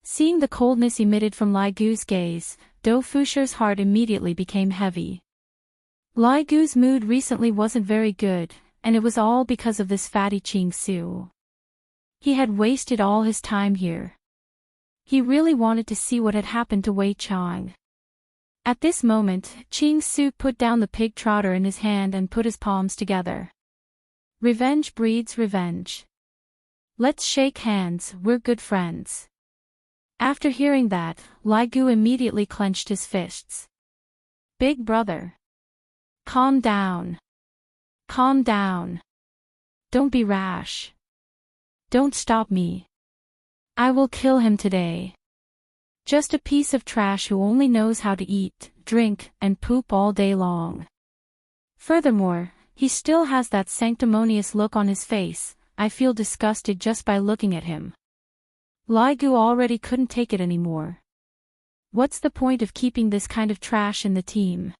Seeing the coldness emitted from Lai Gu's gaze, Do Fusher's heart immediately became heavy. Lai Gu's mood recently wasn't very good, and it was all because of this fatty Qing Su. He had wasted all his time here. He really wanted to see what had happened to Wei Chang. At this moment, Qing Su put down the pig trotter in his hand and put his palms together. Revenge breeds revenge. Let's shake hands, we're good friends. After hearing that, Lai Gu immediately clenched his fists. Big brother. Calm down. Calm down. Don't be rash. Don't stop me. I will kill him today. Just a piece of trash who only knows how to eat, drink, and poop all day long. Furthermore, he still has that sanctimonious look on his face. I feel disgusted just by looking at him. Lai Gu already couldn't take it anymore. What's the point of keeping this kind of trash in the team?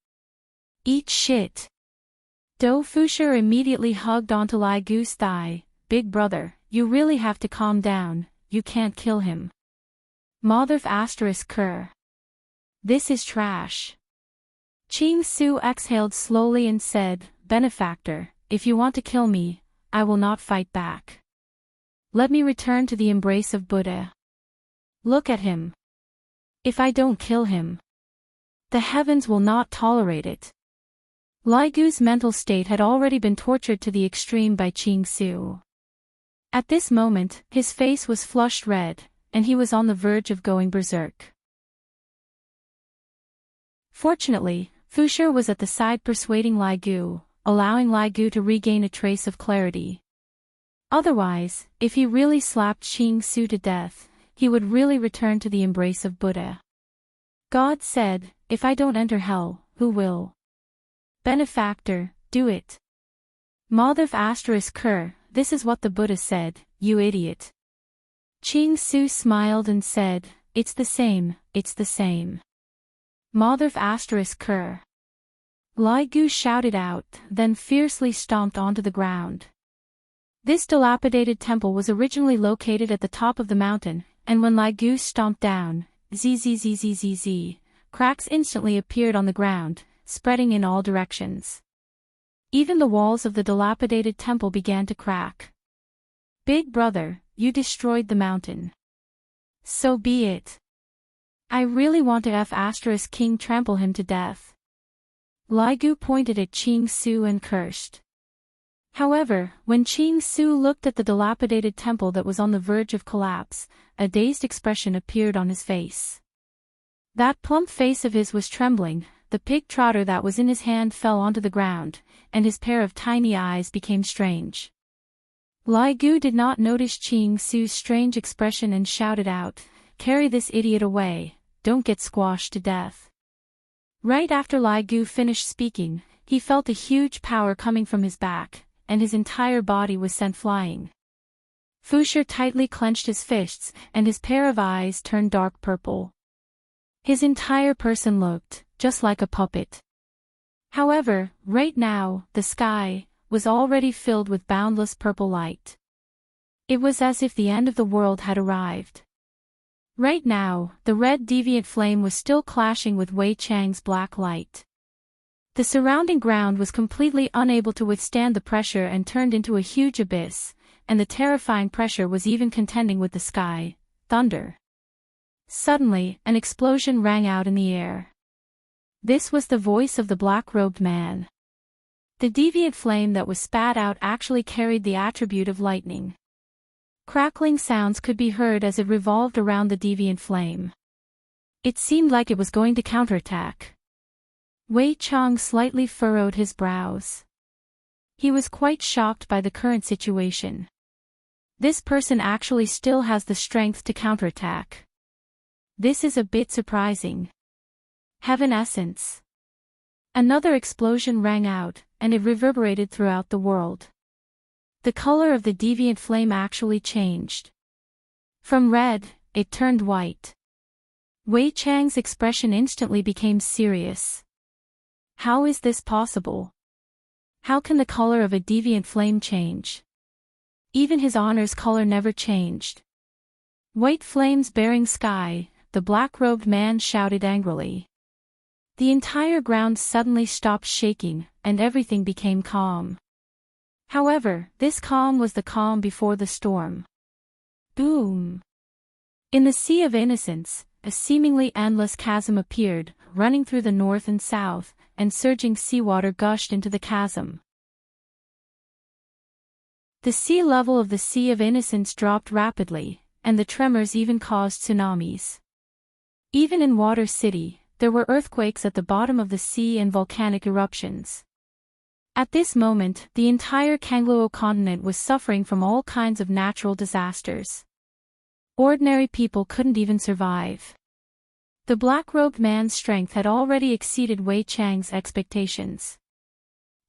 Eat shit. Do Fushi immediately hugged onto Lai Gu's thigh. Big brother, you really have to calm down, you can't kill him. Motherf asterisk cur. This is trash. Ching Su exhaled slowly and said, Benefactor, if you want to kill me, I will not fight back. Let me return to the embrace of Buddha. Look at him. If I don't kill him, the heavens will not tolerate it. Lai Gu's mental state had already been tortured to the extreme by Ching Su. At this moment, his face was flushed red, and he was on the verge of going berserk. Fortunately, Fushi was at the side persuading Lai Gu, allowing Lai Gu to regain a trace of clarity. Otherwise, if he really slapped Ching Su to death, he would really return to the embrace of Buddha. God said, if I don't enter hell, who will? Benefactor, do it. Motherf asterisk cur, this is what the Buddha said, you idiot. Ching Su smiled and said, it's the same, it's the same. Motherf asterisk cur. Lai Gu shouted out, then fiercely stomped onto the ground. This dilapidated temple was originally located at the top of the mountain, and when Lai Gu stomped down, zzzzzzz, cracks instantly appeared on the ground, spreading in all directions. Even the walls of the dilapidated temple began to crack. Big brother, you destroyed the mountain. So be it. I really want to F** King trample him to death. Lai Gu pointed at Ching Su and cursed. However, when Ching Su looked at the dilapidated temple that was on the verge of collapse, a dazed expression appeared on his face. That plump face of his was trembling, the pig trotter that was in his hand fell onto the ground, and his pair of tiny eyes became strange. Lai Gu did not notice Ching Su's strange expression and shouted out, carry this idiot away, don't get squashed to death. Right after Lai Gu finished speaking, he felt a huge power coming from his back, and his entire body was sent flying. Fushi tightly clenched his fists, and his pair of eyes turned dark purple. His entire person looked just like a puppet. However, right now, the sky was already filled with boundless purple light. It was as if the end of the world had arrived. Right now, the red deviant flame was still clashing with Wei Chang's black light. The surrounding ground was completely unable to withstand the pressure and turned into a huge abyss, and the terrifying pressure was even contending with the sky, thunder. Suddenly, an explosion rang out in the air. This was the voice of the black-robed man. The deviant flame that was spat out actually carried the attribute of lightning. Crackling sounds could be heard as it revolved around the deviant flame. It seemed like it was going to counterattack. Wei Chang slightly furrowed his brows. He was quite shocked by the current situation. This person actually still has the strength to counterattack. This is a bit surprising. Heaven essence. Another explosion rang out, and it reverberated throughout the world. The color of the deviant flame actually changed. From red, it turned white. Wei Chang's expression instantly became serious. How is this possible? How can the color of a deviant flame change? Even his honor's color never changed. White flames bearing sky, the black-robed man shouted angrily. The entire ground suddenly stopped shaking, and everything became calm. However, this calm was the calm before the storm. Boom! In the Sea of Innocence, a seemingly endless chasm appeared, running through the north and south, and surging seawater gushed into the chasm. The sea level of the Sea of Innocence dropped rapidly, and the tremors even caused tsunamis. Even in Water City, there were earthquakes at the bottom of the sea and volcanic eruptions. At this moment, the entire Kangluo continent was suffering from all kinds of natural disasters. Ordinary people couldn't even survive. The black-robed man's strength had already exceeded Wei Chang's expectations.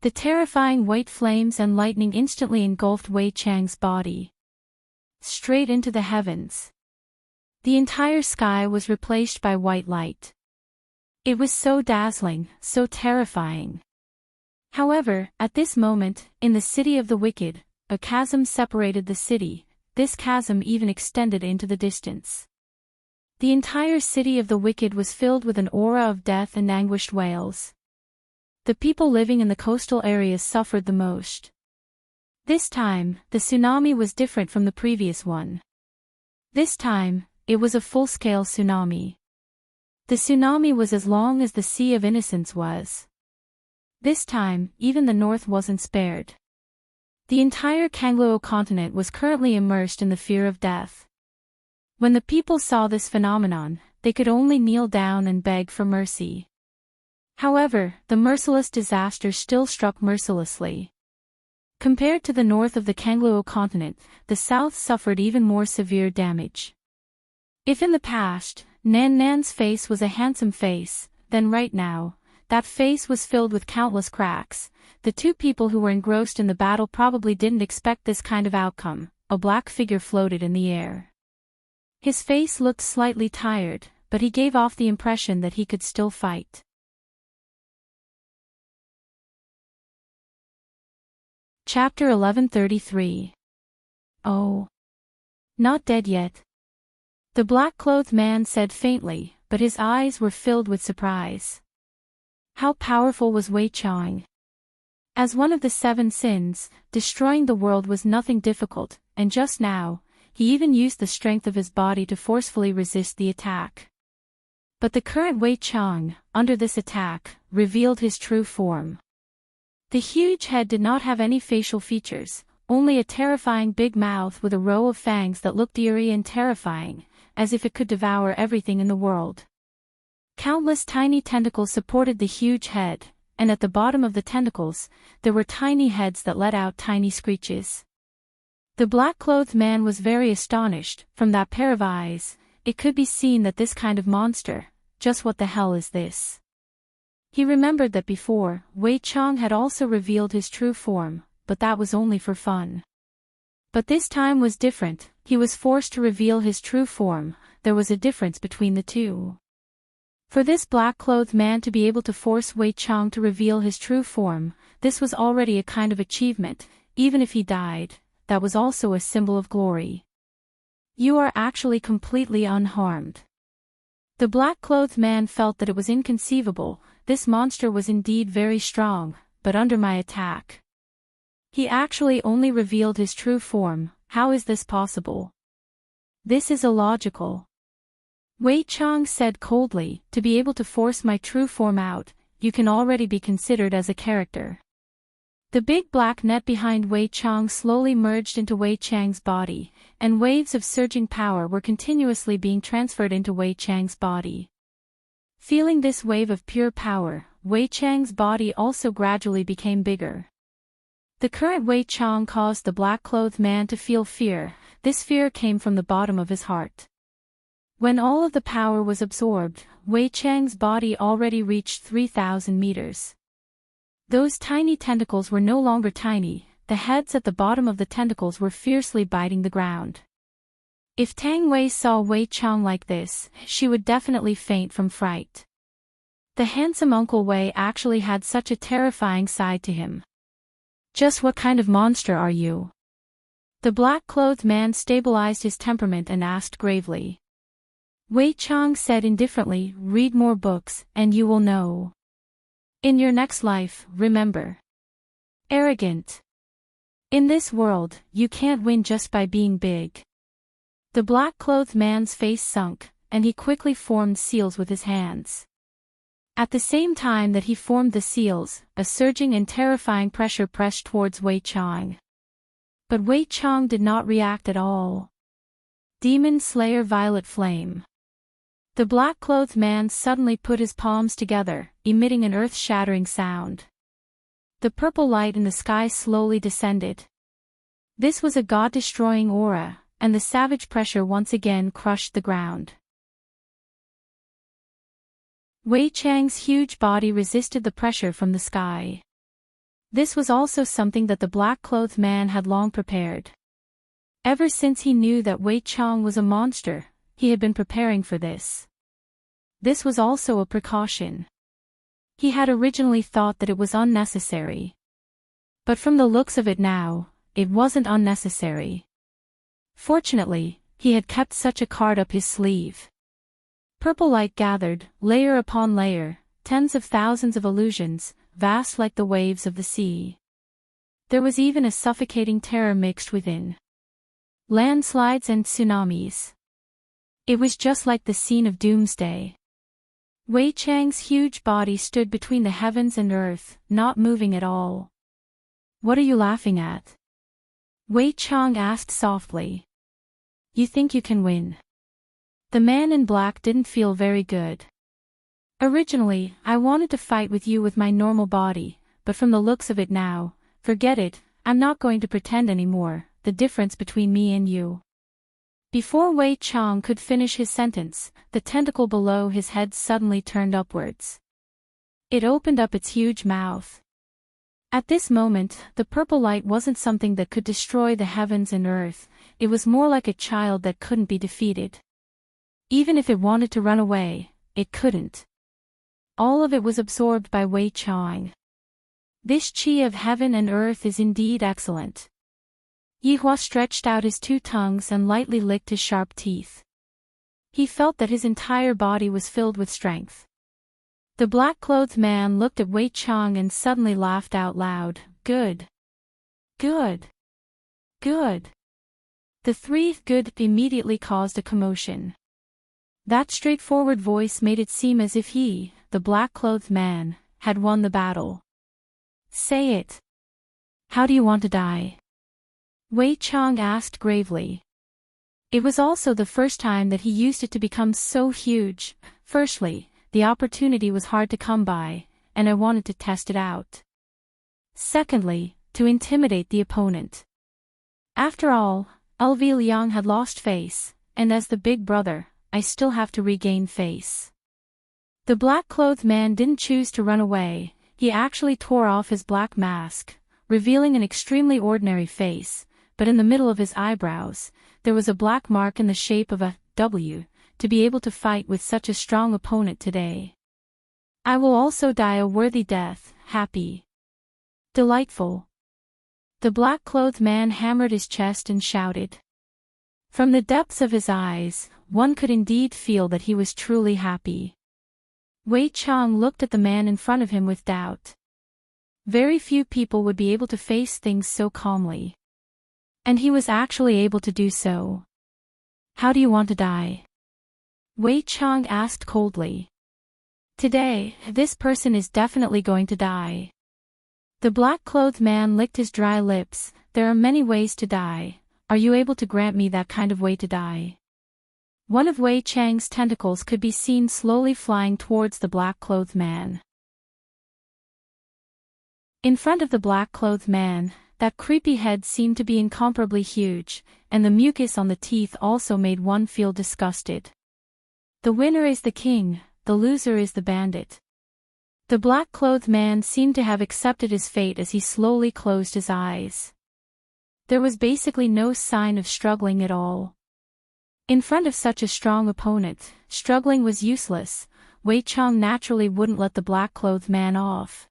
The terrifying white flames and lightning instantly engulfed Wei Chang's body. Straight into the heavens. The entire sky was replaced by white light. It was so dazzling, so terrifying. However, at this moment, in the city of the wicked, a chasm separated the city. This chasm even extended into the distance. The entire city of the wicked was filled with an aura of death and anguished wails. The people living in the coastal areas suffered the most. This time, the tsunami was different from the previous one. This time, it was a full-scale tsunami. The tsunami was as long as the Sea of Innocence was. This time, even the north wasn't spared. The entire Kangluo continent was currently immersed in the fear of death. When the people saw this phenomenon, they could only kneel down and beg for mercy. However, the merciless disaster still struck mercilessly. Compared to the north of the Kangluo continent, the south suffered even more severe damage. If in the past, Nan Nan's face was a handsome face, then right now, that face was filled with countless cracks. The two people who were engrossed in the battle probably didn't expect this kind of outcome. A black figure floated in the air. His face looked slightly tired, but he gave off the impression that he could still fight. Chapter 1133. Oh. Not dead yet. The black-clothed man said faintly, but his eyes were filled with surprise. How powerful was Wei Chang? As one of the 7 sins, destroying the world was nothing difficult, and just now, he even used the strength of his body to forcefully resist the attack. But the current Wei Chang, under this attack, revealed his true form. The huge head did not have any facial features, only a terrifying big mouth with a row of fangs that looked eerie and terrifying, as if it could devour everything in the world. Countless tiny tentacles supported the huge head, and at the bottom of the tentacles, there were tiny heads that let out tiny screeches. The black-clothed man was very astonished. From that pair of eyes, it could be seen that this kind of monster, just what the hell is this? He remembered that before, Wei Chang had also revealed his true form, but that was only for fun. But this time was different. He was forced to reveal his true form. There was a difference between the two. For this black-clothed man to be able to force Wei Chang to reveal his true form, this was already a kind of achievement. Even if he died, that was also a symbol of glory. You are actually completely unharmed. The black-clothed man felt that it was inconceivable. This monster was indeed very strong, but under my attack. He actually only revealed his true form. How is this possible? This is illogical. Wei Chang said coldly, to be able to force my true form out, you can already be considered as a character. The big black net behind Wei Chang slowly merged into Wei Chang's body, and waves of surging power were continuously being transferred into Wei Chang's body. Feeling this wave of pure power, Wei Chang's body also gradually became bigger. The current Wei Chang caused the black-clothed man to feel fear. This fear came from the bottom of his heart. When all of the power was absorbed, Wei Chang's body already reached 3,000 meters. Those tiny tentacles were no longer tiny. The heads at the bottom of the tentacles were fiercely biting the ground. If Tang Wei saw Wei Chang like this, she would definitely faint from fright. The handsome Uncle Wei actually had such a terrifying side to him. Just what kind of monster are you? The black-clothed man stabilized his temperament and asked gravely. Wei Chang said indifferently, read more books, and you will know. In your next life, remember. Arrogant. In this world, you can't win just by being big. The black-clothed man's face sunk, and he quickly formed seals with his hands. At the same time that he formed the seals, a surging and terrifying pressure pressed towards Wei Chang. But Wei Chang did not react at all. Demon Slayer Violet Flame. The black-clothed man suddenly put his palms together, emitting an earth-shattering sound. The purple light in the sky slowly descended. This was a god-destroying aura, and the savage pressure once again crushed the ground. Wei Chang's huge body resisted the pressure from the sky. This was also something that the black-clothed man had long prepared. Ever since he knew that Wei Chang was a monster, he had been preparing for this. This was also a precaution. He had originally thought that it was unnecessary. But from the looks of it now, it wasn't unnecessary. Fortunately, he had kept such a card up his sleeve. Purple light gathered, layer upon layer, tens of thousands of illusions, vast like the waves of the sea. There was even a suffocating terror mixed within. Landslides and tsunamis. It was just like the scene of doomsday. Wei Chang's huge body stood between the heavens and earth, not moving at all. "What are you laughing at?" Wei Chang asked softly. "You think you can win?" The man in black didn't feel very good. "Originally, I wanted to fight with you with my normal body, but from the looks of it now, forget it, I'm not going to pretend anymore, the difference between me and you." Before Wei Chang could finish his sentence, the tentacle below his head suddenly turned upwards. It opened up its huge mouth. At this moment, the purple light wasn't something that could destroy the heavens and earth, it was more like a child that couldn't be defeated. Even if it wanted to run away, it couldn't. All of it was absorbed by Wei Chang. This qi of heaven and earth is indeed excellent. Yihua stretched out his two tongues and lightly licked his sharp teeth. He felt that his entire body was filled with strength. The black-clothed man looked at Wei Chang and suddenly laughed out loud. "Good. Good. Good." The three "good" immediately caused a commotion. That straightforward voice made it seem as if he, the black-clothed man, had won the battle. "Say it. How do you want to die?" Wei Chang asked gravely. It was also the first time that he used it to become so huge. "Firstly, the opportunity was hard to come by, and I wanted to test it out. Secondly, to intimidate the opponent. After all, LV Liang had lost face, and as the big brother, I still have to regain face." The black-clothed man didn't choose to run away, he actually tore off his black mask, revealing an extremely ordinary face, but in the middle of his eyebrows, there was a black mark in the shape of a W, to be able to fight with such a strong opponent today. "I will also die a worthy death, happy. Delightful." The black-clothed man hammered his chest and shouted. From the depths of his eyes, one could indeed feel that he was truly happy. Wei Chang looked at the man in front of him with doubt. Very few people would be able to face things so calmly. And he was actually able to do so. "How do you want to die?" Wei Chang asked coldly. "Today, this person is definitely going to die." The black-clothed man licked his dry lips. "There are many ways to die. Are you able to grant me that kind of way to die?" One of Wei Chang's tentacles could be seen slowly flying towards the black-clothed man. In front of the black-clothed man, that creepy head seemed to be incomparably huge, and the mucus on the teeth also made one feel disgusted. The winner is the king, the loser is the bandit. The black-clothed man seemed to have accepted his fate as he slowly closed his eyes. There was basically no sign of struggling at all. In front of such a strong opponent, struggling was useless. Wei Chang naturally wouldn't let the black-clothed man off.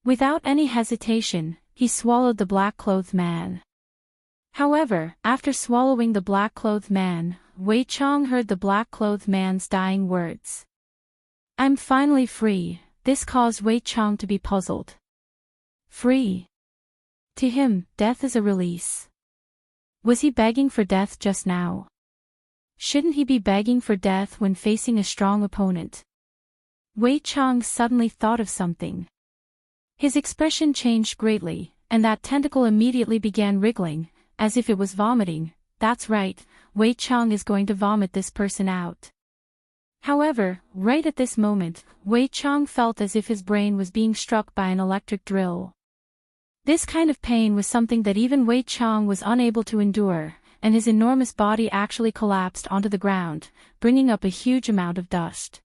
Without any hesitation, he swallowed the black-clothed man. However, after swallowing the black-clothed man, Wei Chang heard the black-clothed man's dying words. "I'm finally free." This caused Wei Chang to be puzzled. Free? To him, death is a release. Was he begging for death just now? Shouldn't he be begging for death when facing a strong opponent? Wei Chang suddenly thought of something. His expression changed greatly, and that tentacle immediately began wriggling, as if it was vomiting. "That's right, Wei Chang is going to vomit this person out. However, right at this moment, Wei Chang felt as if his brain was being struck by an electric drill. This kind of pain was something that even Wei Chang was unable to endure, and his enormous body actually collapsed onto the ground, bringing up a huge amount of dust.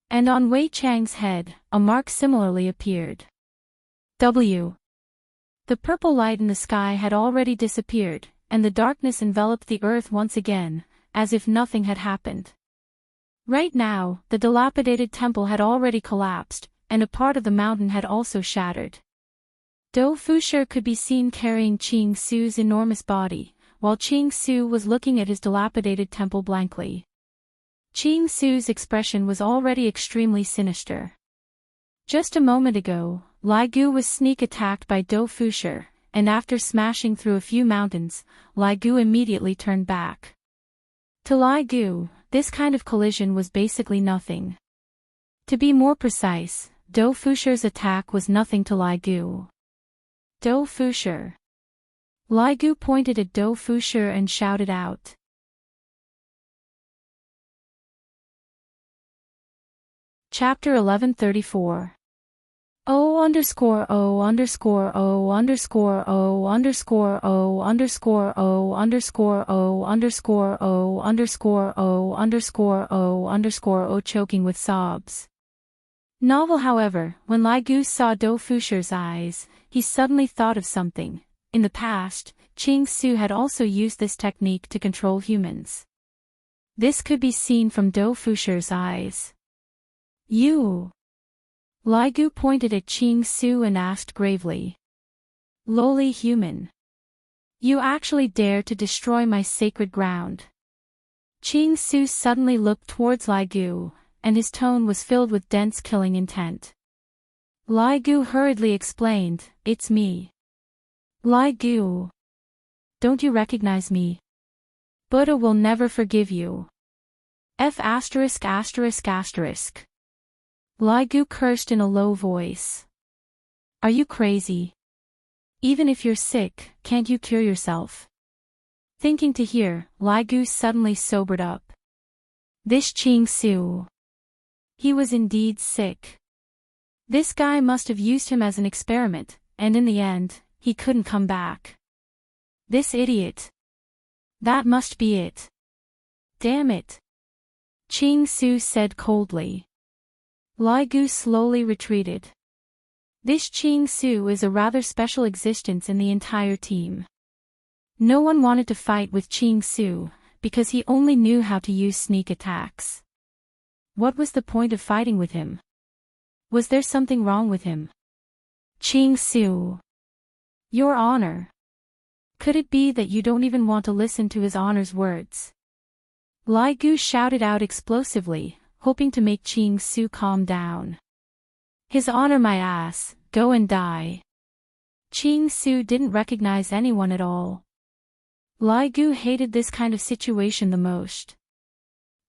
And on Wei Chang's head, a mark similarly appeared. W. The purple light in the sky had already disappeared, and the darkness enveloped the earth once again, as if nothing had happened. Right now, the dilapidated temple had already collapsed, and a part of the mountain had also shattered. Dou Fusher could be seen carrying Qing Su's enormous body, while Qing Su was looking at his dilapidated temple blankly. Qing Su's expression was already extremely sinister. Just a moment ago, Lai Gu was sneak attacked by Dou Fusher, and after smashing through a few mountains, Lai Gu immediately turned back. To Lai Gu, this kind of collision was basically nothing. To be more precise, Dou Fusher's attack was nothing to Lai Gu. Dou Fusher. Lai Gu pointed at Dou Fusher and shouted out. Chapter 1134. O underscore O underscore O underscore O underscore O underscore O underscore O underscore O underscore O underscore O underscore O choking with sobs. Novel. However, when Lai Gu saw Dou Fusher's eyes, he suddenly thought of something. In the past, Qing Su had also used this technique to control humans. This could be seen from Dou Fusher's eyes. You. Lai Gu pointed at Qing Su and asked gravely. Lowly human. You actually dare to destroy my sacred ground. Qing Su suddenly looked towards Lai Gu, and his tone was filled with dense killing intent. Lai Gu hurriedly explained, It's me. Lai Gu. Don't you recognize me? Buddha will never forgive you. F*******. Lai Gu cursed in a low voice. Are you crazy? Even if you're sick, can't you cure yourself? Thinking to hear, Lai Gu suddenly sobered up. This Qing Su. He was indeed sick. This guy must have used him as an experiment, and in the end, he couldn't come back. This idiot. That must be it. Damn it. Qing Su said coldly. Lai Gu slowly retreated. This Qing Su is a rather special existence in the entire team. No one wanted to fight with Qing Su, because he only knew how to use sneak attacks. What was the point of fighting with him? Was there something wrong with him? Qing Su. Your honor. Could it be that you don't even want to listen to his honor's words? Lai Gu shouted out explosively, hoping to make Qing Su calm down. His honor, my ass, go and die. Qing Su didn't recognize anyone at all. Lai Gu hated this kind of situation the most.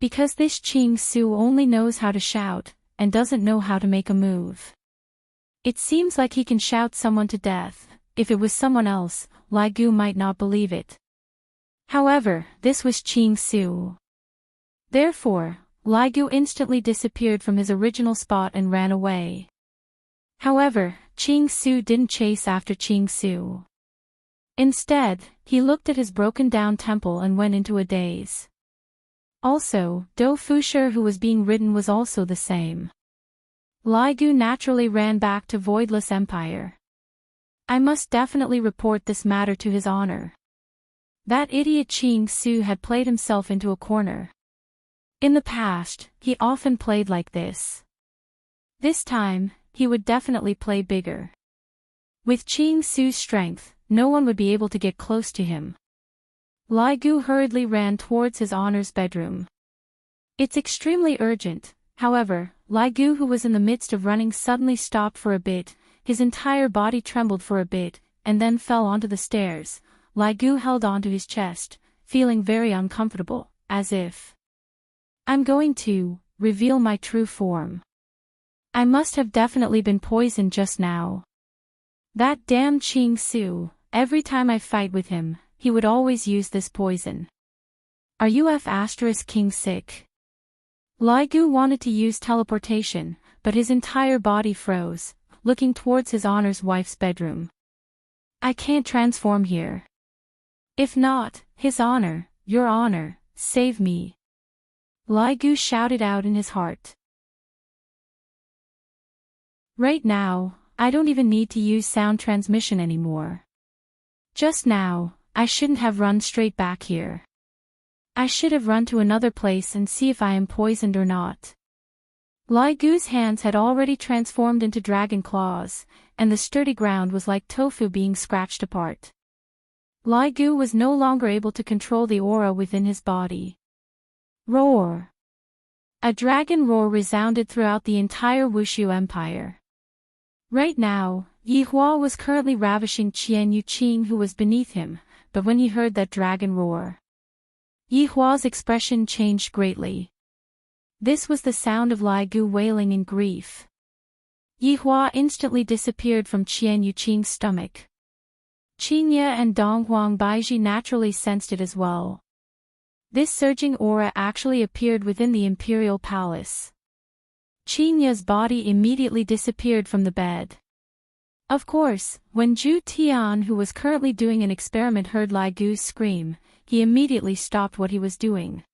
Because this Qing Su only knows how to shout, and doesn't know how to make a move. It seems like he can shout someone to death. If it was someone else, Lai Gu might not believe it. However, this was Qing Su. Therefore, Lai Gu instantly disappeared from his original spot and ran away. However, Qing Su didn't chase after Qing Su. Instead, he looked at his broken-down temple and went into a daze. Also, Dou Fusher who was being ridden was also the same. Lai Gu naturally ran back to Voidless Empire. I must definitely report this matter to his honor. That idiot Qing Su had played himself into a corner. In the past, he often played like this. This time, he would definitely play bigger. With Qing Su's strength, no one would be able to get close to him. Lai Gu hurriedly ran towards his honor's bedroom. It's extremely urgent. However, Lai Gu, who was in the midst of running, suddenly stopped for a bit. His entire body trembled for a bit, and then fell onto the stairs. Lai Gu held onto his chest, feeling very uncomfortable, as if I'm going to reveal my true form. I must have definitely been poisoned just now. That damn Qing Su, every time I fight with him, he would always use this poison. Are you king sick? Lai Gu wanted to use teleportation, but his entire body froze, looking towards his honor's wife's bedroom. I can't transform here. If not, His Honor, Your Honor, save me. Lai Gu shouted out in his heart. Right now, I don't even need to use sound transmission anymore. Just now, I shouldn't have run straight back here. I should have run to another place and see if I am poisoned or not. Lai Gu's hands had already transformed into dragon claws, and the sturdy ground was like tofu being scratched apart. Lai Gu was no longer able to control the aura within his body. Roar! A dragon roar resounded throughout the entire Wushu Empire. Right now, Yi Hua was currently ravishing Qian Yuqing, who was beneath him, but when he heard that dragon roar, Yi Hua's expression changed greatly. This was the sound of Lai Gu wailing in grief. Yi Hua instantly disappeared from Qian Yuqing's stomach. Qingye and Donghuang Baizhi naturally sensed it as well. This surging aura actually appeared within the imperial palace. Qingye's body immediately disappeared from the bed. Of course, when Zhu Tian, who was currently doing an experiment, heard Lai Gu's scream, he immediately stopped what he was doing.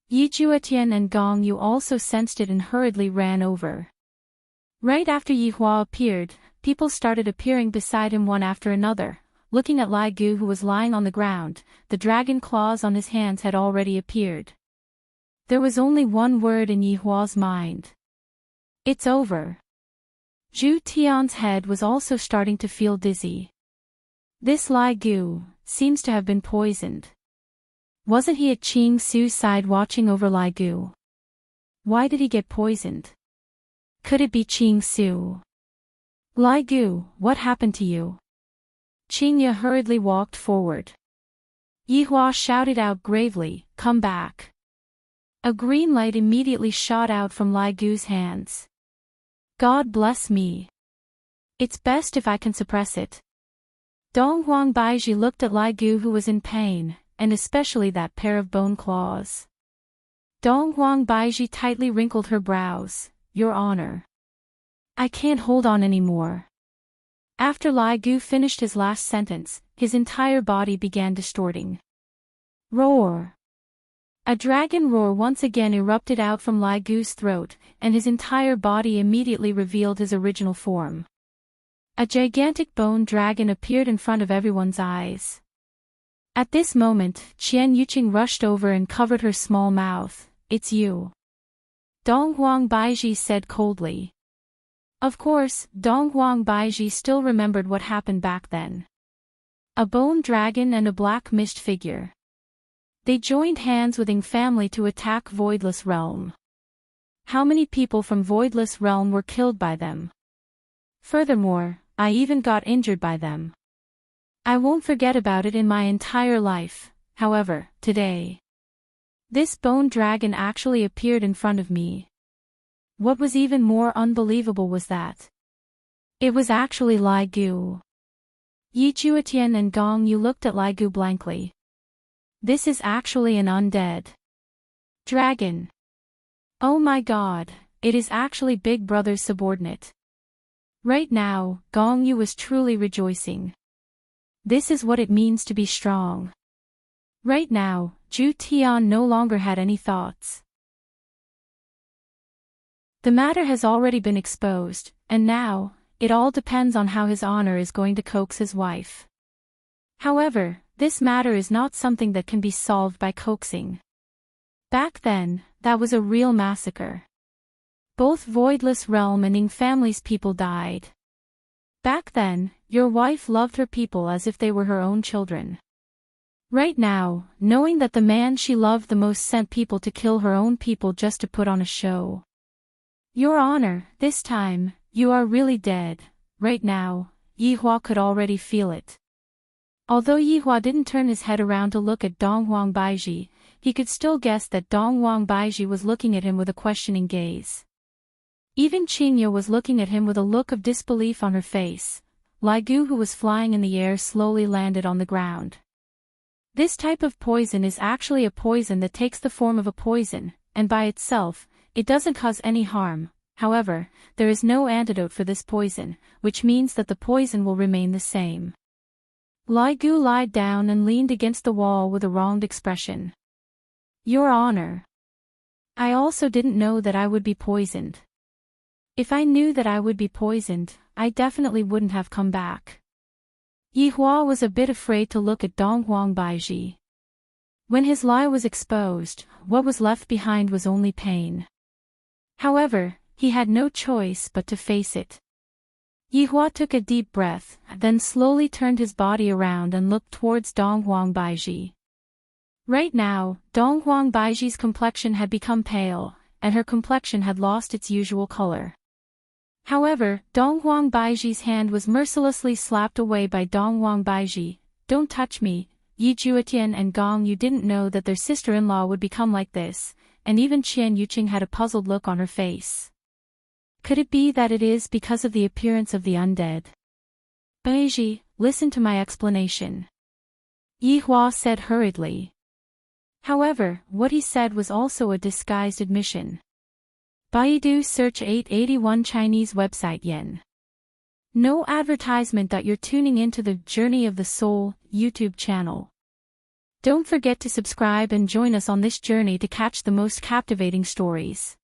Yi Juetian and Gong Yu also sensed it and hurriedly ran over. Right after Yi Hua appeared, people started appearing beside him one after another. Looking at Lai Gu, who was lying on the ground, the dragon claws on his hands had already appeared. There was only one word in Yi Hua's mind. It's over. Zhu Tian's head was also starting to feel dizzy. This Lai Gu seems to have been poisoned. Wasn't he at Qing Su's side watching over Lai Gu? Why did he get poisoned? Could it be Qing Su? Lai Gu, what happened to you? Qingye hurriedly walked forward. Yi Hua shouted out gravely, come back. A green light immediately shot out from Lai Gu's hands. God bless me. It's best if I can suppress it. Donghuang Baizhi looked at Lai Gu, who was in pain, and especially that pair of bone claws. Donghuang Baizhi tightly wrinkled her brows. Your Honor. I can't hold on anymore. After Lai Gu finished his last sentence, his entire body began distorting. Roar! A dragon roar once again erupted out from Lai Gu's throat, and his entire body immediately revealed his original form. A gigantic bone dragon appeared in front of everyone's eyes. At this moment, Qian Yuqing rushed over and covered her small mouth. It's you. Donghuang Baizhi said coldly. Of course, Donghuang Baizhi still remembered what happened back then. A bone dragon and a black mist figure. They joined hands with Ying family to attack Voidless Realm. How many people from Voidless Realm were killed by them? Furthermore, I even got injured by them. I won't forget about it in my entire life. However, today, this bone dragon actually appeared in front of me. What was even more unbelievable was that it was actually Lai Gu. Yi Juetian and Gong Yu looked at Lai Gu blankly. This is actually an undead dragon. Oh my god, it is actually Big Brother's subordinate. Right now, Gong Yu was truly rejoicing. This is what it means to be strong. Right now, Zhu Tian no longer had any thoughts. The matter has already been exposed, and now, it all depends on how His Honor is going to coax his wife. However, this matter is not something that can be solved by coaxing. Back then, that was a real massacre. Both Voidless Realm and Ying family's people died. Back then, your wife loved her people as if they were her own children. Right now, knowing that the man she loved the most sent people to kill her own people just to put on a show. Your Honor, this time, you are really dead. Right now, Yi Hua could already feel it. Although Yi Hua didn't turn his head around to look at Donghuang Baizhi, he could still guess that Donghuang Baizhi was looking at him with a questioning gaze. Even Qingye was looking at him with a look of disbelief on her face. Lai Gu, who was flying in the air, slowly landed on the ground. This type of poison is actually a poison that takes the form of a poison, and by itself, it doesn't cause any harm. However, there is no antidote for this poison, which means that the poison will remain the same. Lai Gu lied down and leaned against the wall with a wronged expression. Your Honor. I also didn't know that I would be poisoned. If I knew that I would be poisoned, I definitely wouldn't have come back. Yi Hua was a bit afraid to look at Dong Huang Baiji. When his lie was exposed, what was left behind was only pain. However, he had no choice but to face it. Yi Hua took a deep breath, then slowly turned his body around and looked towards Dong Huang Baiji. Right now, Dong Huang Baiji's complexion had become pale, and her complexion had lost its usual color. However, Dong Huang Baiji's hand was mercilessly slapped away by Dong Huang Baiji. Don't touch me, Yi Juetian and Gong Yu didn't know that their sister-in-law would become like this, and even Qian Yuqing had a puzzled look on her face. Could it be that it is because of the appearance of the undead? Baiji, listen to my explanation. Yi Hua said hurriedly. However, what he said was also a disguised admission. Baidu search 881 Chinese website yen. No advertisement that you're tuning into the Journey of the Soul YouTube channel. Don't forget to subscribe and join us on this journey to catch the most captivating stories.